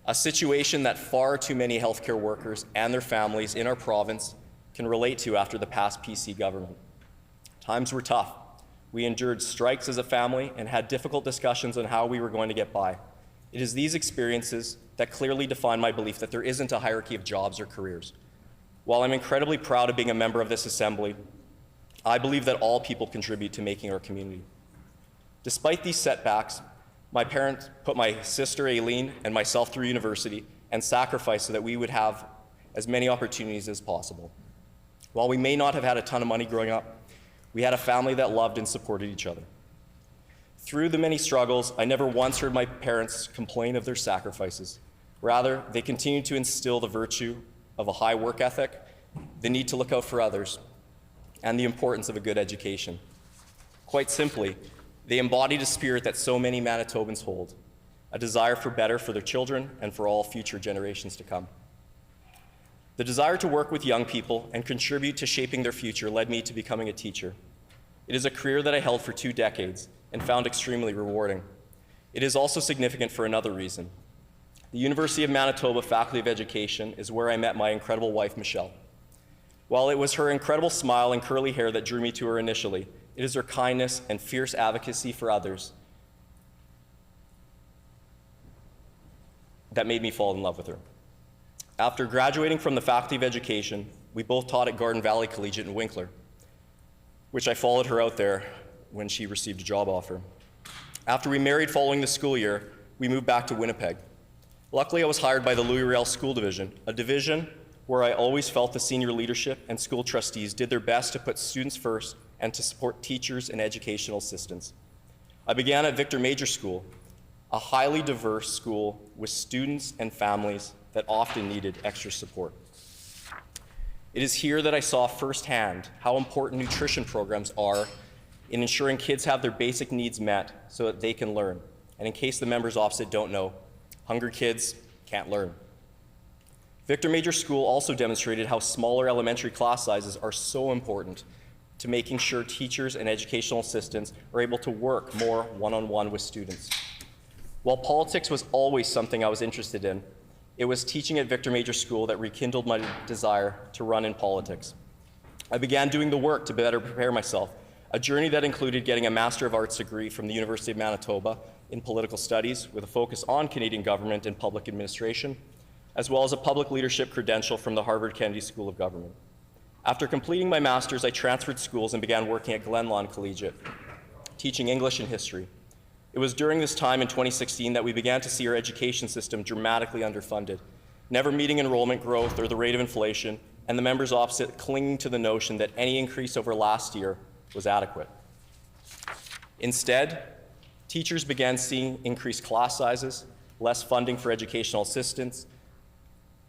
A situation that far too many healthcare workers and their families in our province can relate to after the past PC government. Times were tough. We endured strikes as a family and had difficult discussions on how we were going to get by. It is these experiences that clearly define my belief that there isn't a hierarchy of jobs or careers. While I'm incredibly proud of being a member of this assembly, I believe that all people contribute to making our community. Despite these setbacks, my parents put my sister Aileen and myself through university and sacrificed so that we would have as many opportunities as possible. While we may not have had a ton of money growing up, we had a family that loved and supported each other. Through the many struggles, I never once heard my parents complain of their sacrifices. Rather, they continued to instill the virtue of a high work ethic, the need to look out for others, and the importance of a good education. Quite simply, they embodied a spirit that so many Manitobans hold, a desire for better for their children and for all future generations to come. The desire to work with young people and contribute to shaping their future led me to becoming a teacher. It is a career that I held for 2 decades and found extremely rewarding. It is also significant for another reason. The University of Manitoba Faculty of Education is where I met my incredible wife, Michelle. While it was her incredible smile and curly hair that drew me to her initially, it is her kindness and fierce advocacy for others that made me fall in love with her. After graduating from the Faculty of Education, we both taught at Garden Valley Collegiate in Winkler, which I followed her out there when she received a job offer. After we married following the school year, we moved back to Winnipeg. Luckily, I was hired by the Louis Riel School Division, a division where I always felt the senior leadership and school trustees did their best to put students first and to support teachers and educational assistants. I began at Victor Major School, a highly diverse school with students and families that often needed extra support. It is here that I saw firsthand how important nutrition programs are in ensuring kids have their basic needs met so that they can learn. And in case the members opposite don't know, hungry kids can't learn. Victor Major School also demonstrated how smaller elementary class sizes are so important to making sure teachers and educational assistants are able to work more one-on-one with students. While politics was always something I was interested in, it was teaching at Victor Major School that rekindled my desire to run in politics. I began doing the work to better prepare myself, a journey that included getting a Master of Arts degree from the University of Manitoba in political studies with a focus on Canadian government and public administration, as well as a public leadership credential from the Harvard Kennedy School of Government. After completing my master's, I transferred schools and began working at Glen Lawn Collegiate, teaching English and history. It was during this time in 2016 that we began to see our education system dramatically underfunded, never meeting enrollment growth or the rate of inflation, and the members opposite clinging to the notion that any increase over last year was adequate. Instead, teachers began seeing increased class sizes, less funding for educational assistants,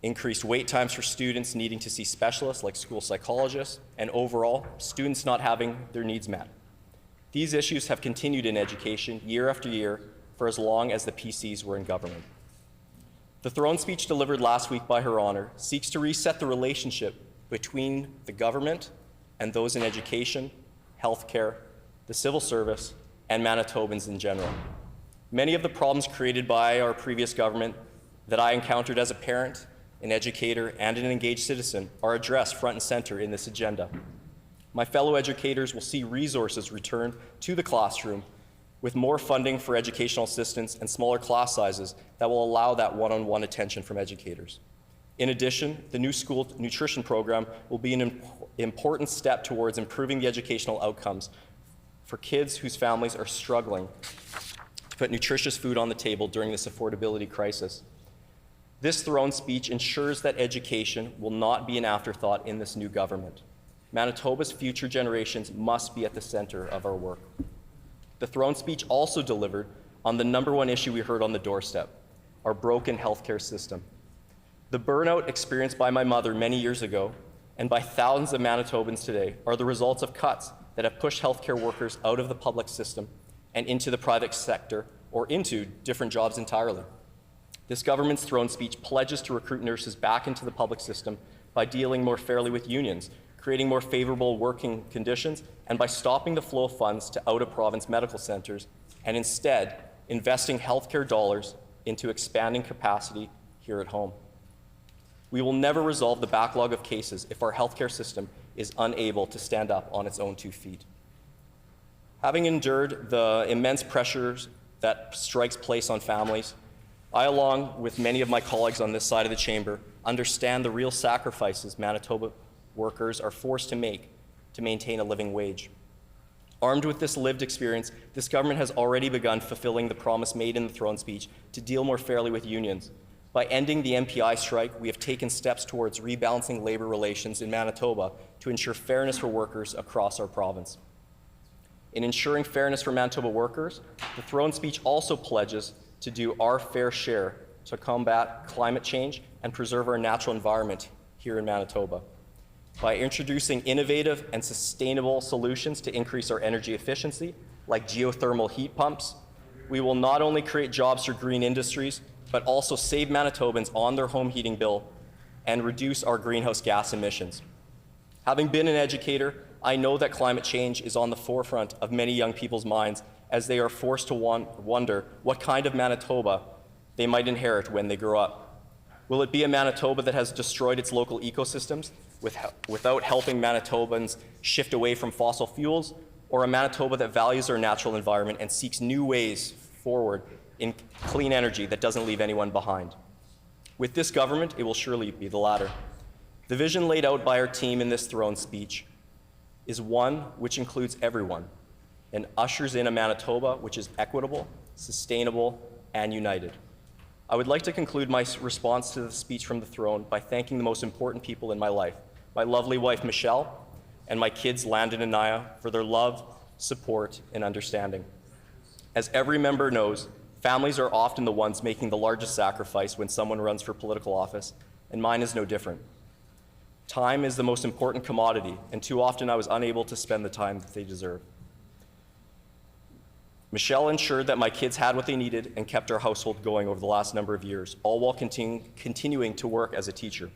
increased wait times for students needing to see specialists like school psychologists, and overall, students not having their needs met. These issues have continued in education year after year for as long as the PCs were in government. The throne speech delivered last week by Her Honor seeks to reset the relationship between the government and those in education, healthcare, the civil service, and Manitobans in general. Many of the problems created by our previous government that I encountered as a parent, an educator, and an engaged citizen are addressed front and center in this agenda. My fellow educators will see resources returned to the classroom with more funding for educational assistance and smaller class sizes that will allow that one-on-one attention from educators. In addition, the new school nutrition program will be an important step towards improving the educational outcomes for kids whose families are struggling to put nutritious food on the table during this affordability crisis. This throne speech ensures that education will not be an afterthought in this new government. Manitoba's future generations must be at the center of our work. The throne speech also delivered on the #1 issue we heard on the doorstep, our broken healthcare system. The burnout experienced by my mother many years ago and by thousands of Manitobans today are the results of cuts that have pushed healthcare workers out of the public system and into the private sector or into different jobs entirely. This government's throne speech pledges to recruit nurses back into the public system by dealing more fairly with unions, creating more favorable working conditions, and by stopping the flow of funds to out-of-province medical centres, and instead investing healthcare dollars into expanding capacity here at home. We will never resolve the backlog of cases if our healthcare system is unable to stand up on its own 2 feet. Having endured the immense pressures that strikes place on families, I, along with many of my colleagues on this side of the chamber, understand the real sacrifices Manitoba workers are forced to make to maintain a living wage. Armed with this lived experience, this government has already begun fulfilling the promise made in the throne speech to deal more fairly with unions. By ending the MPI strike, we have taken steps towards rebalancing labor relations in Manitoba to ensure fairness for workers across our province. In ensuring fairness for Manitoba workers, the throne speech also pledges to do our fair share to combat climate change and preserve our natural environment here in Manitoba. By introducing innovative and sustainable solutions to increase our energy efficiency, like geothermal heat pumps, we will not only create jobs for green industries, but also save Manitobans on their home heating bill and reduce our greenhouse gas emissions. Having been an educator, I know that climate change is on the forefront of many young people's minds as they are forced to wonder what kind of Manitoba they might inherit when they grow up. Will it be a Manitoba that has destroyed its local ecosystems without helping Manitobans shift away from fossil fuels, or a Manitoba that values our natural environment and seeks new ways forward in clean energy that doesn't leave anyone behind? With this government, it will surely be the latter. The vision laid out by our team in this throne speech is one which includes everyone and ushers in a Manitoba which is equitable, sustainable, and united. I would like to conclude my response to the speech from the throne by thanking the most important people in my life, my lovely wife, Michelle, and my kids, Landon and Naya, for their love, support, and understanding. As every member knows, families are often the ones making the largest sacrifice when someone runs for political office, and mine is no different. Time is the most important commodity, and too often I was unable to spend the time that they deserve. Michelle ensured that my kids had what they needed and kept our household going over the last number of years, all while continuing to work as a teacher.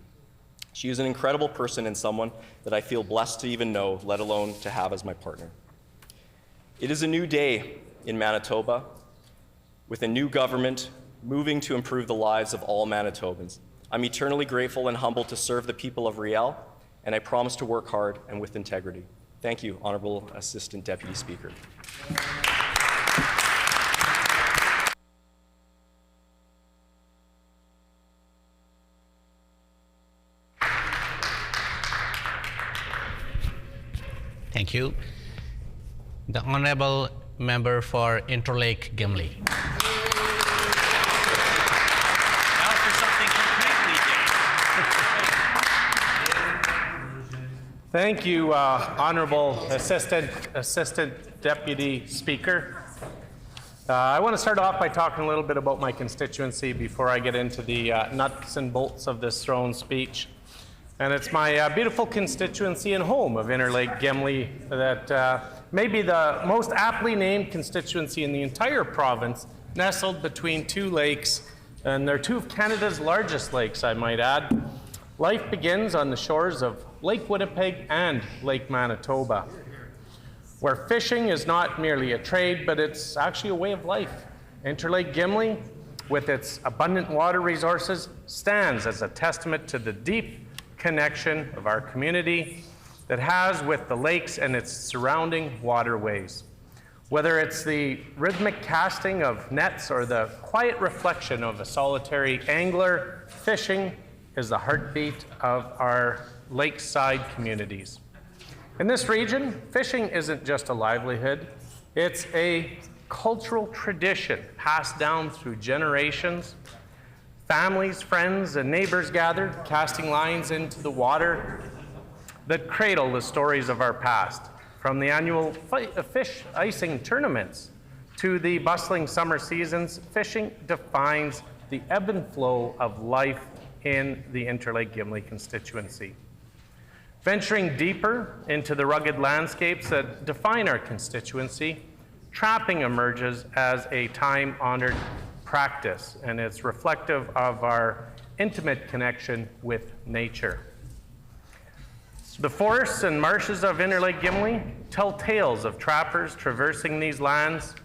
She is an incredible person and someone that I feel blessed to even know, let alone to have as my partner. It is a new day in Manitoba, with a new government moving to improve the lives of all Manitobans. I'm eternally grateful and humbled to serve the people of Riel, and I promise to work hard and with integrity. Thank you, Honorable Assistant Deputy Speaker. Thank you. The Honourable Member for Interlake-Gimli. Thank you, Honourable Assistant Deputy Speaker. I want to start off by talking a little bit about my constituency before I get into the nuts and bolts of this throne speech. And it's my beautiful constituency and home of Interlake-Gimli that may be the most aptly named constituency in the entire province, nestled between two lakes, and they're two of Canada's largest lakes, I might add. Life begins on the shores of Lake Winnipeg and Lake Manitoba, where fishing is not merely a trade, but it's actually a way of life. Interlake-Gimli, with its abundant water resources, stands as a testament to the deep connection of our community that has with the lakes and its surrounding waterways. Whether it's the rhythmic casting of nets or the quiet reflection of a solitary angler, fishing is the heartbeat of our lakeside communities. In this region, fishing isn't just a livelihood, it's a cultural tradition passed down through generations. Families, friends, and neighbors gathered, casting lines into the water that cradle the stories of our past. From the annual fish icing tournaments to the bustling summer seasons, fishing defines the ebb and flow of life in the Interlake-Gimli constituency. Venturing deeper into the rugged landscapes that define our constituency, trapping emerges as a time-honored practice, and it's reflective of our intimate connection with nature. The forests and marshes of Interlake-Gimli tell tales of trappers traversing these lands,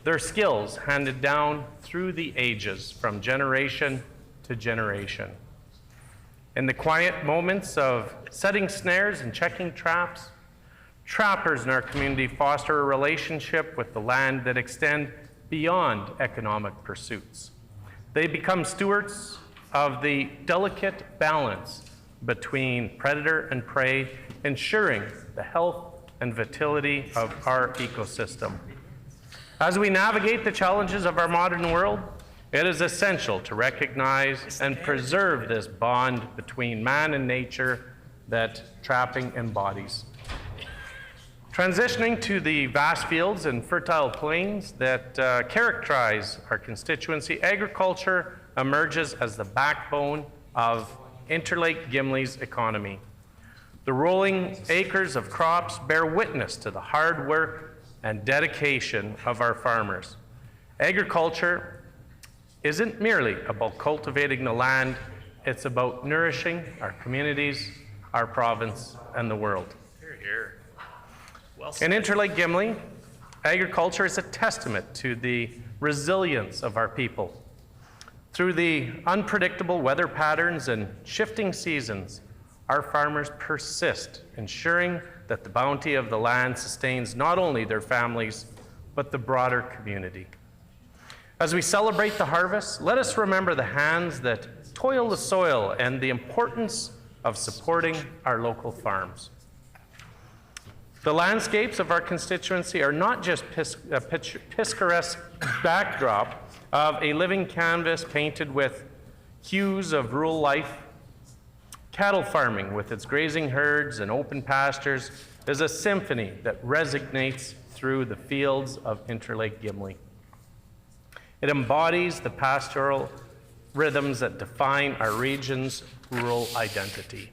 their skills handed down through the ages from generation to generation. In the quiet moments of setting snares and checking traps, trappers in our community foster a relationship with the land that extend beyond economic pursuits. They become stewards of the delicate balance between predator and prey, ensuring the health and vitality of our ecosystem. As we navigate the challenges of our modern world, it is essential to recognize and preserve this bond between man and nature that trapping embodies. Transitioning to the vast fields and fertile plains that characterize our constituency, agriculture emerges as the backbone of Interlake-Gimli's economy. The rolling acres of crops bear witness to the hard work and dedication of our farmers. Agriculture isn't merely about cultivating the land, it's about nourishing our communities, our province, and the world. Hear, hear. Well In Interlake-Gimli, agriculture is a testament to the resilience of our people. Through the unpredictable weather patterns and shifting seasons, our farmers persist, ensuring that the bounty of the land sustains not only their families, but the broader community. As we celebrate the harvest, let us remember the hands that toil the soil and the importance of supporting our local farms. The landscapes of our constituency are not just a picturesque backdrop of a living canvas painted with hues of rural life. Cattle farming, with its grazing herds and open pastures, is a symphony that resonates through the fields of Interlake-Gimli. It embodies the pastoral rhythms that define our region's rural identity.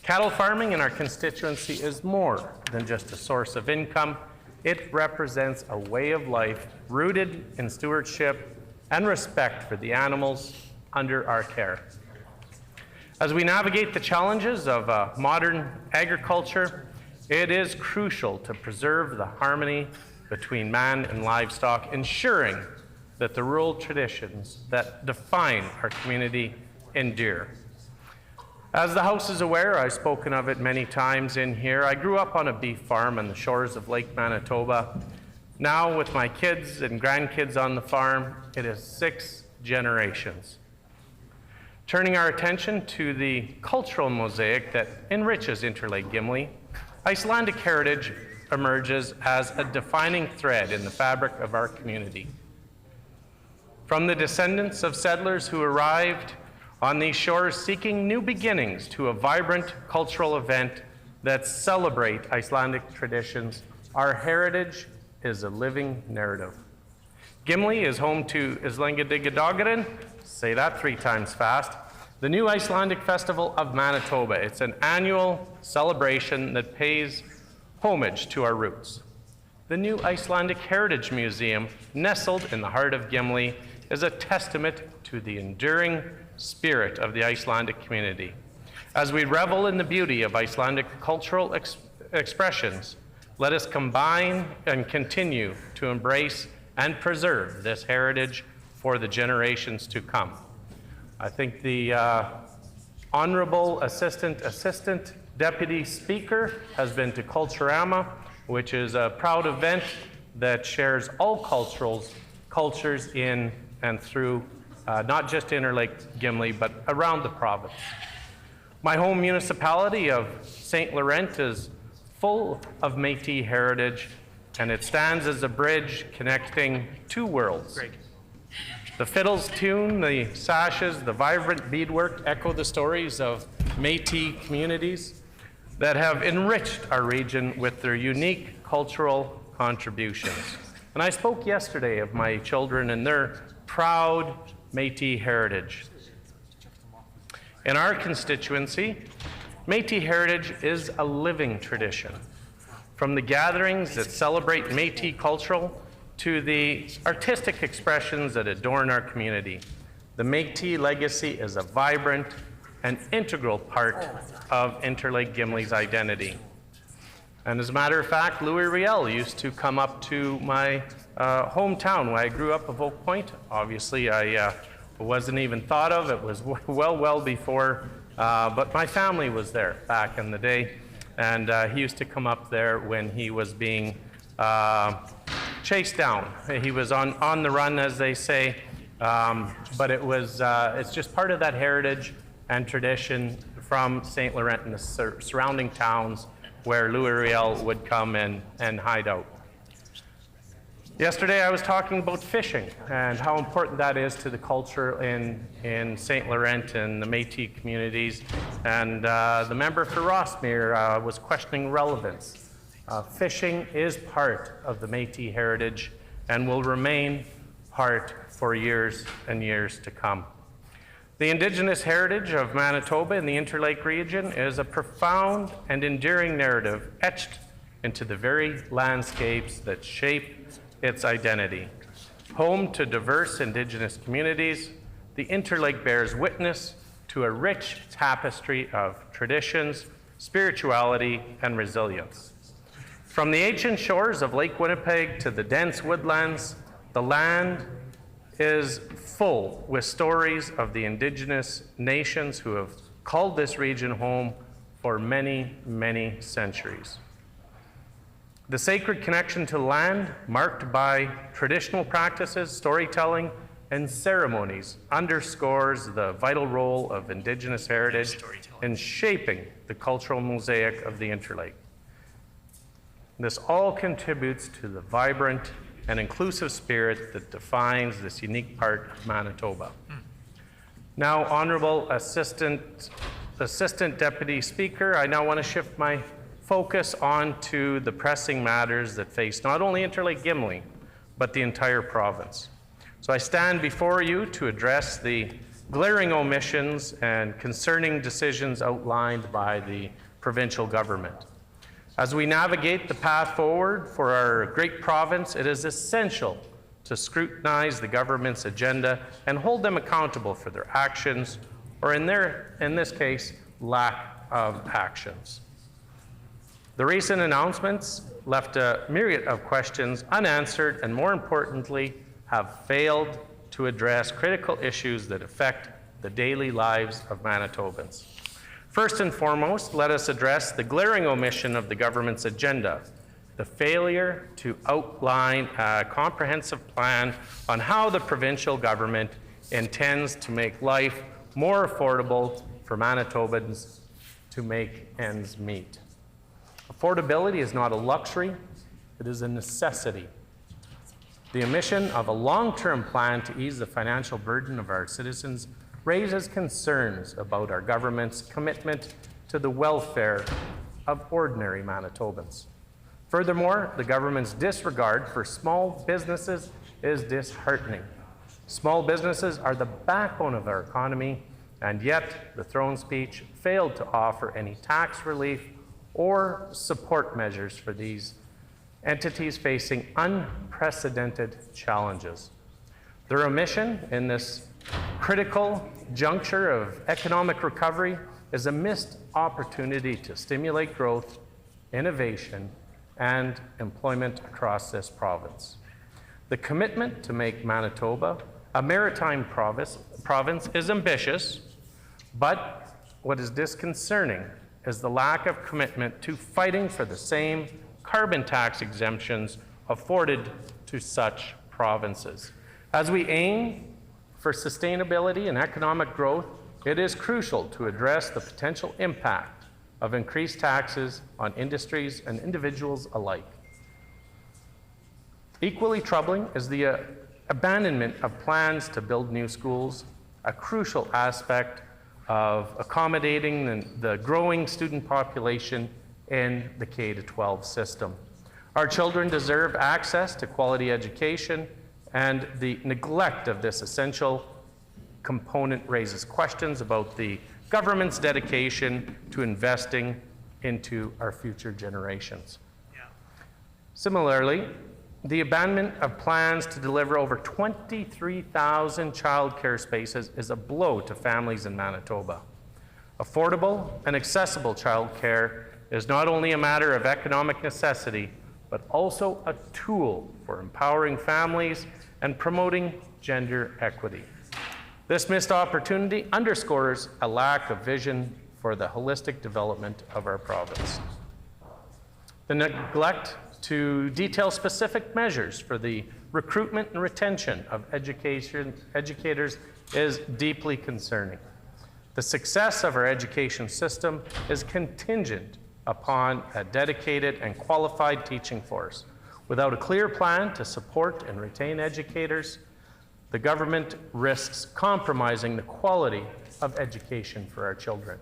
Cattle farming in our constituency is more than just a source of income. It represents a way of life rooted in stewardship and respect for the animals under our care. As we navigate the challenges of modern agriculture, it is crucial to preserve the harmony between man and livestock, ensuring that the rural traditions that define our community endure. As the House is aware, I've spoken of it many times in here, I grew up on a beef farm on the shores of Lake Manitoba. Now, with my kids and grandkids on the farm, it is 6 generations. Turning our attention to the cultural mosaic that enriches Interlake-Gimli, Icelandic heritage emerges as a defining thread in the fabric of our community. From the descendants of settlers who arrived on these shores seeking new beginnings to a vibrant cultural event that celebrate Icelandic traditions, our heritage is a living narrative. Gimli is home to Islendingadagurinn, say that 3 times fast, the new Icelandic Festival of Manitoba. It's an annual celebration that pays homage to our roots. The new Icelandic Heritage Museum, nestled in the heart of Gimli, is a testament to the enduring spirit of the Icelandic community. As we revel in the beauty of Icelandic cultural expressions, let us combine and continue to embrace and preserve this heritage for the generations to come. I think the Honorable Assistant Deputy Speaker has been to Culturama, which is a proud event that shares all cultures in and through not just Interlake-Gimli, but around the province. My home municipality of St. Laurent is full of Métis heritage, and it stands as a bridge connecting two worlds. Great. The fiddle's tune, the sashes, the vibrant beadwork echo the stories of Métis communities that have enriched our region with their unique cultural contributions. And I spoke yesterday of my children and their proud Métis heritage. In our constituency, Métis heritage is a living tradition. From the gatherings that celebrate Métis cultural to the artistic expressions that adorn our community, the Métis legacy is a vibrant and integral part of Interlake-Gimli's identity. And as a matter of fact, Louis Riel used to come up to my hometown where I grew up of Oak Point. Obviously, I wasn't even thought of. It was well before, but my family was there back in the day. And he used to come up there when he was being chased down. He was on the run, as they say, but it's just part of that heritage and tradition from St. Laurent and the surrounding towns where Louis Riel would come and hide out. Yesterday I was talking about fishing and how important that is to the culture in St. Laurent and the Métis communities, and the member for Rossmere was questioning relevance. Fishing is part of the Métis heritage and will remain part for years and years to come. The Indigenous heritage of Manitoba in the Interlake region is a profound and enduring narrative etched into the very landscapes that shape its identity. Home to diverse Indigenous communities, the Interlake bears witness to a rich tapestry of traditions, spirituality, and resilience. From the ancient shores of Lake Winnipeg to the dense woodlands, the land is full with stories of the Indigenous nations who have called this region home for many, many centuries. The sacred connection to land, marked by traditional practices, storytelling, and ceremonies, underscores the vital role of Indigenous heritage in shaping the cultural mosaic of the Interlake. This all contributes to the vibrant and inclusive spirit that defines this unique part of Manitoba. Now, Honorable Assistant Deputy Speaker, I now want to shift my focus on to the pressing matters that face not only Interlake-Gimli, but the entire province. So I stand before you to address the glaring omissions and concerning decisions outlined by the provincial government. As we navigate the path forward for our great province, it is essential to scrutinize the government's agenda and hold them accountable for their actions, or in this case, lack of actions. The recent announcements left a myriad of questions unanswered and, more importantly, have failed to address critical issues that affect the daily lives of Manitobans. First and foremost, let us address the glaring omission of the government's agenda, the failure to outline a comprehensive plan on how the provincial government intends to make life more affordable for Manitobans to make ends meet. Affordability is not a luxury, it is a necessity. The omission of a long-term plan to ease the financial burden of our citizens raises concerns about our government's commitment to the welfare of ordinary Manitobans. Furthermore, the government's disregard for small businesses is disheartening. Small businesses are the backbone of our economy, and yet the throne speech failed to offer any tax relief or support measures for these entities facing unprecedented challenges. Their omission in this critical juncture of economic recovery is a missed opportunity to stimulate growth, innovation, and employment across this province. The commitment to make Manitoba a maritime province is ambitious, but what is disconcerting is the lack of commitment to fighting for the same carbon tax exemptions afforded to such provinces. As we aim for sustainability and economic growth, it is crucial to address the potential impact of increased taxes on industries and individuals alike. Equally troubling is the abandonment of plans to build new schools, a crucial aspect of accommodating the growing student population in the K-12 system. Our children deserve access to quality education, and the neglect of this essential component raises questions about the government's dedication to investing into our future generations. Similarly, the abandonment of plans to deliver over 23,000 childcare spaces is a blow to families in Manitoba. Affordable and accessible childcare is not only a matter of economic necessity, but also a tool for empowering families and promoting gender equity. This missed opportunity underscores a lack of vision for the holistic development of our province. The neglect to detail specific measures for the recruitment and retention of educators is deeply concerning. The success of our education system is contingent upon a dedicated and qualified teaching force. Without a clear plan to support and retain educators, the government risks compromising the quality of education for our children.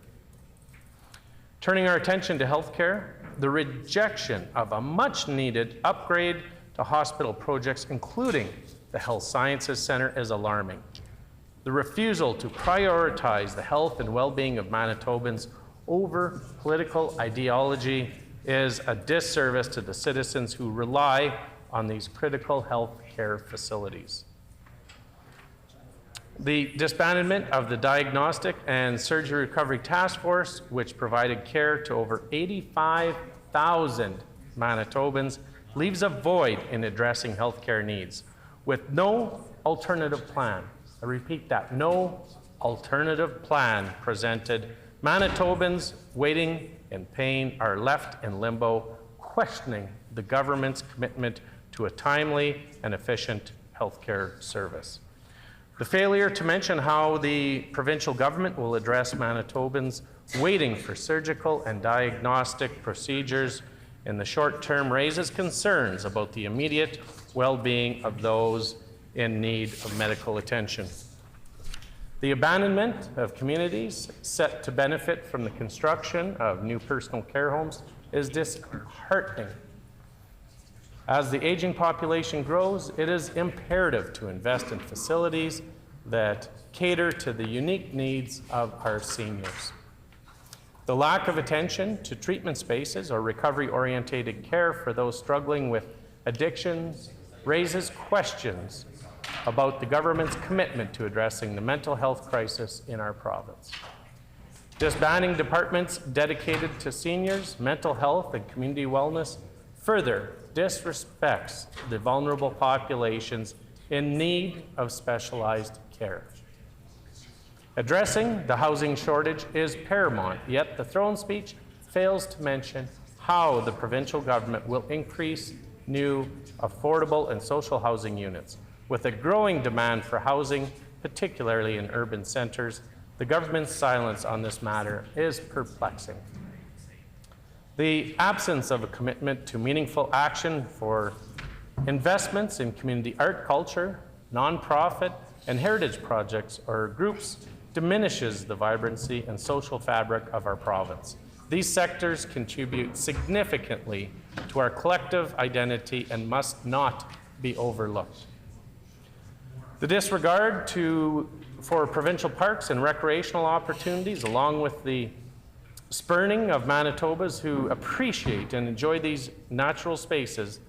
Turning our attention to healthcare, the rejection of a much-needed upgrade to hospital projects, including the Health Sciences Centre, is alarming. The refusal to prioritize the health and well-being of Manitobans over political ideology is a disservice to the citizens who rely on these critical health care facilities. The disbandment of the Diagnostic and Surgery Recovery Task Force, which provided care to over 85,000 Manitobans, leaves a void in addressing healthcare needs. With no alternative plan, I repeat that, no alternative plan presented, Manitobans waiting in pain are left in limbo, questioning the government's commitment to a timely and efficient healthcare service. The failure to mention how the provincial government will address Manitobans waiting for surgical and diagnostic procedures in the short term raises concerns about the immediate well-being of those in need of medical attention. The abandonment of communities set to benefit from the construction of new personal care homes is disheartening. As the aging population grows, it is imperative to invest in facilities that cater to the unique needs of our seniors. The lack of attention to treatment spaces or recovery-oriented care for those struggling with addictions raises questions about the government's commitment to addressing the mental health crisis in our province. Disbanding departments dedicated to seniors, mental health, and community wellness further disrespects the vulnerable populations in need of specialized care. Addressing the housing shortage is paramount, yet the throne speech fails to mention how the provincial government will increase new, affordable, and social housing units. With a growing demand for housing, particularly in urban centres, the government's silence on this matter is perplexing. The absence of a commitment to meaningful action for investments in community art, culture, nonprofit, and heritage projects or groups diminishes the vibrancy and social fabric of our province. These sectors contribute significantly to our collective identity and must not be overlooked. The disregard for provincial parks and recreational opportunities, along with the spurning of Manitobas who appreciate and enjoy these natural spaces,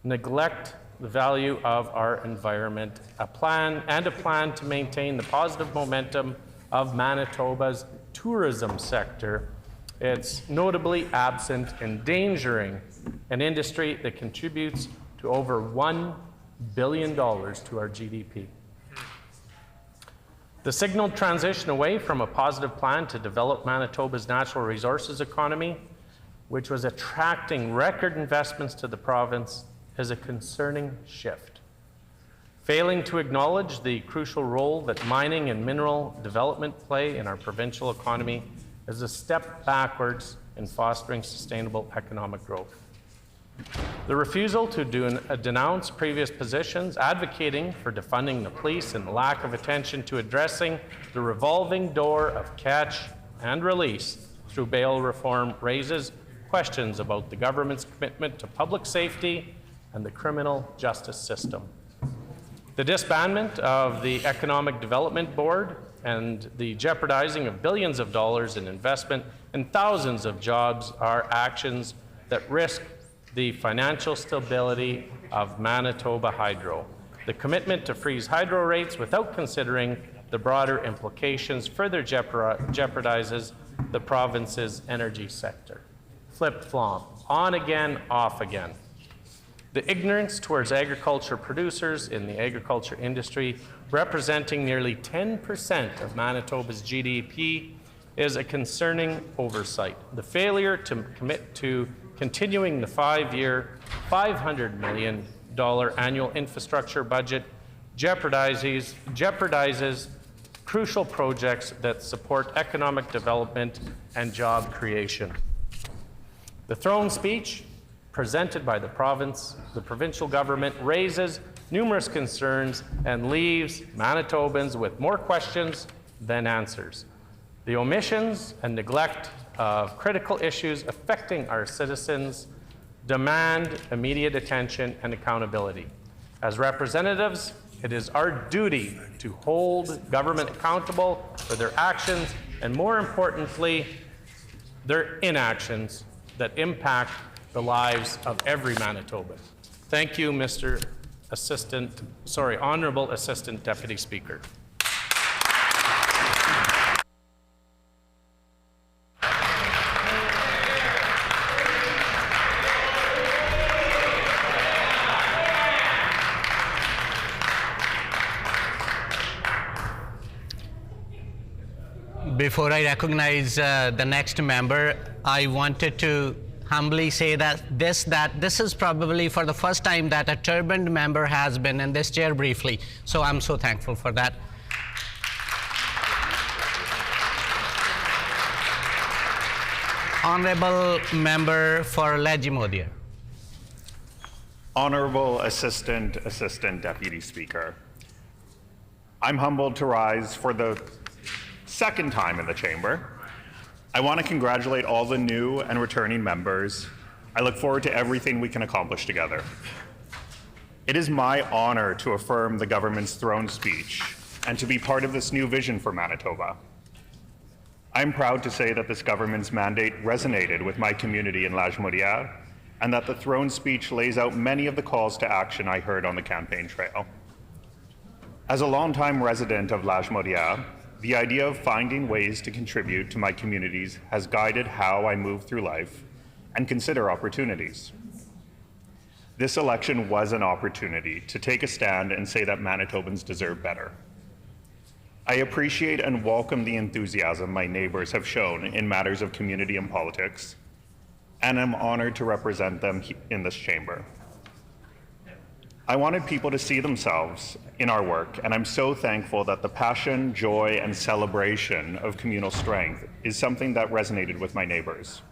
neglect the value of our environment, a plan to maintain the positive momentum of Manitoba's tourism sector. It's notably absent, endangering an industry that contributes to over $1 billion to our GDP. The signaled transition away from a positive plan to develop Manitoba's natural resources economy, which was attracting record investments to the province, is a concerning shift. Failing to acknowledge the crucial role that mining and mineral development play in our provincial economy is a step backwards in fostering sustainable economic growth. The refusal to denounce previous positions advocating for defunding the police and the lack of attention to addressing the revolving door of catch and release through bail reform raises questions about the government's commitment to public safety and the criminal justice system. The disbandment of the Economic Development Board and the jeopardizing of billions of dollars in investment and thousands of jobs are actions that risk the financial stability of Manitoba Hydro. The commitment to freeze hydro rates without considering the broader implications further jeopardizes the province's energy sector. Flip-flop, on again, off again. The ignorance towards agriculture producers in the agriculture industry, representing nearly 10% of Manitoba's GDP, is a concerning oversight. The failure to commit to continuing the 5-year, $500 million annual infrastructure budget jeopardizes crucial projects that support economic development and job creation. The throne speech presented by the provincial government raises numerous concerns and leaves Manitobans with more questions than answers. The omissions and neglect of critical issues affecting our citizens demand immediate attention and accountability. As representatives, it is our duty to hold government accountable for their actions and, more importantly, their inactions that impact the lives of every Manitoban. Thank you, Honorable Assistant Deputy Speaker. Before I recognize the next member, I wanted to humbly say that this is probably for the first time that a turbaned member has been in this chair briefly. So I'm so thankful for that. Honorable member for Leim-Modia. Honorable Assistant Deputy Speaker, I'm humbled to rise for the second time in the chamber. I want to congratulate all the new and returning members. I look forward to everything we can accomplish together. It is my honor to affirm the government's throne speech and to be part of this new vision for Manitoba. I'm proud to say that this government's mandate resonated with my community in Leim-Modia and that the throne speech lays out many of the calls to action I heard on the campaign trail. As a longtime resident of Leim-Modia, the idea of finding ways to contribute to my communities has guided how I move through life and consider opportunities. This election was an opportunity to take a stand and say that Manitobans deserve better. I appreciate and welcome the enthusiasm my neighbors have shown in matters of community and politics, and I'm honored to represent them in this chamber. I wanted people to see themselves in our work, and I'm so thankful that the passion, joy, and celebration of communal strength is something that resonated with my neighbors.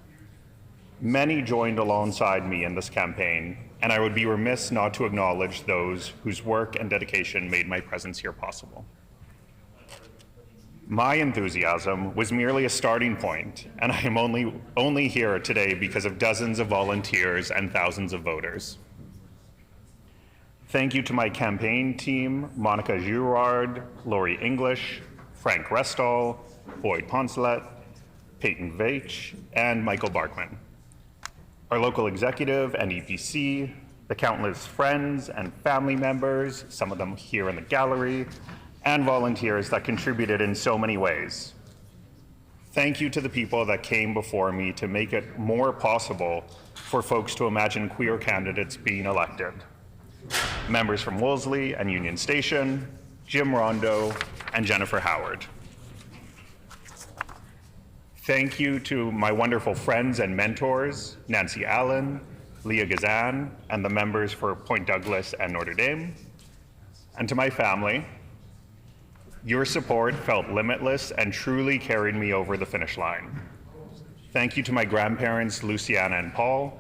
Many joined alongside me in this campaign, and I would be remiss not to acknowledge those whose work and dedication made my presence here possible. My enthusiasm was merely a starting point, and I am only here today because of dozens of volunteers and thousands of voters. Thank you to my campaign team, Monica Girard, Lori English, Frank Restall, Boyd Poncelet, Peyton Veitch, and Michael Barkman. Our local executive and EPC, the countless friends and family members, some of them here in the gallery, and volunteers that contributed in so many ways. Thank you to the people that came before me to make it more possible for folks to imagine queer candidates being elected. Members from Wolseley and Union Station, Jim Rondo, and Jennifer Howard. Thank you to my wonderful friends and mentors, Nancy Allen, Leah Gazan, and the members for Point Douglas and Notre Dame. And to my family, your support felt limitless and truly carried me over the finish line. Thank you to my grandparents, Luciana and Paul,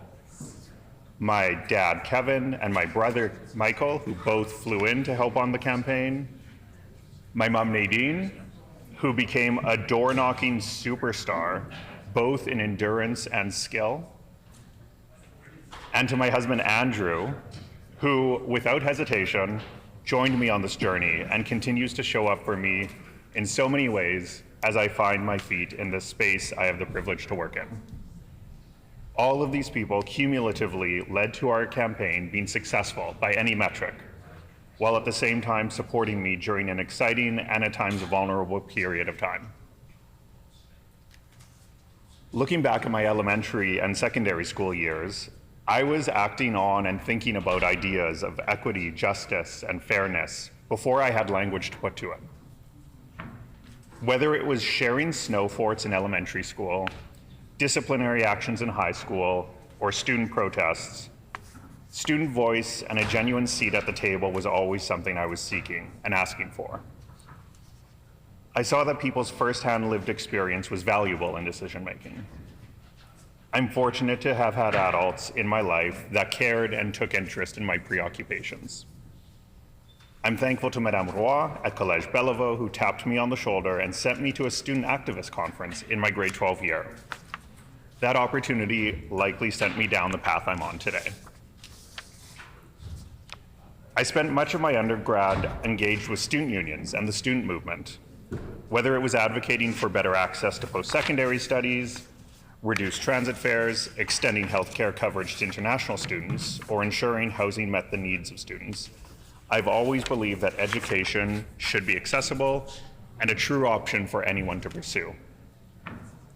my dad, Kevin, and my brother, Michael, who both flew in to help on the campaign, my mom, Nadine, who became a door-knocking superstar, both in endurance and skill, and to my husband, Andrew, who, without hesitation, joined me on this journey and continues to show up for me in so many ways as I find my feet in this space I have the privilege to work in. All of these people cumulatively led to our campaign being successful by any metric, while at the same time supporting me during an exciting and at times vulnerable period of time. Looking back at my elementary and secondary school years, I was acting on and thinking about ideas of equity, justice, and fairness before I had language to put to it. Whether it was sharing snow forts in elementary school, disciplinary actions in high school, or student protests, student voice and a genuine seat at the table was always something I was seeking and asking for. I saw that people's firsthand lived experience was valuable in decision making. I'm fortunate to have had adults in my life that cared and took interest in my preoccupations. I'm thankful to Madame Roy at Collège Bellevaux, who tapped me on the shoulder and sent me to a student activist conference in my grade 12 year. That opportunity likely sent me down the path I'm on today. I spent much of my undergrad engaged with student unions and the student movement, whether it was advocating for better access to post-secondary studies, reduced transit fares, extending healthcare coverage to international students, or ensuring housing met the needs of students. I've always believed that education should be accessible and a true option for anyone to pursue.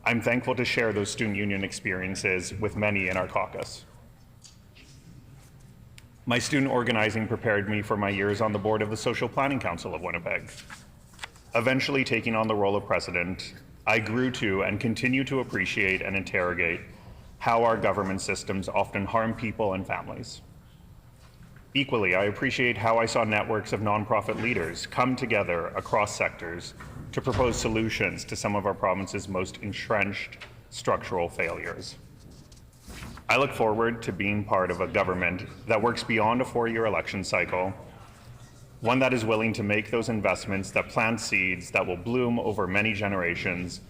I'm thankful to share those student union experiences with many in our caucus. My student organizing prepared me for my years on the board of the Social Planning Council of Winnipeg. Eventually taking on the role of president, I grew to and continue to appreciate and interrogate how our government systems often harm people and families. Equally, I appreciate how I saw networks of nonprofit leaders come together across sectors to propose solutions to some of our province's most entrenched structural failures. I look forward to being part of a government that works beyond a 4-year election cycle, one that is willing to make those investments that plant seeds that will bloom over many generations,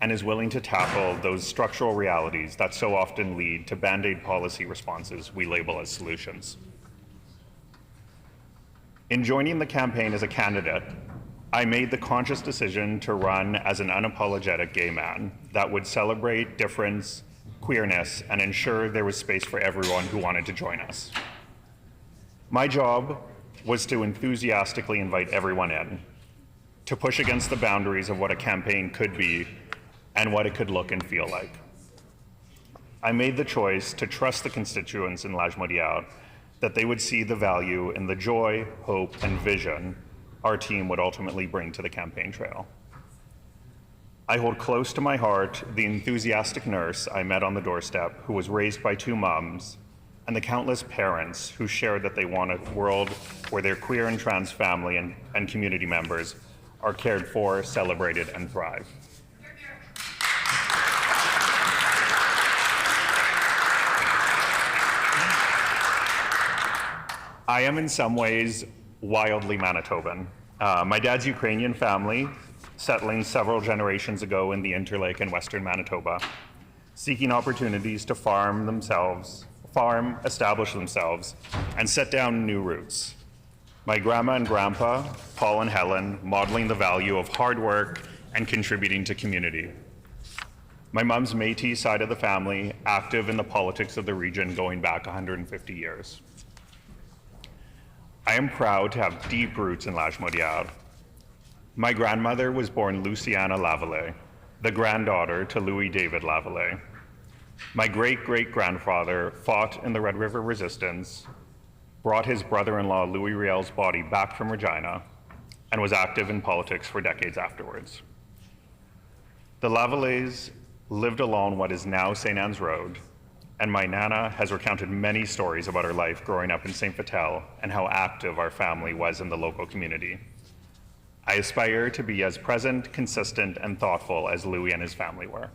and is willing to tackle those structural realities that so often lead to band-aid policy responses we label as solutions. In joining the campaign as a candidate, I made the conscious decision to run as an unapologetic gay man that would celebrate difference, queerness, and ensure there was space for everyone who wanted to join us. My job was to enthusiastically invite everyone in, to push against the boundaries of what a campaign could be and what it could look and feel like. I made the choice to trust the constituents in Leim-Modia that they would see the value in the joy, hope, and vision our team would ultimately bring to the campaign trail. I hold close to my heart the enthusiastic nurse I met on the doorstep who was raised by 2 moms, and the countless parents who shared that they want a world where their queer and trans family and community members are cared for, celebrated, and thrive. I am in some ways wildly Manitoban. My dad's Ukrainian family, settling several generations ago in the Interlake in western Manitoba, seeking opportunities to establish themselves, and set down new roots. My grandma and grandpa, Paul and Helen, modeling the value of hard work and contributing to community. My mom's Métis side of the family, active in the politics of the region going back 150 years. I am proud to have deep roots in Leim-Modia. My grandmother was born Luciana Lavallee, the granddaughter to Louis David Lavallee. My great-great-grandfather fought in the Red River Resistance, brought his brother-in-law Louis Riel's body back from Regina, and was active in politics for decades afterwards. The Lavallees lived along what is now St. Anne's Road, and my Nana has recounted many stories about her life growing up in St. Vital and how active our family was in the local community. I aspire to be as present, consistent, and thoughtful as Louis and his family were.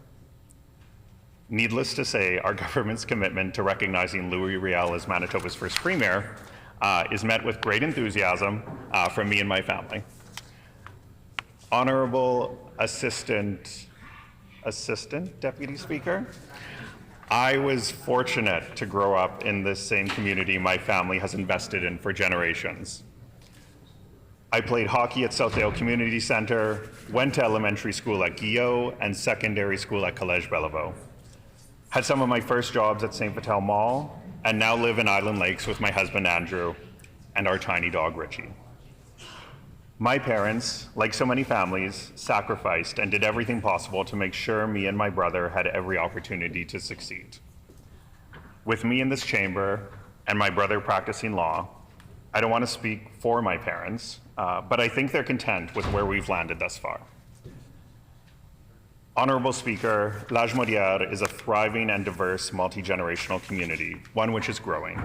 Needless to say, our government's commitment to recognizing Louis Riel as Manitoba's first premier is met with great enthusiasm from me and my family. Honorable Assistant Deputy Speaker, I was fortunate to grow up in this same community my family has invested in for generations. I played hockey at Southdale Community Centre, went to elementary school at Guillot, and secondary school at Collège Bellevaux. Had some of my first jobs at St. Vital Mall, and now live in Island Lakes with my husband Andrew and our tiny dog Richie. My parents, like so many families, sacrificed and did everything possible to make sure me and my brother had every opportunity to succeed. With me in this chamber and my brother practicing law, I don't want to speak for my parents, but I think they're content with where we've landed thus far. Honorable Speaker, Leim-Modia is a thriving and diverse multi-generational community, one which is growing.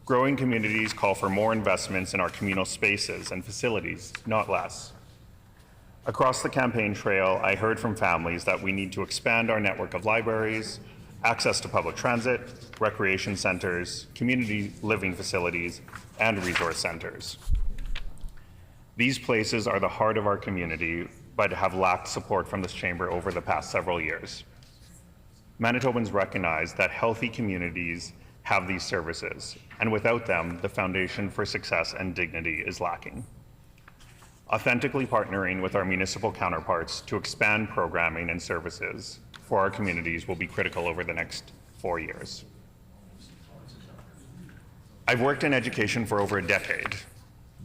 Growing communities call for more investments in our communal spaces and facilities, not less. Across the campaign trail, I heard from families that we need to expand our network of libraries, access to public transit, recreation centers, community living facilities, and resource centers. These places are the heart of our community, but have lacked support from this chamber over the past several years. Manitobans recognize that healthy communities have these services, and without them, the foundation for success and dignity is lacking. Authentically partnering with our municipal counterparts to expand programming and services for our communities will be critical over the next 4 years. I've worked in education for over a decade.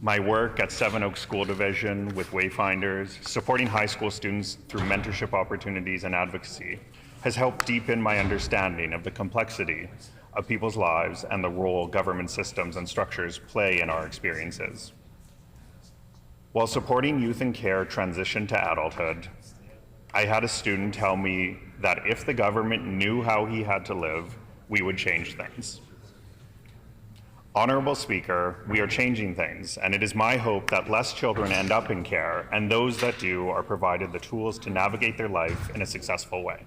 My work at Seven Oaks School Division with Wayfinders, supporting high school students through mentorship opportunities and advocacy, has helped deepen my understanding of the complexity of people's lives and the role government systems and structures play in our experiences. While supporting youth in care transition to adulthood, I had a student tell me that if the government knew how he had to live, we would change things. Honorable Speaker, we are changing things, and it is my hope that less children end up in care, and those that do are provided the tools to navigate their life in a successful way.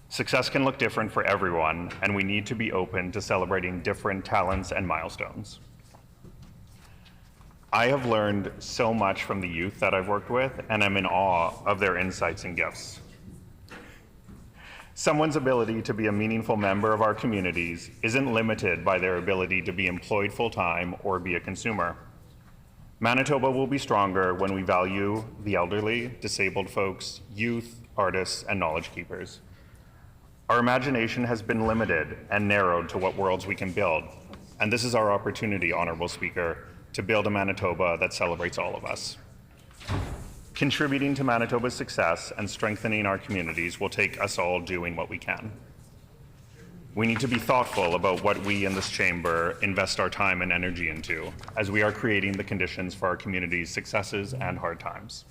Success can look different for everyone, and we need to be open to celebrating different talents and milestones. I have learned so much from the youth that I've worked with, and I'm in awe of their insights and gifts. Someone's ability to be a meaningful member of our communities isn't limited by their ability to be employed full-time or be a consumer. Manitoba will be stronger when we value the elderly, disabled folks, youth, artists, and knowledge keepers. Our imagination has been limited and narrowed to what worlds we can build, and this is our opportunity, Honorable Speaker, to build a Manitoba that celebrates all of us. Contributing to Manitoba's success and strengthening our communities will take us all doing what we can. We need to be thoughtful about what we in this chamber invest our time and energy into, as we are creating the conditions for our community's successes and hard times.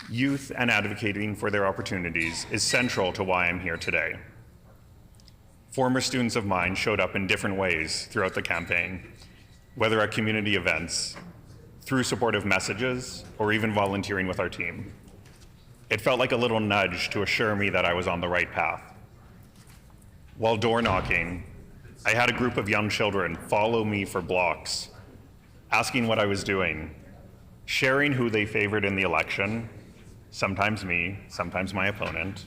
Youth and advocating for their opportunities is central to why I'm here today. Former students of mine showed up in different ways throughout the campaign, whether at community events, through supportive messages, or even volunteering with our team. It felt like a little nudge to assure me that I was on the right path. While door knocking, I had a group of young children follow me for blocks, asking what I was doing, sharing who they favored in the election, sometimes me, sometimes my opponent,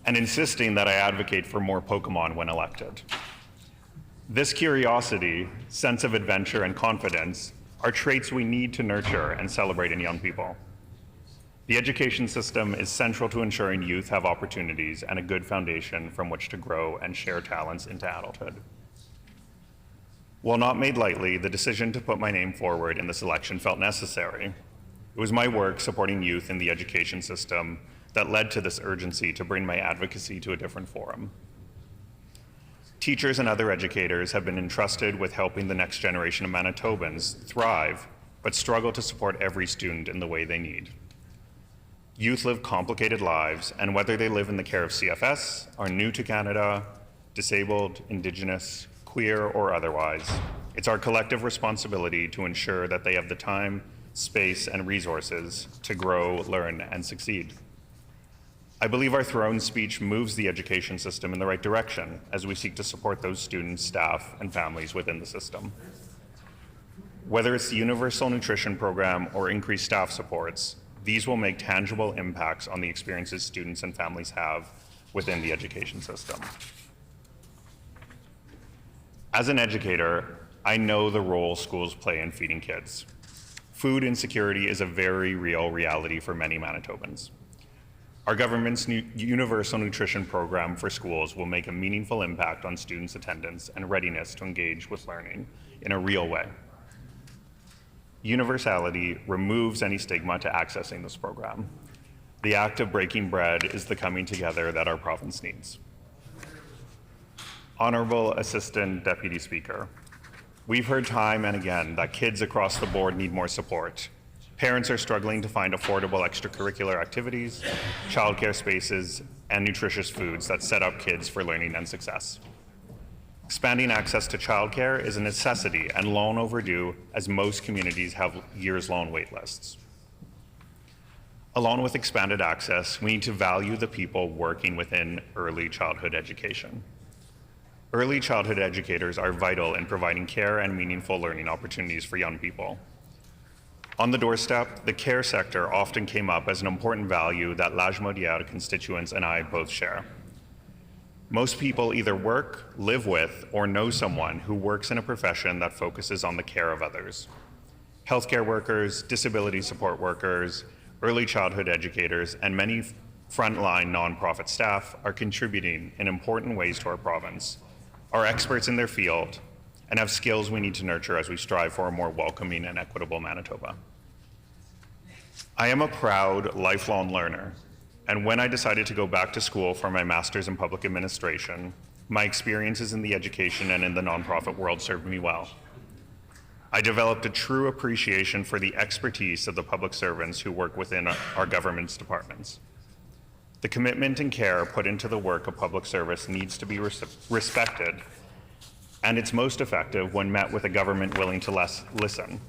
and insisting that I advocate for more Pokemon when elected. This curiosity, sense of adventure, and confidence are traits we need to nurture and celebrate in young people. The education system is central to ensuring youth have opportunities and a good foundation from which to grow and share talents into adulthood. While not made lightly, the decision to put my name forward in this election felt necessary. It was my work supporting youth in the education system that led to this urgency to bring my advocacy to a different forum. Teachers and other educators have been entrusted with helping the next generation of Manitobans thrive, but struggle to support every student in the way they need. Youth live complicated lives, and whether they live in the care of CFS, are new to Canada, disabled, Indigenous, queer, or otherwise, it's our collective responsibility to ensure that they have the time, space, and resources to grow, learn, and succeed. I believe our throne speech moves the education system in the right direction as we seek to support those students, staff, and families within the system. Whether it's the Universal Nutrition Program or increased staff supports, these will make tangible impacts on the experiences students and families have within the education system. As an educator, I know the role schools play in feeding kids. Food insecurity is a very real reality for many Manitobans. Our government's Universal Nutrition Program for schools will make a meaningful impact on students' attendance and readiness to engage with learning in a real way. Universality removes any stigma to accessing this program. The act of breaking bread is the coming together that our province needs. Honorable Assistant Deputy Speaker, we've heard time and again that kids across the board need more support. Parents are struggling to find affordable extracurricular activities, childcare spaces, and nutritious foods that set up kids for learning and success. Expanding access to childcare is a necessity and long overdue, as most communities have years-long wait lists. Along with expanded access, we need to value the people working within early childhood education. Early childhood educators are vital in providing care and meaningful learning opportunities for young people. On the doorstep, the care sector often came up as an important value that Leim-Modia constituents and I both share. Most people either work, live with, or know someone who works in a profession that focuses on the care of others. Healthcare workers, disability support workers, early childhood educators, and many frontline nonprofit staff are contributing in important ways to our province, are experts in their field, and have skills we need to nurture as we strive for a more welcoming and equitable Manitoba. I am a proud lifelong learner, and when I decided to go back to school for my master's in public administration, my experiences in the education and in the nonprofit world served me well. I developed a true appreciation for the expertise of the public servants who work within our government's departments. The commitment and care put into the work of public service needs to be respected, and it's most effective when met with a government willing to listen.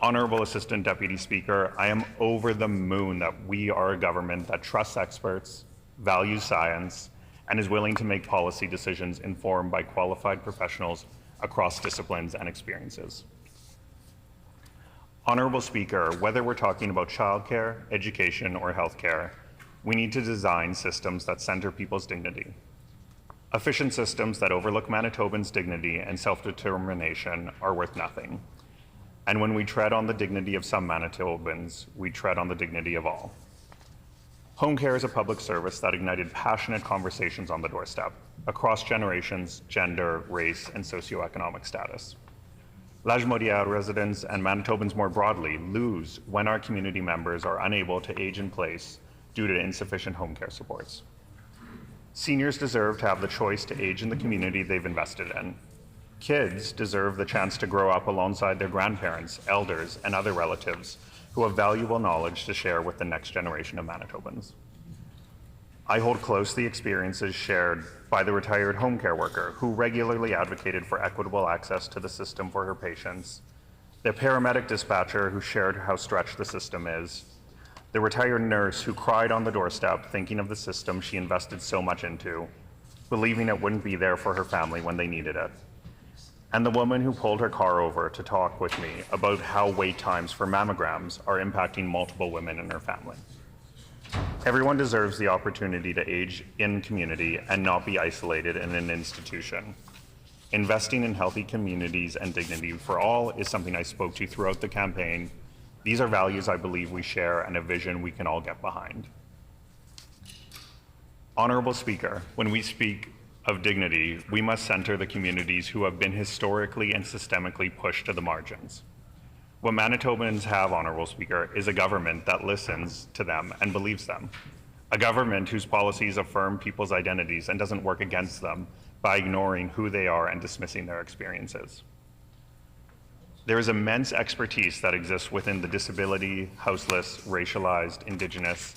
Honorable Assistant Deputy Speaker, I am over the moon that we are a government that trusts experts, values science, and is willing to make policy decisions informed by qualified professionals across disciplines and experiences. Honorable Speaker, whether we're talking about childcare, education, or healthcare, we need to design systems that center people's dignity. Efficient systems that overlook Manitobans' dignity and self-determination are worth nothing. And when we tread on the dignity of some Manitobans, we tread on the dignity of all. Home care is a public service that ignited passionate conversations on the doorstep, across generations, gender, race, and socioeconomic status. Leim-Modia residents and Manitobans more broadly lose when our community members are unable to age in place due to insufficient home care supports. Seniors deserve to have the choice to age in the community they've invested in. Kids deserve the chance to grow up alongside their grandparents, elders, and other relatives who have valuable knowledge to share with the next generation of Manitobans. I hold close the experiences shared by the retired home care worker who regularly advocated for equitable access to the system for her patients, the paramedic dispatcher who shared how stretched the system is, the retired nurse who cried on the doorstep thinking of the system she invested so much into, believing it wouldn't be there for her family when they needed it, and the woman who pulled her car over to talk with me about how wait times for mammograms are impacting multiple women in her family. Everyone deserves the opportunity to age in community and not be isolated in an institution. Investing in healthy communities and dignity for all is something I spoke to throughout the campaign. These are values I believe we share and a vision we can all get behind. Honorable Speaker, when we speak of dignity, we must center the communities who have been historically and systemically pushed to the margins. What Manitobans have, Honorable Speaker, is a government that listens to them and believes them. A government whose policies affirm people's identities and doesn't work against them by ignoring who they are and dismissing their experiences. There is immense expertise that exists within the disability, houseless, racialized, Indigenous,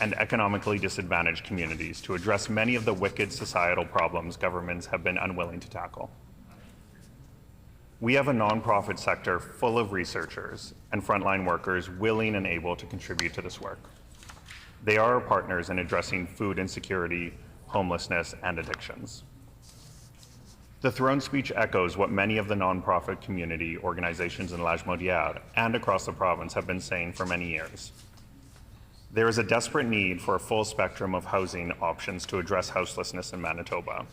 and economically disadvantaged communities to address many of the wicked societal problems governments have been unwilling to tackle. We have a nonprofit sector full of researchers and frontline workers willing and able to contribute to this work. They are our partners in addressing food insecurity, homelessness, and addictions. The throne speech echoes what many of the nonprofit community organizations in Leim-Modia and across the province have been saying for many years. There is a desperate need for a full spectrum of housing options to address houselessness in Manitoba.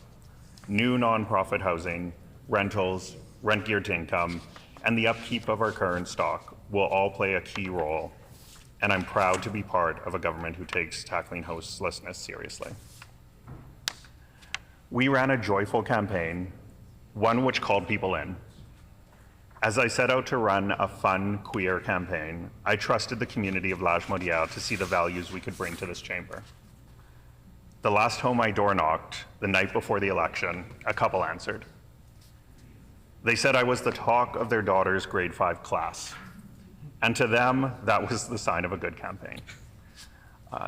New nonprofit housing, rentals, rent geared to income, and the upkeep of our current stock will all play a key role, and I'm proud to be part of a government who takes tackling houselessness seriously. We ran a joyful campaign, one which called people in. As I set out to run a fun, queer campaign, I trusted the community of Leim-Modia to see the values we could bring to this chamber. The last home I door knocked, the night before the election, a couple answered. They said I was the talk of their daughter's grade 5 class. And to them, that was the sign of a good campaign.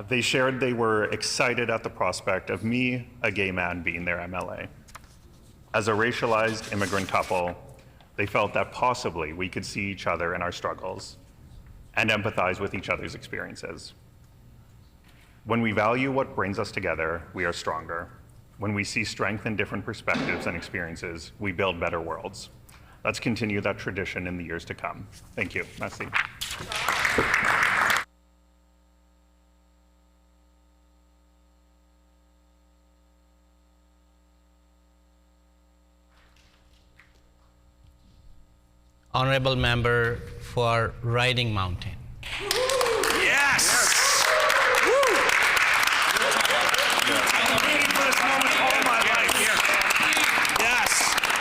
They shared they were excited at the prospect of me, a gay man, being their MLA. As a racialized immigrant couple, they felt that possibly we could see each other in our struggles and empathize with each other's experiences. When we value what brings us together, we are stronger. When we see strength in different perspectives and experiences, we build better worlds. Let's continue that tradition in the years to come. Thank you. Merci. Honorable member for Riding Mountain. Yes!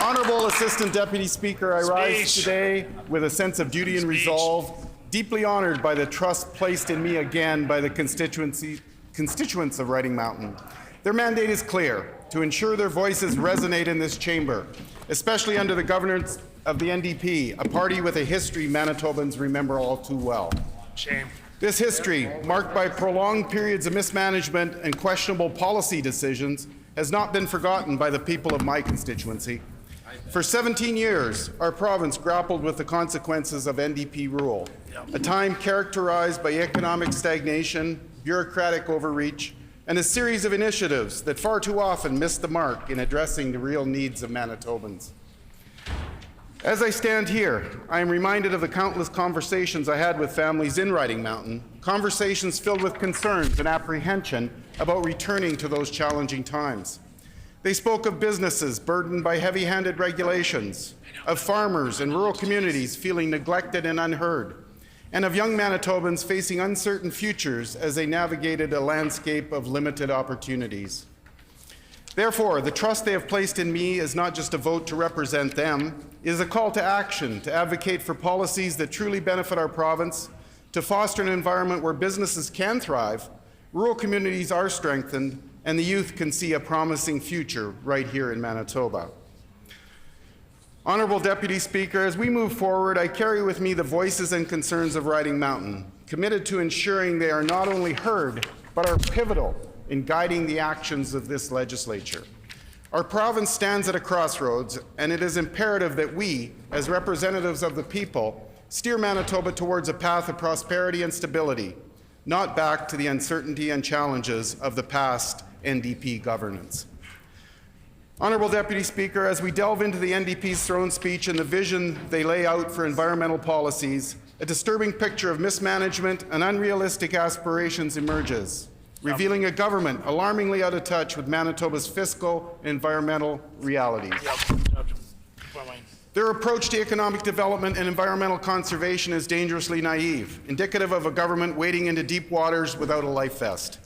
Honorable Assistant Deputy Speaker, I rise today with a sense of duty and resolve, deeply honored by the trust placed in me again by the constituents of Riding Mountain. Their mandate is clear, to ensure their voices resonate in this chamber, especially under the governance of the NDP, a party with a history Manitobans remember all too well. Shame. This history, marked by prolonged periods of mismanagement and questionable policy decisions, has not been forgotten by the people of my constituency. For 17 years, our province grappled with the consequences of NDP rule, a time characterized by economic stagnation, bureaucratic overreach, and a series of initiatives that far too often missed the mark in addressing the real needs of Manitobans. As I stand here, I am reminded of the countless conversations I had with families in Riding Mountain, conversations filled with concerns and apprehension about returning to those challenging times. They spoke of businesses burdened by heavy-handed regulations, of farmers and rural communities feeling neglected and unheard, and of young Manitobans facing uncertain futures as they navigated a landscape of limited opportunities. Therefore, the trust they have placed in me is not just a vote to represent them, it is a call to action to advocate for policies that truly benefit our province, to foster an environment where businesses can thrive, rural communities are strengthened, and the youth can see a promising future right here in Manitoba. Honourable Deputy Speaker, as we move forward, I carry with me the voices and concerns of Riding Mountain, committed to ensuring they are not only heard, but are pivotal in guiding the actions of this legislature. Our province stands at a crossroads, and it is imperative that we, as representatives of the people, steer Manitoba towards a path of prosperity and stability, not back to the uncertainty and challenges of the past NDP governance. Honourable Deputy Speaker, as we delve into the NDP's throne speech and the vision they lay out for environmental policies, a disturbing picture of mismanagement and unrealistic aspirations emerges, revealing a government alarmingly out of touch with Manitoba's fiscal and environmental realities. Their approach to economic development and environmental conservation is dangerously naive, indicative of a government wading into deep waters without a life vest.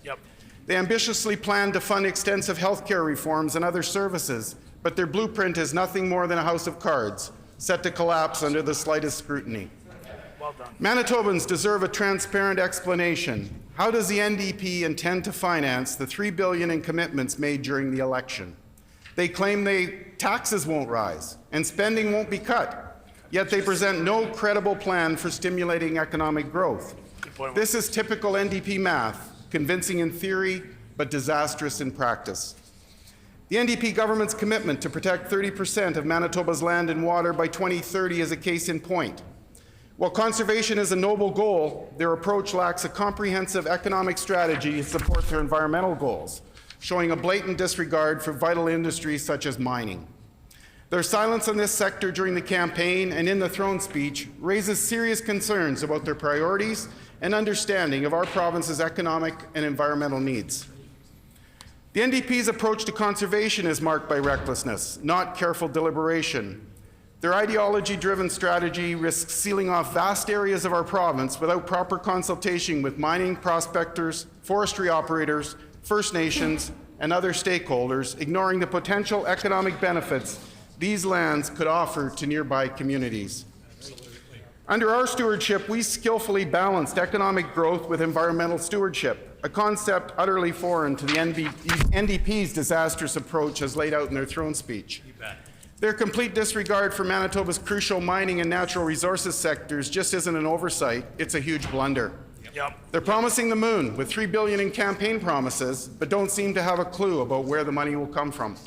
They ambitiously plan to fund extensive healthcare reforms and other services, but their blueprint is nothing more than a house of cards, set to collapse under the slightest scrutiny. Manitobans deserve a transparent explanation. How does the NDP intend to finance the $3 billion in commitments made during the election? They claim taxes won't rise and spending won't be cut, yet they present no credible plan for stimulating economic growth. This is typical NDP math, convincing in theory, but disastrous in practice. The NDP government's commitment to protect 30% of Manitoba's land and water by 2030 is a case in point. While conservation is a noble goal, their approach lacks a comprehensive economic strategy to support their environmental goals, showing a blatant disregard for vital industries such as mining. Their silence on this sector during the campaign and in the throne speech raises serious concerns about their priorities and understanding of our province's economic and environmental needs. The NDP's approach to conservation is marked by recklessness, not careful deliberation. Their ideology-driven strategy risks sealing off vast areas of our province without proper consultation with mining prospectors, forestry operators, First Nations, and other stakeholders, ignoring the potential economic benefits these lands could offer to nearby communities. Under our stewardship, we skillfully balanced economic growth with environmental stewardship, a concept utterly foreign to the NDP's disastrous approach as laid out in their throne speech. Their complete disregard for Manitoba's crucial mining and natural resources sectors just isn't an oversight, it's a huge blunder. They're promising the moon with $3 billion in campaign promises, but don't seem to have a clue about where the money will come from.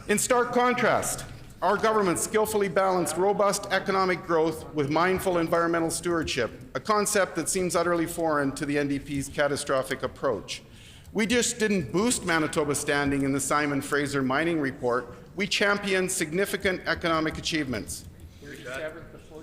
In stark contrast, our government skillfully balanced robust economic growth with mindful environmental stewardship, a concept that seems utterly foreign to the NDP's catastrophic approach. We just didn't boost Manitoba's standing in the Simon Fraser Mining Report, we championed significant economic achievements.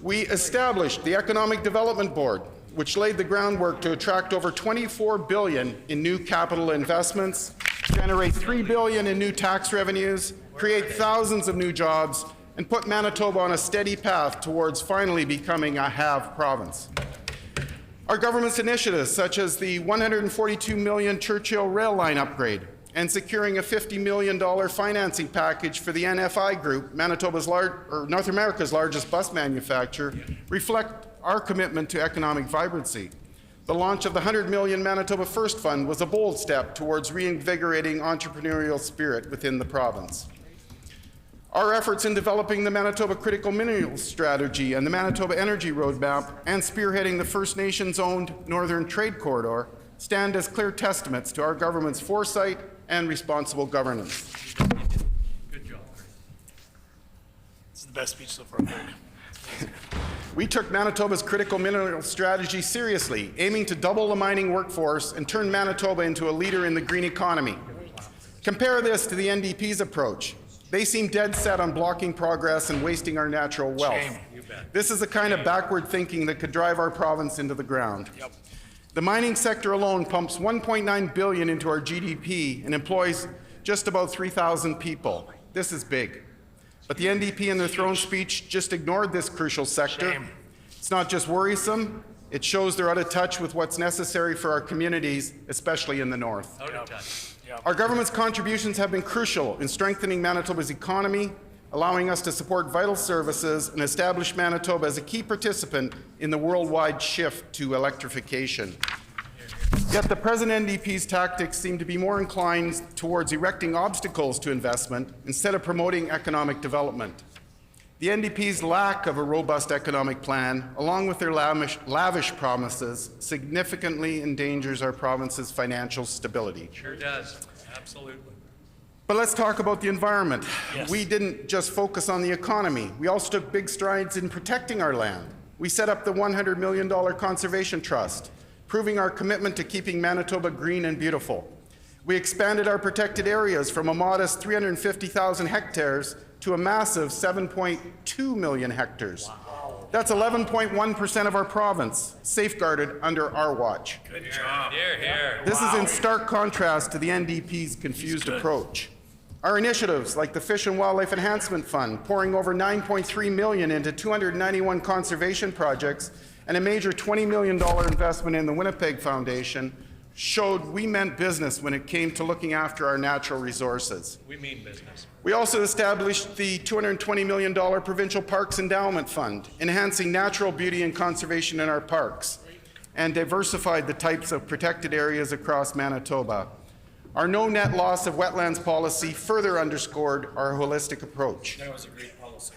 We established the Economic Development Board, which laid the groundwork to attract over $24 billion in new capital investments, generate $3 billion in new tax revenues, create thousands of new jobs, and put Manitoba on a steady path towards finally becoming a have province. Our government's initiatives, such as the $142 million Churchill rail line upgrade and securing a $50 million financing package for the NFI Group, North America's largest bus manufacturer, reflect our commitment to economic vibrancy. The launch of the $100 million Manitoba First Fund was a bold step towards reinvigorating entrepreneurial spirit within the province. Our efforts in developing the Manitoba Critical Minerals Strategy and the Manitoba Energy Roadmap and spearheading the First Nations-owned Northern Trade Corridor stand as clear testaments to our government's foresight and responsible governance. Good job. This is the best speech so far. We took Manitoba's critical mineral strategy seriously, aiming to double the mining workforce and turn Manitoba into a leader in the green economy. Compare this to the NDP's approach. They seem dead set on blocking progress and wasting our natural wealth. This is the kind of backward thinking that could drive our province into the ground. The mining sector alone pumps $1.9 billion into our GDP and employs just about 3,000 people. This is big. But the NDP in their throne speech just ignored this crucial sector. It's not just worrisome, it shows they're out of touch with what's necessary for our communities, especially in the north. Our government's contributions have been crucial in strengthening Manitoba's economy, allowing us to support vital services and establish Manitoba as a key participant in the worldwide shift to electrification. Yet the present NDP's tactics seem to be more inclined towards erecting obstacles to investment instead of promoting economic development. The NDP's lack of a robust economic plan, along with their lavish promises, significantly endangers our province's financial stability. Sure does, absolutely. But let's talk about the environment. Yes. We didn't just focus on the economy. We also took big strides in protecting our land. We set up the $100 million Conservation Trust, proving our commitment to keeping Manitoba green and beautiful. We expanded our protected areas from a modest 350,000 hectares to a massive 7.2 million hectares. Wow. That's 11.1% of our province, safeguarded under our watch. Good job. Here, here. This is in stark contrast to the NDP's confused approach. Our initiatives, like the Fish and Wildlife Enhancement Fund, pouring over $9.3 million into 291 conservation projects, and a major $20 million investment in the Winnipeg Foundation, showed we meant business when it came to looking after our natural resources. We mean business. We also established the $220 million Provincial Parks Endowment Fund, enhancing natural beauty and conservation in our parks, and diversified the types of protected areas across Manitoba. Our no net loss of wetlands policy further underscored our holistic approach. That was a great policy.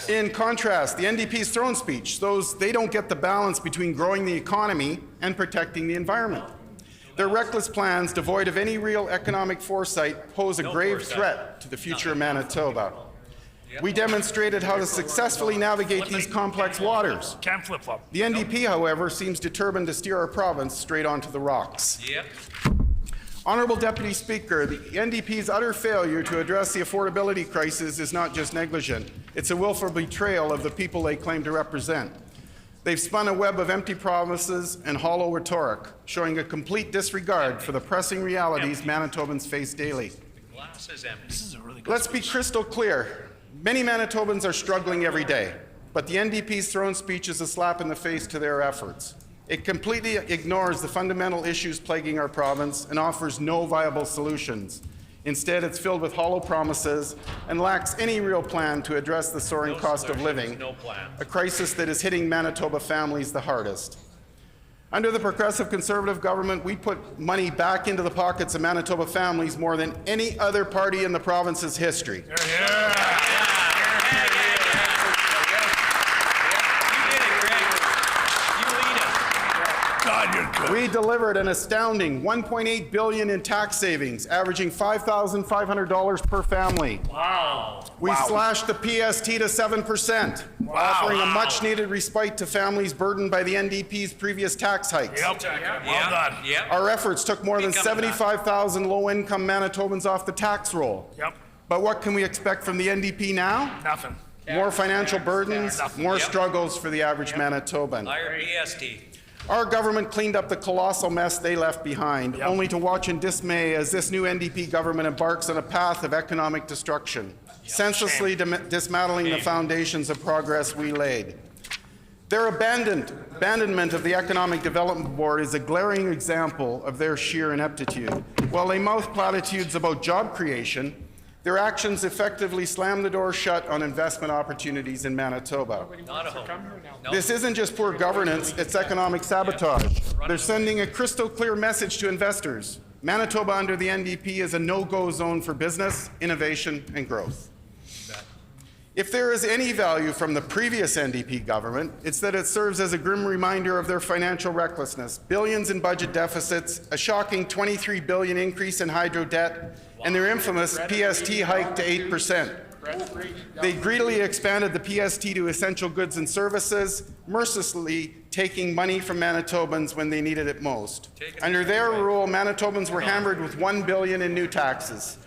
In contrast, the NDP's throne speech shows they don't get the balance between growing the economy and protecting the environment. Their reckless plans, devoid of any real economic foresight, pose a grave threat to the future of Manitoba. We demonstrated how to successfully navigate these complex waters. Can't flip-flop. The NDP, however, seems determined to steer our province straight onto the rocks. Yep. Honourable Deputy Speaker, the NDP's utter failure to address the affordability crisis is not just negligent. It's a willful betrayal of the people they claim to represent. They've spun a web of empty promises and hollow rhetoric, showing a complete disregard for the pressing realities Manitobans face daily. The glass is empty. This is a really good Let's be crystal clear. Many Manitobans are struggling every day, but the NDP's throne speech is a slap in the face to their efforts. It completely ignores the fundamental issues plaguing our province and offers no viable solutions. Instead, it's filled with hollow promises and lacks any real plan to address the soaring cost of living, a crisis that is hitting Manitoba families the hardest. Under the Progressive Conservative government, we put money back into the pockets of Manitoba families more than any other party in the province's history. We delivered an astounding $1.8 billion in tax savings, averaging $5,500 per family. Wow. We slashed the PST to 7%, offering a much-needed respite to families burdened by the NDP's previous tax hikes. Well done. Our efforts took more than 75,000 low-income Manitobans off the tax roll. But what can we expect from the NDP now? Nothing. More financial burdens, more struggles for the average Manitoban. Higher PST. Our government cleaned up the colossal mess they left behind, only to watch in dismay as this new NDP government embarks on a path of economic destruction, senselessly dismantling the foundations of progress we laid. Their abandonment of the Economic Development Board is a glaring example of their sheer ineptitude. While they mouth platitudes about job creation, their actions effectively slam the door shut on investment opportunities in Manitoba. Not a home. No. This isn't just poor governance, it's economic sabotage. They're sending a crystal clear message to investors. Manitoba under the NDP is a no-go zone for business, innovation, and growth. If there is any value from the previous NDP government, it's that it serves as a grim reminder of their financial recklessness. Billions in budget deficits, a shocking $23 billion increase in hydro debt, and their infamous PST hike to 8%. They greedily expanded the PST to essential goods and services, mercilessly taking money from Manitobans when they needed it most. Under their rule, Manitobans were hammered with $1 billion in new taxes.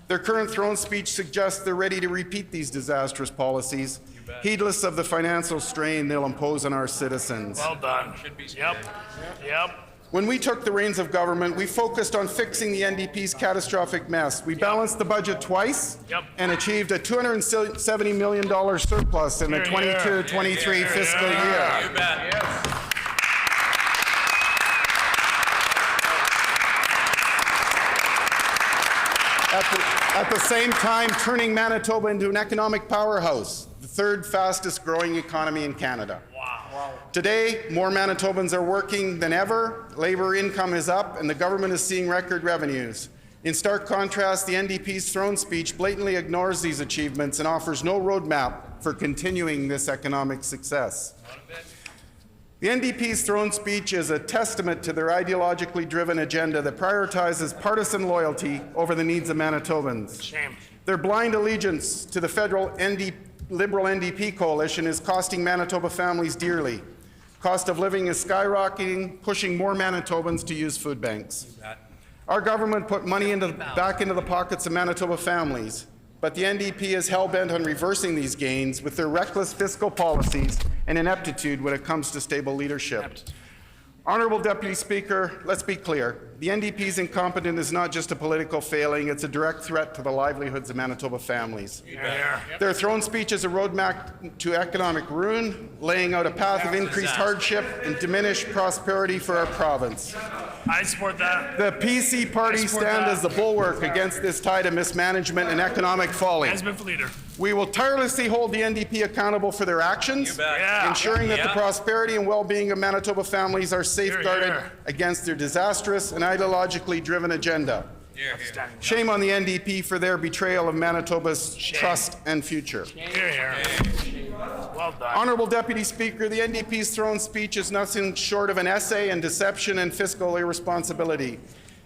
Their current throne speech suggests they're ready to repeat these disastrous policies, heedless of the financial strain they'll impose on our citizens. Well done. Yep. When we took the reins of government, we focused on fixing the NDP's catastrophic mess. We balanced the budget twice and achieved a $270 million surplus in the 22-23 fiscal year. You bet. At the same time, turning Manitoba into an economic powerhouse, the third fastest growing economy in Canada. Today, more Manitobans are working than ever, labor income is up, and the government is seeing record revenues. In stark contrast, the NDP's throne speech blatantly ignores these achievements and offers no roadmap for continuing this economic success. The NDP's throne speech is a testament to their ideologically driven agenda that prioritizes partisan loyalty over the needs of Manitobans. Shame. Their blind allegiance to the federal Liberal NDP coalition is costing Manitoba families dearly. Cost of living is skyrocketing, pushing more Manitobans to use food banks. Our government put money back into the pockets of Manitoba families, but the NDP is hell-bent on reversing these gains with their reckless fiscal policies and ineptitude when it comes to stable leadership. Honourable Deputy Speaker, let's be clear. The NDP's incompetence is not just a political failing, it's a direct threat to the livelihoods of Manitoba families. Their throne speech is a roadmap to economic ruin, laying out a path of increased hardship and diminished prosperity for our province. I support that. The PC party stand as the bulwark against this tide of mismanagement and economic folly. Leader. We will tirelessly hold the NDP accountable for their actions, ensuring that the prosperity and well-being of Manitoba families are safeguarded against their disastrous and ideologically driven agenda. Shame on the NDP for their betrayal of Manitoba's trust and future. Well done. Honourable Deputy Speaker, the NDP's throne speech is nothing short of an essay in deception and fiscal irresponsibility.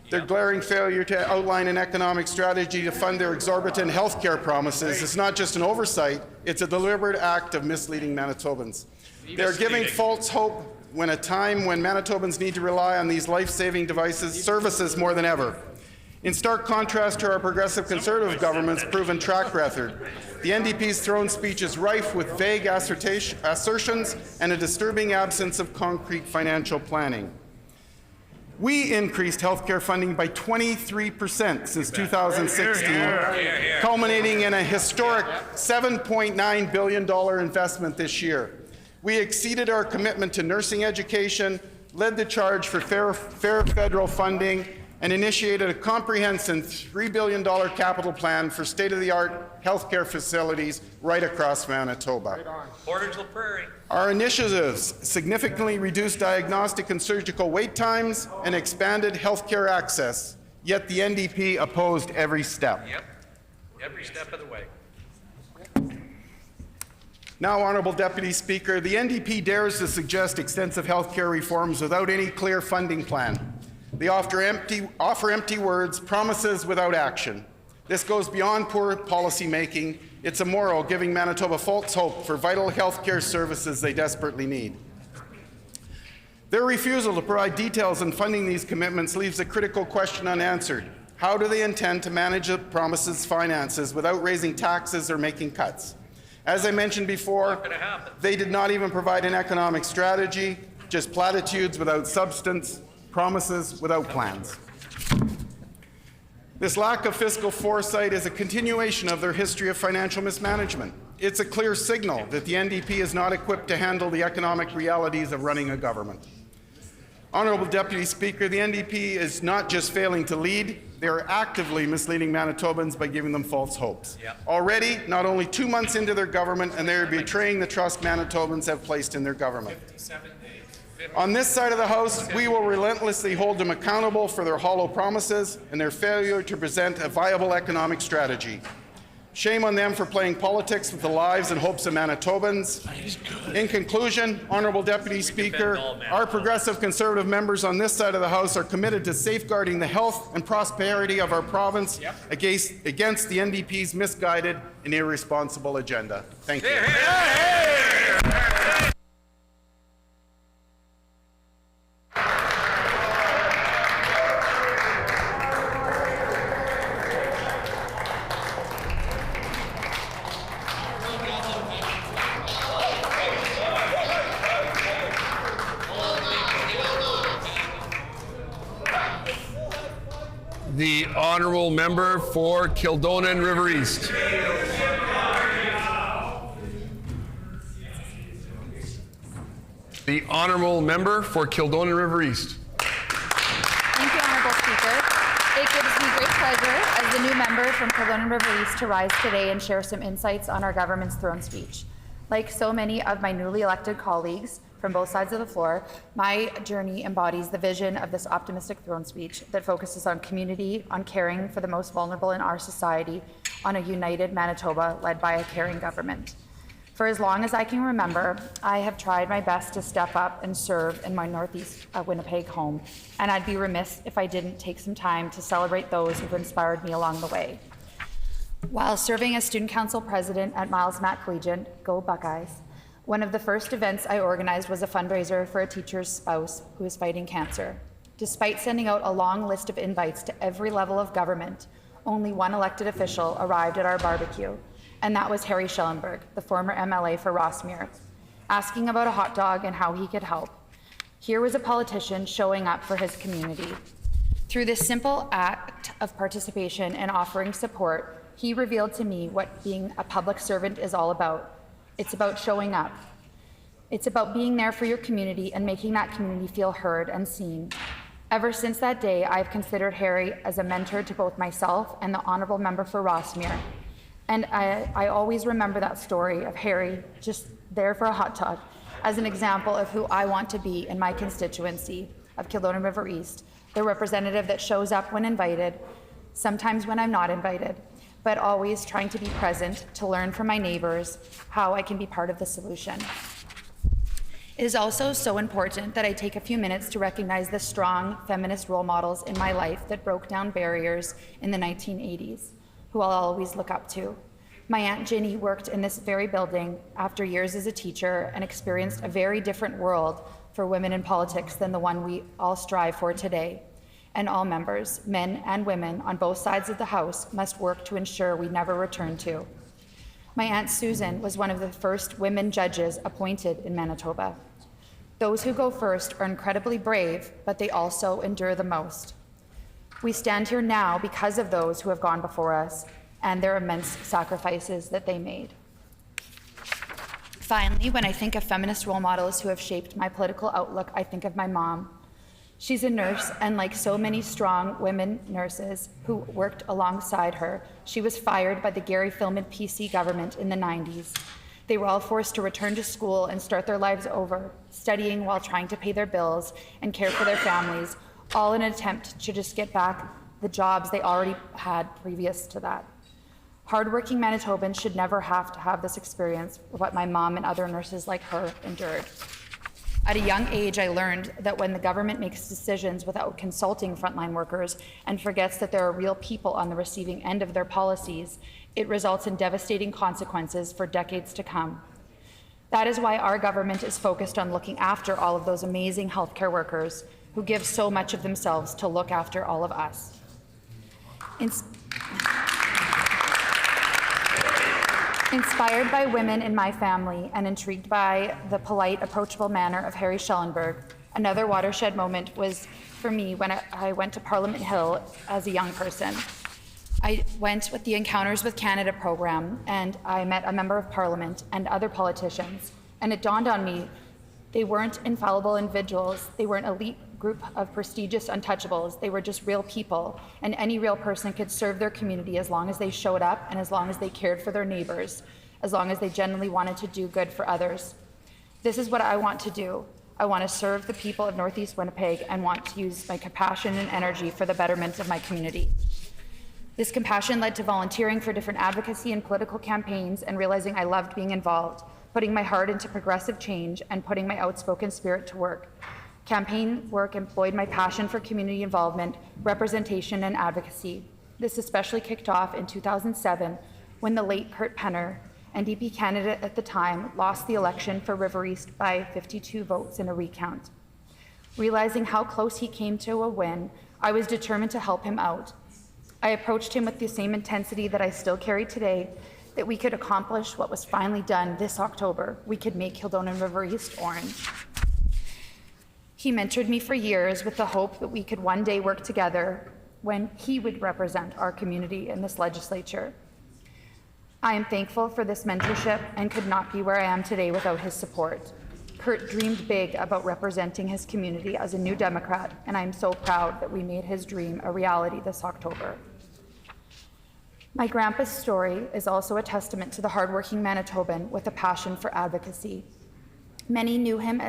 Their glaring failure to outline an economic strategy to fund their exorbitant health care promises is not just an oversight, it's a deliberate act of misleading Manitobans. They're giving false hope when a time when Manitobans need to rely on these life-saving services more than ever. In stark contrast to our progressive Conservative government's proven track record, the NDP's throne speech is rife with vague assertions and a disturbing absence of concrete financial planning. We increased healthcare funding by 23% since 2016, culminating in a historic $7.9 billion investment this year. We exceeded our commitment to nursing education, led the charge for fair federal funding, and initiated a comprehensive $3 billion capital plan for state-of-the-art healthcare facilities right across Manitoba. Portage La Prairie. Our initiatives significantly reduced diagnostic and surgical wait times and expanded healthcare access, yet the NDP opposed every step. Yep, every step of the way. Now, Honourable Deputy Speaker, the NDP dares to suggest extensive healthcare reforms without any clear funding plan. They offer empty words, promises without action. This goes beyond poor policy making. It's immoral, giving Manitoba false hope for vital health care services they desperately need. Their refusal to provide details on funding these commitments leaves a critical question unanswered. How do they intend to manage the promises' finances without raising taxes or making cuts? As I mentioned before, they did not even provide an economic strategy, just platitudes without substance, promises without plans. This lack of fiscal foresight is a continuation of their history of financial mismanagement. It's a clear signal that the NDP is not equipped to handle the economic realities of running a government. Honourable Deputy Speaker, the NDP is not just failing to lead, they are actively misleading Manitobans by giving them false hopes. Yep. Already, not only 2 months into their government, and they are betraying the trust Manitobans have placed in their government. 57 days. On this side of the House, we will relentlessly hold them accountable for their hollow promises and their failure to present a viable economic strategy. Shame on them for playing politics with the lives and hopes of Manitobans. In conclusion, Honourable Deputy Speaker, our progressive Conservative members on this side of the House are committed to safeguarding the health and prosperity of our province against the NDP's misguided and irresponsible agenda. Thank you. The honourable member for Kildonan River East. The honourable member for Kildonan River East. Thank you, Honourable Speaker. It gives me great pleasure as the new member from Kildonan River East to rise today and share some insights on our government's throne speech. Like so many of my newly elected colleagues from both sides of the floor, my journey embodies the vision of this optimistic throne speech that focuses on community, on caring for the most vulnerable in our society, on a united Manitoba led by a caring government. For as long as I can remember, I have tried my best to step up and serve in my Northeast Winnipeg home, and I'd be remiss if I didn't take some time to celebrate those who've inspired me along the way. While serving as student council president at Miles Mac Collegiate, go Buckeyes, one of the first events I organized was a fundraiser for a teacher's spouse who is fighting cancer. Despite sending out a long list of invites to every level of government, only one elected official arrived at our barbecue, and that was Harry Schellenberg, the former MLA for Rossmere, asking about a hot dog and how he could help. Here was a politician showing up for his community. Through this simple act of participation and offering support, he revealed to me what being a public servant is all about. It's about showing up. It's about being there for your community and making that community feel heard and seen. Ever since that day, I've considered Harry as a mentor to both myself and the honourable member for Rossmere. And I always remember that story of Harry just there for a hot dog as an example of who I want to be in my constituency of Kildonan River East, the representative that shows up when invited, sometimes when I'm not invited, but always trying to be present to learn from my neighbours how I can be part of the solution. It is also so important that I take a few minutes to recognize the strong feminist role models in my life that broke down barriers in the 1980s, who I'll always look up to. My Aunt Ginny worked in this very building after years as a teacher and experienced a very different world for women in politics than the one we all strive for today. And all members, men and women on both sides of the House, must work to ensure we never return to. My Aunt Susan was one of the first women judges appointed in Manitoba. Those who go first are incredibly brave, but they also endure the most. We stand here now because of those who have gone before us and their immense sacrifices that they made. Finally, when I think of feminist role models who have shaped my political outlook, I think of my mom. She's a nurse, and like so many strong women nurses who worked alongside her, she was fired by the Gary Filmon PC government in the 90s. They were all forced to return to school and start their lives over, studying while trying to pay their bills and care for their families, all in an attempt to just get back the jobs they already had previous to that. Hardworking Manitobans should never have to have this experience of what my mom and other nurses like her endured. At a young age, I learned that when the government makes decisions without consulting frontline workers and forgets that there are real people on the receiving end of their policies, it results in devastating consequences for decades to come. That is why our government is focused on looking after all of those amazing healthcare workers who give so much of themselves to look after all of us. Inspired by women in my family and intrigued by the polite, approachable manner of Harry Schellenberg, another watershed moment was for me when I went to Parliament Hill as a young person. I went with the Encounters with Canada program, and I met a member of Parliament and other politicians, and it dawned on me they weren't infallible individuals, they were an elite group of prestigious untouchables, they were just real people, and any real person could serve their community as long as they showed up and as long as they cared for their neighbors, as long as they genuinely wanted to do good for others. This is what I want to do. I want to serve the people of Northeast Winnipeg and want to use my compassion and energy for the betterment of my community. This compassion led to volunteering for different advocacy and political campaigns and realizing I loved being involved, putting my heart into progressive change and putting my outspoken spirit to work. Campaign work employed my passion for community involvement, representation, and advocacy. This especially kicked off in 2007 when the late Kurt Penner, NDP candidate at the time, lost the election for River East by 52 votes in a recount. Realizing how close he came to a win, I was determined to help him out. I approached him with the same intensity that I still carry today, that we could accomplish what was finally done this October. We could make Kildonan River East orange. He mentored me for years with the hope that we could one day work together when he would represent our community in this legislature. I am thankful for this mentorship and could not be where I am today without his support. Kurt dreamed big about representing his community as a New Democrat, and I am so proud that we made his dream a reality this October. My grandpa's story is also a testament to the hardworking Manitoban with a passion for advocacy. Many knew him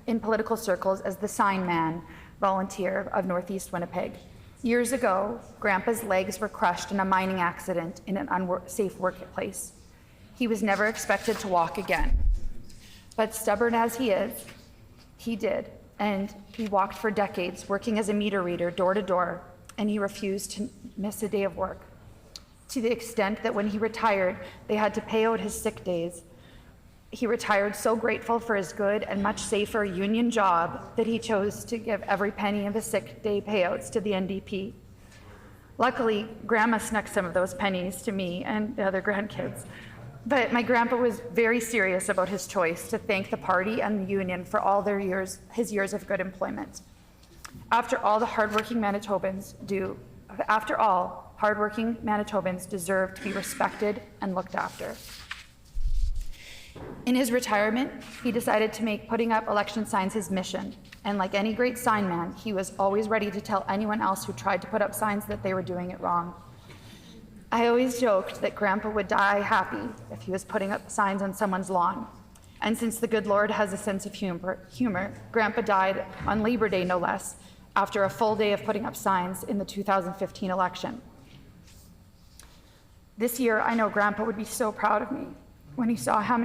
in political circles as the sign man volunteer of Northeast Winnipeg. Years ago, Grandpa's legs were crushed in a mining accident in an unsafe workplace. He was never expected to walk again. But stubborn as he is, he did, and he walked for decades, working as a meter reader door to door, and he refused to miss a day of work, to the extent that when he retired, they had to pay out his sick days. He retired so grateful for his good and much safer union job that he chose to give every penny of his sick day payouts to the NDP. Luckily, Grandma snuck some of those pennies to me and the other grandkids. But my grandpa was very serious about his choice to thank the party and the union for all his years of good employment. After all, hardworking Manitobans deserve to be respected and looked after. In his retirement, he decided to make putting up election signs his mission. And like any great sign man, he was always ready to tell anyone else who tried to put up signs that they were doing it wrong. I always joked that Grandpa would die happy if he was putting up signs on someone's lawn. And since the good Lord has a sense of humor, Grandpa died on Labor Day, no less, after a full day of putting up signs in the 2015 election. This year, I know Grandpa would be so proud of me when he saw how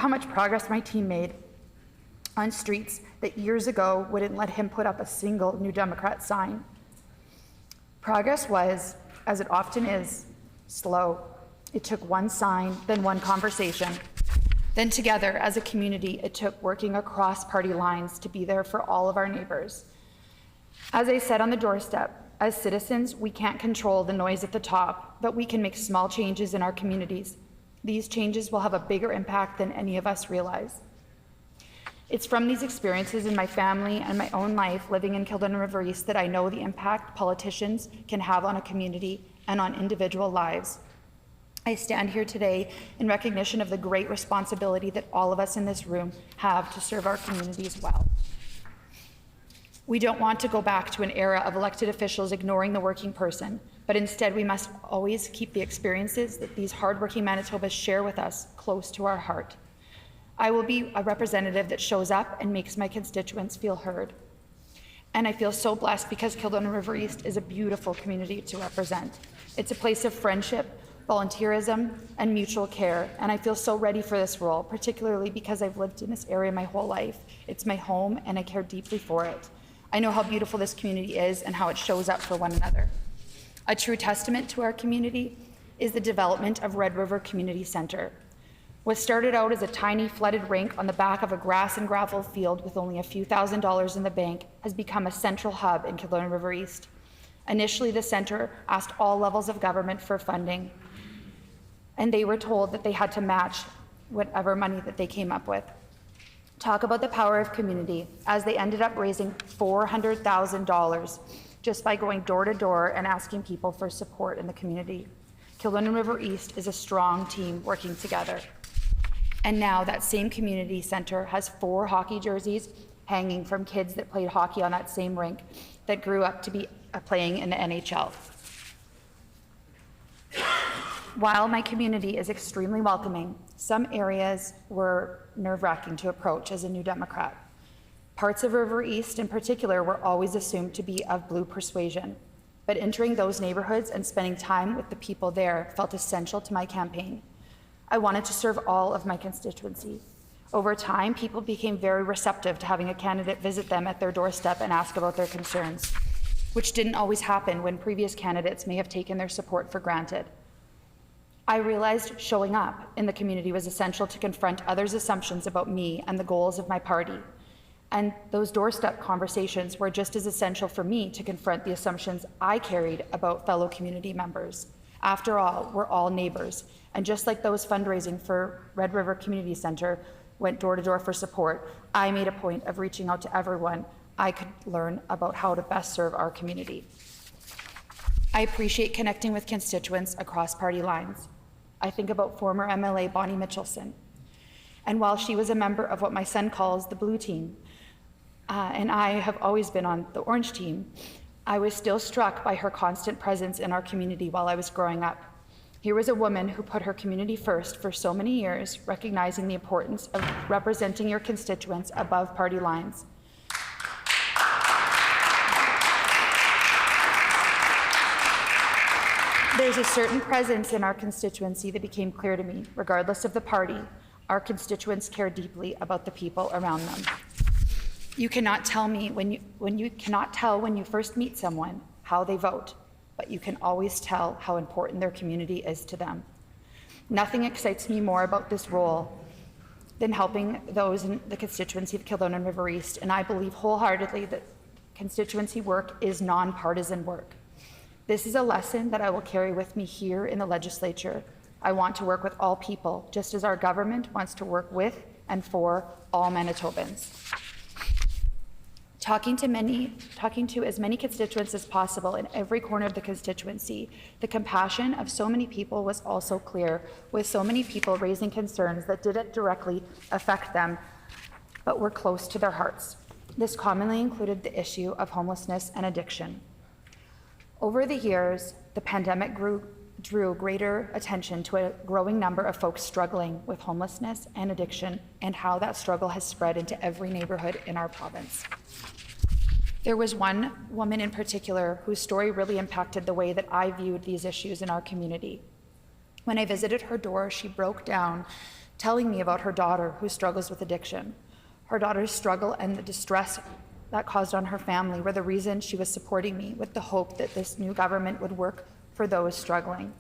much progress my team made on streets that years ago wouldn't let him put up a single New Democrat sign. Progress was, as it often is, slow. It took one sign, then one conversation. Then together, as a community, it took working across party lines to be there for all of our neighbors. As I said on the doorstep, as citizens, we can't control the noise at the top, but we can make small changes in our communities. These changes will have a bigger impact than any of us realize. It's from these experiences in my family and my own life living in Kildonan River East that I know the impact politicians can have on a community and on individual lives. I stand here today in recognition of the great responsibility that all of us in this room have to serve our communities well. We don't want to go back to an era of elected officials ignoring the working person, but instead we must always keep the experiences that these hardworking Manitobas share with us close to our heart. I will be a representative that shows up and makes my constituents feel heard. And I feel so blessed because Kildonan River East is a beautiful community to represent. It's a place of friendship, volunteerism, and mutual care, and I feel so ready for this role, particularly because I've lived in this area my whole life. It's my home, and I care deeply for it. I know how beautiful this community is and how it shows up for one another. A true testament to our community is the development of Red River Community Center. What started out as a tiny flooded rink on the back of a grass and gravel field with only a few $1,000s in the bank has become a central hub in Kildonan River East. Initially, the center asked all levels of government for funding, and they were told that they had to match whatever money that they came up with. Talk about the power of community, as they ended up raising $400,000 just by going door to door and asking people for support in the community. Kildonan River East is a strong team working together. And now that same community center has 4 hockey jerseys hanging from kids that played hockey on that same rink that grew up to be playing in the NHL. While my community is extremely welcoming, some areas were nerve-wracking to approach as a New Democrat. Parts of River East in particular were always assumed to be of blue persuasion, but entering those neighborhoods and spending time with the people there felt essential to my campaign. I wanted to serve all of my constituency. Over time, people became very receptive to having a candidate visit them at their doorstep and ask about their concerns, which didn't always happen when previous candidates may have taken their support for granted. I realized showing up in the community was essential to confront others' assumptions about me and the goals of my party. And those doorstep conversations were just as essential for me to confront the assumptions I carried about fellow community members. After all, we're all neighbors. And just like those fundraising for Red River Community Center went door to door for support, I made a point of reaching out to everyone I could learn about how to best serve our community. I appreciate connecting with constituents across party lines. I think about former MLA Bonnie Mitchelson. And while she was a member of what my son calls the blue team, and I have always been on the orange team, I was still struck by her constant presence in our community while I was growing up. Here was a woman who put her community first for so many years, recognizing the importance of representing your constituents above party lines. There's a certain presence in our constituency that became clear to me. Regardless of the party, our constituents care deeply about the people around them. You cannot tell me when you first meet someone how they vote, but you can always tell how important their community is to them. Nothing excites me more about this role than helping those in the constituency of Kildonan River East, and I believe wholeheartedly that constituency work is nonpartisan work. This is a lesson that I will carry with me here in the legislature. I want to work with all people, just as our government wants to work with and for all Manitobans. Talking to as many constituents as possible in every corner of the constituency, the compassion of so many people was also clear, with so many people raising concerns that didn't directly affect them, but were close to their hearts. This commonly included the issue of homelessness and addiction. Over the years, the pandemic drew greater attention to a growing number of folks struggling with homelessness and addiction, and how that struggle has spread into every neighborhood in our province. There was one woman in particular whose story really impacted the way that I viewed these issues in our community. When I visited her door, she broke down, telling me about her daughter who struggles with addiction. Her daughter's struggle and the distress that caused on her family were the reason she was supporting me, with the hope that this new government would work for those struggling.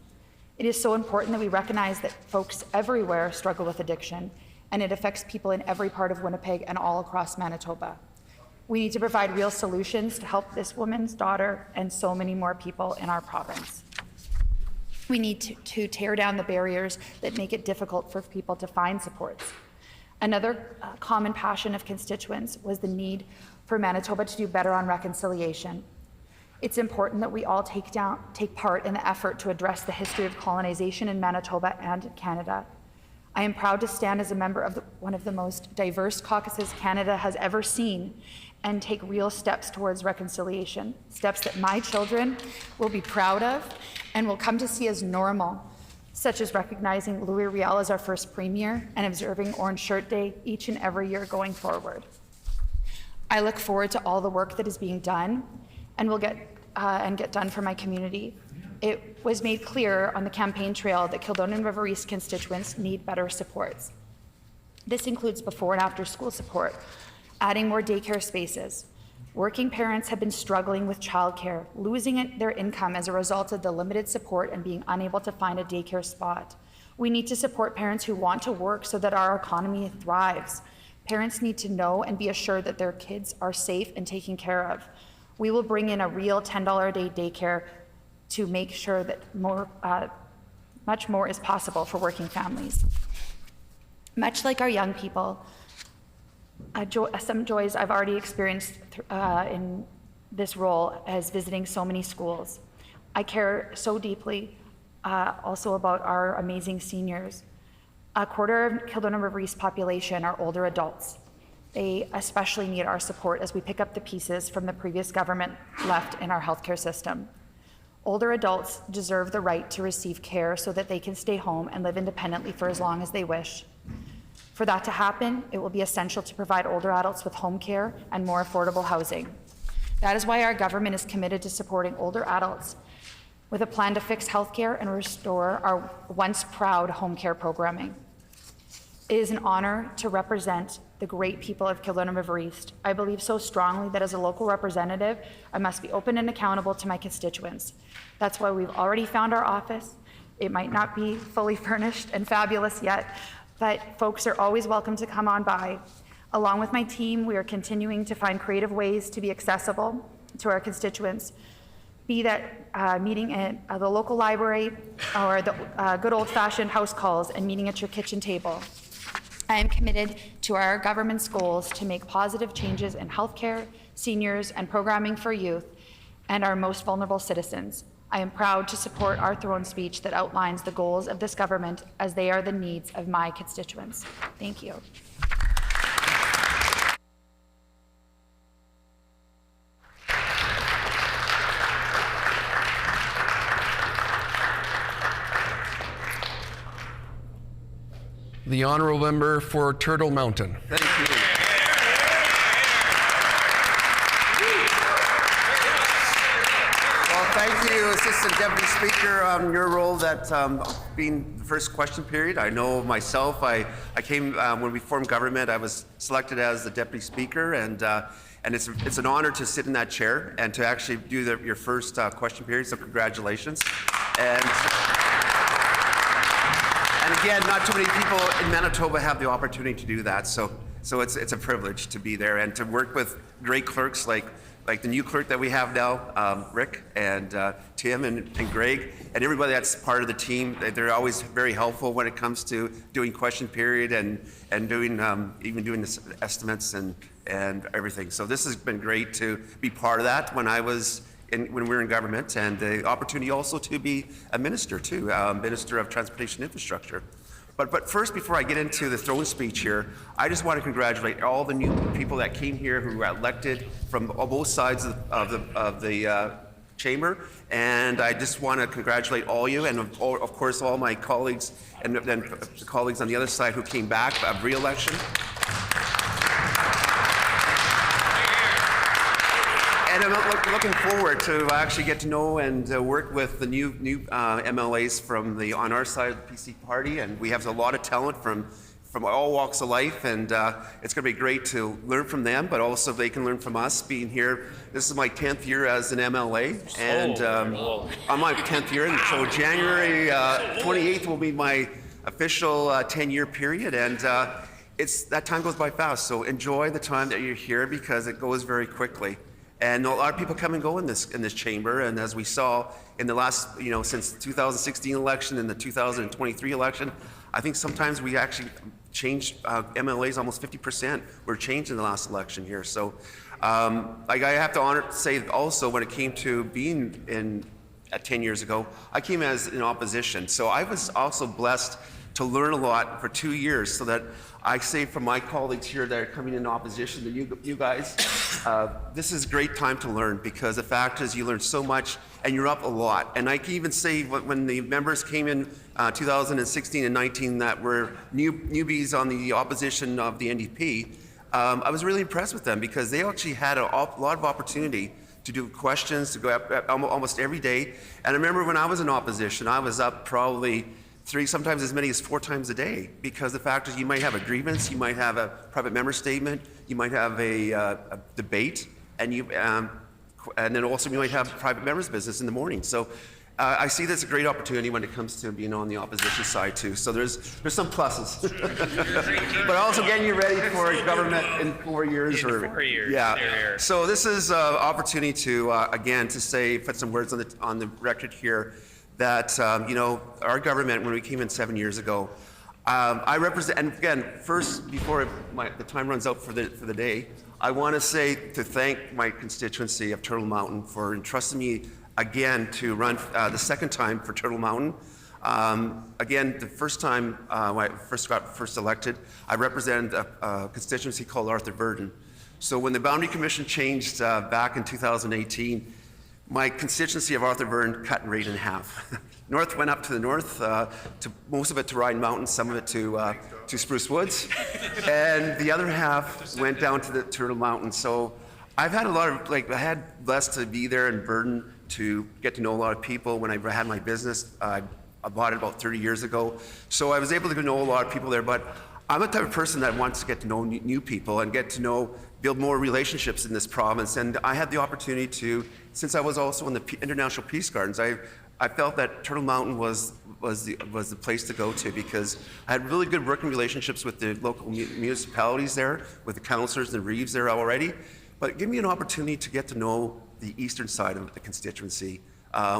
It is so important that we recognize that folks everywhere struggle with addiction, and it affects people in every part of Winnipeg and all across Manitoba. We need to provide real solutions to help this woman's daughter and so many more people in our province. We need to tear down the barriers that make it difficult for people to find supports. Another common passion of constituents was the need for Manitoba to do better on reconciliation. It's important that we all take part in the effort to address the history of colonization in Manitoba and Canada. I am proud to stand as a member of one of the most diverse caucuses Canada has ever seen and take real steps towards reconciliation, steps that my children will be proud of and will come to see as normal, such as recognizing Louis Riel as our first premier and observing Orange Shirt Day each and every year going forward. I look forward to all the work that is being done and will get done for my community. It was made clear on the campaign trail that Kildonan River East constituents need better supports. This includes before and after school support, adding more daycare spaces. Working parents have been struggling with childcare, losing their income as a result of the limited support and being unable to find a daycare spot. We need to support parents who want to work so that our economy thrives. Parents need to know and be assured that their kids are safe and taken care of. We will bring in a real $10 a day daycare to make sure that much more is possible for working families. Much like our young people, some joys I've already experienced in this role as visiting so many schools. I care so deeply also about our amazing seniors. A quarter of Kildonan River East population are older adults. They especially need our support as we pick up the pieces from the previous government left in our healthcare system. Older adults deserve the right to receive care so that they can stay home and live independently for as long as they wish. For that to happen, it will be essential to provide older adults with home care and more affordable housing. That is why our government is committed to supporting older adults with a plan to fix healthcare and restore our once proud home care programming. It is an honor to represent the great people of Kildonan River East. I believe so strongly that as a local representative, I must be open and accountable to my constituents. That's why we've already found our office. It might not be fully furnished and fabulous yet, but folks are always welcome to come on by. Along with my team, we are continuing to find creative ways to be accessible to our constituents, be that meeting at the local library or the good old-fashioned house calls and meeting at your kitchen table. I am committed to our government's goals to make positive changes in healthcare, seniors, and programming for youth and our most vulnerable citizens. I am proud to support our throne speech that outlines the goals of this government as they are the needs of my constituents. Thank you. The honourable member for Turtle Mountain. Thank you. Well, thank you, Assistant Deputy Speaker, on your role that being the first question period. I know myself, I came, when we formed government, I was selected as the Deputy Speaker, and it's an honor to sit in that chair and to actually do your first question period, so congratulations. And again, not too many people in Manitoba have the opportunity to do that, so it's a privilege to be there and to work with great clerks like the new clerk that we have now, Rick, and Tim and Greg, and everybody that's part of the team. They're always very helpful when it comes to doing question period and doing even doing the estimates and everything. So this has been great to be part of that when we were in government, and the opportunity also to be a minister too, Minister of Transportation Infrastructure. But first, before I get into the throne speech here, I just want to congratulate all the new people that came here who were elected from both sides of the chamber, and I just want to congratulate all you, and of course all my colleagues and then the colleagues on the other side who came back of re-election. And I'm looking forward to actually get to know and work with the new MLAs on our side of the PC party, and we have a lot of talent from from all walks of life, and it's going to be great to learn from them, but also they can learn from us being here. This is my 10th year as an MLA, and I'm my 10th year, and so January 28th will be my official 10-year period, and that time goes by fast, so enjoy the time that you're here because it goes very quickly. And a lot of people come and go in this chamber, and as we saw in the last, since the 2016 election and the 2023 election, I think sometimes we actually changed MLAs almost 50% were changed in the last election here. So I have to say also when it came to being in 10 years ago, I came as in opposition. So I was also blessed to learn a lot for 2 years so that I say from my colleagues here that are coming in opposition to you guys, this is a great time to learn because the fact is you learn so much and you're up a lot. And I can even say when the members came in 2016 and 19 that were newbies on the opposition of the NDP, I was really impressed with them because they actually had a lot of opportunity to do questions, to go up almost every day. And I remember when I was in opposition, I was up probably 3, sometimes as many as 4 times a day, because the fact is you might have a grievance, you might have a private member statement, you might have a debate, and then also you might have private members business in the morning. So I see that's a great opportunity when it comes to being on the opposition side too. So there's some pluses, but also getting you ready for government in 4 years. 4 years. Yeah. So this is an opportunity to again to say, put some words on the record here. That our government, when we came in 7 years ago, I represent. And again, first, before the time runs out for the day, I want to thank my constituency of Turtle Mountain for entrusting me again to run the second time for Turtle Mountain. Again, the first time when I got elected, I represented a constituency called Arthur Verdon. So when the Boundary Commission changed back in 2018. My constituency of Arthur Verdon cut right in half. North went up to the north, to most of it to Ryan Mountain, some of it to Spruce Woods, and the other half went down to the Turtle Mountain. So I've had a lot of, I had blessed to be there in Verdon to get to know a lot of people. When I had my business, I bought it about 30 years ago. So I was able to know a lot of people there, but I'm the type of person that wants to get to know new people and get to build more relationships in this province. And I had the opportunity to, since I was also in the International Peace Gardens, I felt that Turtle Mountain was the place to go to because I had really good working relationships with the local municipalities there, with the councillors and the reeves there already. But it gave me an opportunity to get to know the eastern side of the constituency.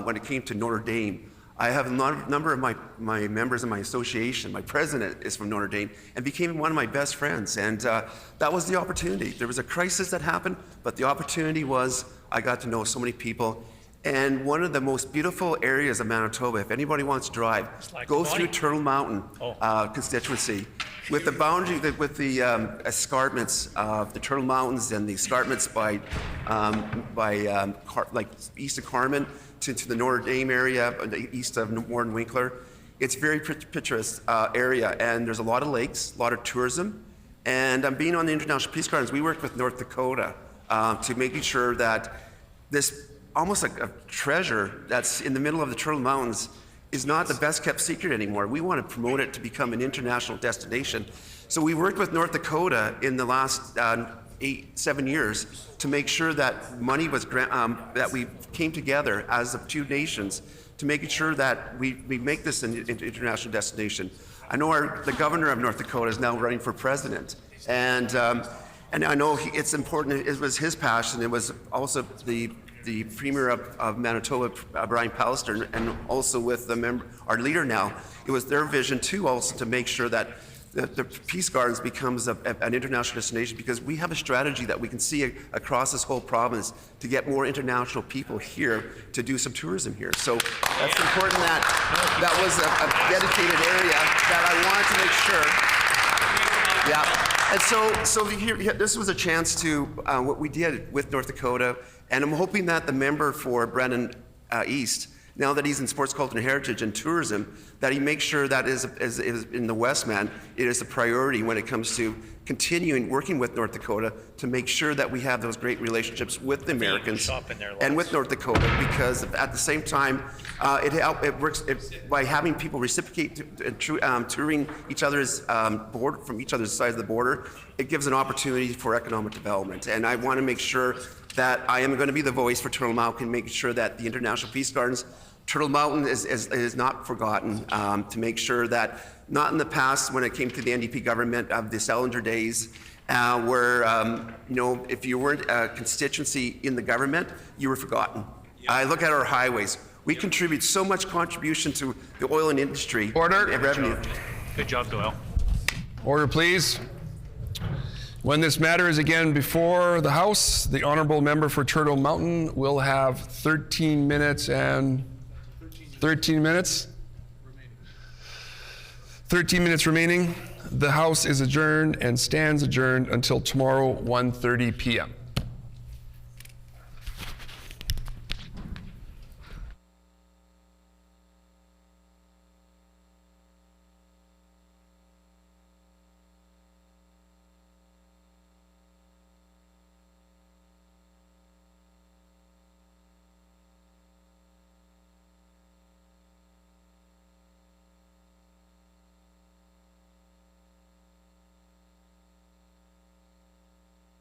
When it came to Notre Dame, I have a number of my members in my association. My president is from Notre Dame and became one of my best friends. And that was the opportunity. There was a crisis that happened, but the opportunity was I got to know so many people. And one of the most beautiful areas of Manitoba, if anybody wants to drive, go through Turtle Mountain constituency. With the boundary, with the escarpments of the Turtle Mountains and the escarpments by east of Carman, to the Notre Dame area, east of Warden Winkler. It's a very picturesque area, and there's a lot of lakes, a lot of tourism. And being on the International Peace Gardens, we worked with North Dakota to making sure that this almost like a treasure that's in the middle of the Turtle Mountains is not the best kept secret anymore. We want to promote it to become an international destination. So we worked with North Dakota in the last 7 years to make sure that money was that we came together as the two nations to making sure that we make this an international destination. I know the governor of North Dakota is now running for president, and I know it's important. It was his passion. It was also the Premier of Manitoba, Brian Pallister, and also with our leader now. It was their vision too, also to make sure that the Peace Gardens becomes an international destination, because we have a strategy that we can see across this whole province to get more international people here to do some tourism here. So that's important that was a dedicated area that I wanted to make sure. Yeah, and so here, this was a chance to, what we did with North Dakota, and I'm hoping that the member for Brennan East now that he's in sports, culture, and heritage and tourism, that he makes sure that is in the West, man, it is a priority when it comes to continuing working with North Dakota to make sure that we have those great relationships with the Americans and with North Dakota, because at the same time, it works by having people reciprocate touring each other's border from each other's sides of the border. It gives an opportunity for economic development, and I want to make sure that I am going to be the voice for Turtle Mountain, making sure that the International Peace Gardens, Turtle Mountain is not forgotten, to make sure that not in the past when it came to the NDP government of the Selinger days, where if you weren't a constituency in the government, you were forgotten. I look at our highways. We contribute so much contribution to the oil and industry. Order. And revenue. Good job, Doyle. Order, please. When this matter is again before the House, the honourable member for Turtle Mountain will have 13 minutes and 13 minutes? 13 minutes remaining. The House is adjourned and stands adjourned until tomorrow, 1:30 p.m.